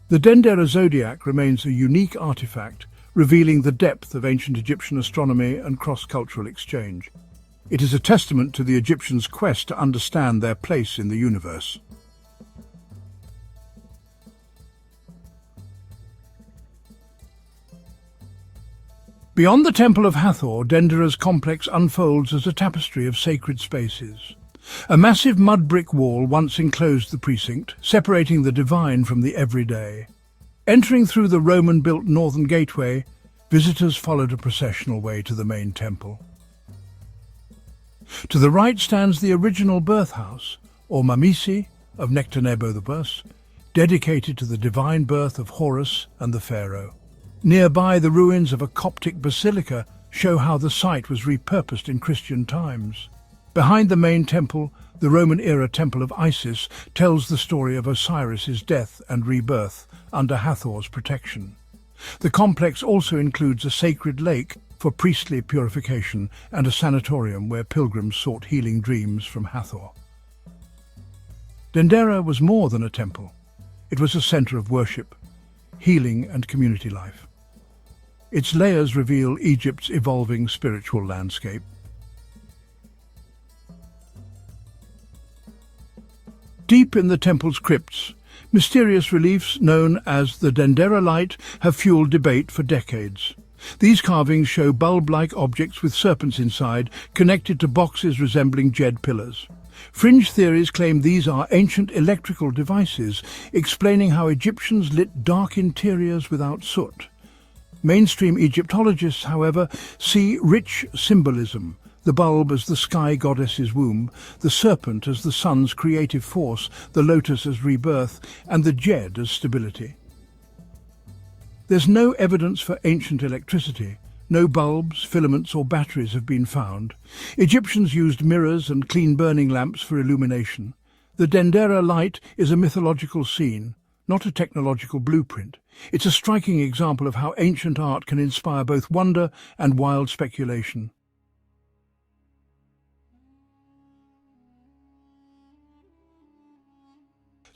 The Dendera zodiac remains a unique artifact, revealing the depth of ancient Egyptian astronomy and cross-cultural exchange. It is a testament to the Egyptians' quest to understand their place in the universe. Beyond the Temple of Hathor, Dendera's complex unfolds as a tapestry of sacred spaces. A massive mud brick wall once enclosed the precinct, separating the divine from the everyday. Entering through the Roman-built northern gateway, visitors followed a processional way to the main temple. To the right stands the original birthhouse, or Mamisi, of Nectanebo I, dedicated to the divine birth of Horus and the Pharaoh. Nearby, the ruins of a Coptic basilica show how the site was repurposed in Christian times. Behind the main temple, the Roman-era Temple of Isis tells the story of Osiris's death and rebirth under Hathor's protection. The complex also includes a sacred lake for priestly purification and a sanatorium where pilgrims sought healing dreams from Hathor. Dendera was more than a temple. It was a center of worship, healing and community life. Its layers reveal Egypt's evolving spiritual landscape. Deep in the temple's crypts, mysterious reliefs known as the Dendera Light have fueled debate for decades. These carvings show bulb-like objects with serpents inside, connected to boxes resembling jed pillars. Fringe theories claim these are ancient electrical devices, explaining how Egyptians lit dark interiors without soot. Mainstream Egyptologists, however, see rich symbolism: the bulb as the sky goddess's womb, the serpent as the sun's creative force, the lotus as rebirth, and the jed as stability. There's no evidence for ancient electricity, No bulbs, filaments or batteries have been found. Egyptians used mirrors and clean burning lamps for illumination. The Dendera light is a mythological scene, not a technological blueprint. It's a striking example of how ancient art can inspire both wonder and wild speculation.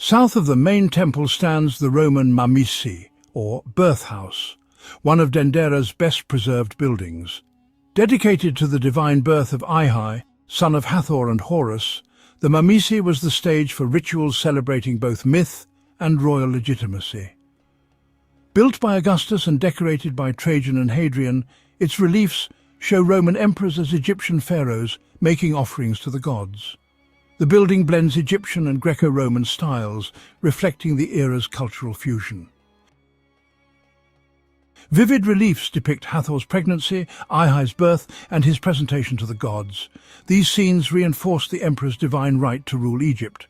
South of the main temple stands the Roman Mamisi, or birth house, one of Dendera's best preserved buildings. Dedicated to the divine birth of Ai, son of Hathor and Horus, the Mamisi was the stage for rituals celebrating both myth and royal legitimacy. Built by Augustus and decorated by Trajan and Hadrian, its reliefs show Roman emperors as Egyptian pharaohs making offerings to the gods. The building blends Egyptian and Greco-Roman styles, reflecting the era's cultural fusion. Vivid reliefs depict Hathor's pregnancy, Ai's birth, and his presentation to the gods. These scenes reinforce the emperor's divine right to rule Egypt.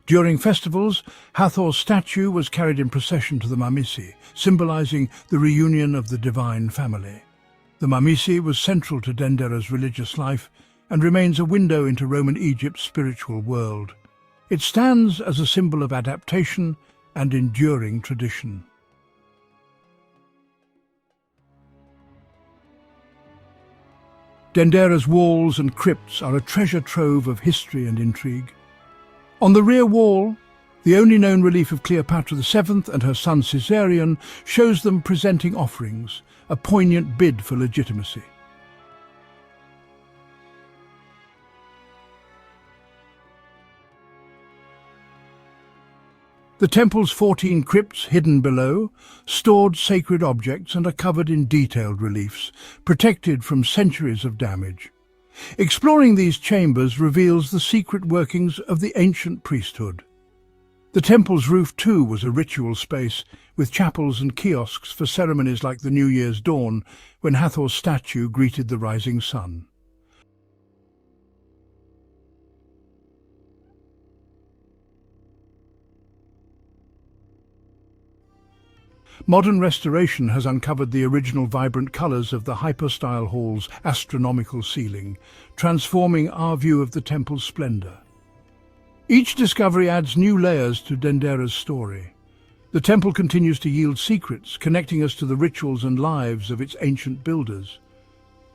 During festivals, Hathor's statue was carried in procession to the Mamisi, symbolizing the reunion of the divine family. The Mamisi was central to Dendera's religious life and remains a window into Roman Egypt's spiritual world. It stands as a symbol of adaptation and enduring tradition. Dendera's walls and crypts are a treasure trove of history and intrigue. On the rear wall, the only known relief of Cleopatra VII and her son Caesarion shows them presenting offerings, a poignant bid for legitimacy. The temple's 14 crypts hidden below stored sacred objects and are covered in detailed reliefs, protected from centuries of damage. Exploring these chambers reveals the secret workings of the ancient priesthood. The temple's roof too was a ritual space, with chapels and kiosks for ceremonies like the New Year's dawn, when Hathor's statue greeted the rising sun. Modern restoration has uncovered the original vibrant colours of the hypostyle hall's astronomical ceiling, transforming our view of the temple's splendour. Each discovery adds new layers to Dendera's story. The temple continues to yield secrets, connecting us to the rituals and lives of its ancient builders.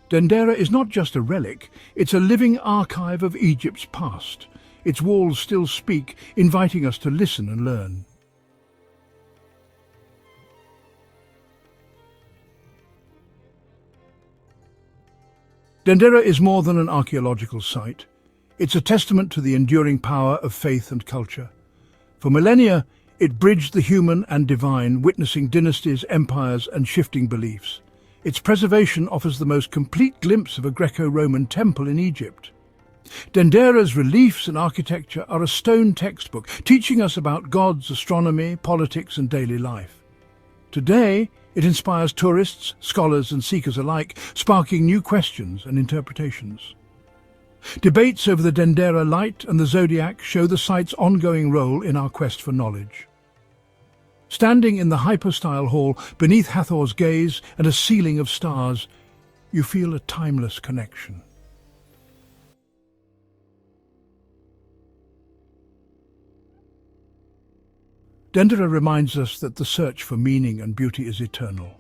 Dendera is not just a relic, it's a living archive of Egypt's past. Its walls still speak, inviting us to listen and learn. Dendera is more than an archaeological site. It's a testament to the enduring power of faith and culture. For millennia, it bridged the human and divine, witnessing dynasties, empires, and shifting beliefs. Its preservation offers the most complete glimpse of a Greco-Roman temple in Egypt. Dendera's reliefs and architecture are a stone textbook, teaching us about gods, astronomy, politics, and daily life. Today, it inspires tourists, scholars, and seekers alike, sparking new questions and interpretations. Debates over the Dendera light and the zodiac show the site's ongoing role in our quest for knowledge. Standing in the hypostyle hall, beneath Hathor's gaze and a ceiling of stars, you feel a timeless connection. Dendera reminds us that the search for meaning and beauty is eternal.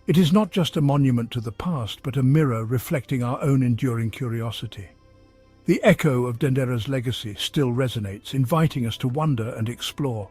It is not just a monument to the past, but a mirror reflecting our own enduring curiosity. The echo of Dendera's legacy still resonates, inviting us to wonder and explore.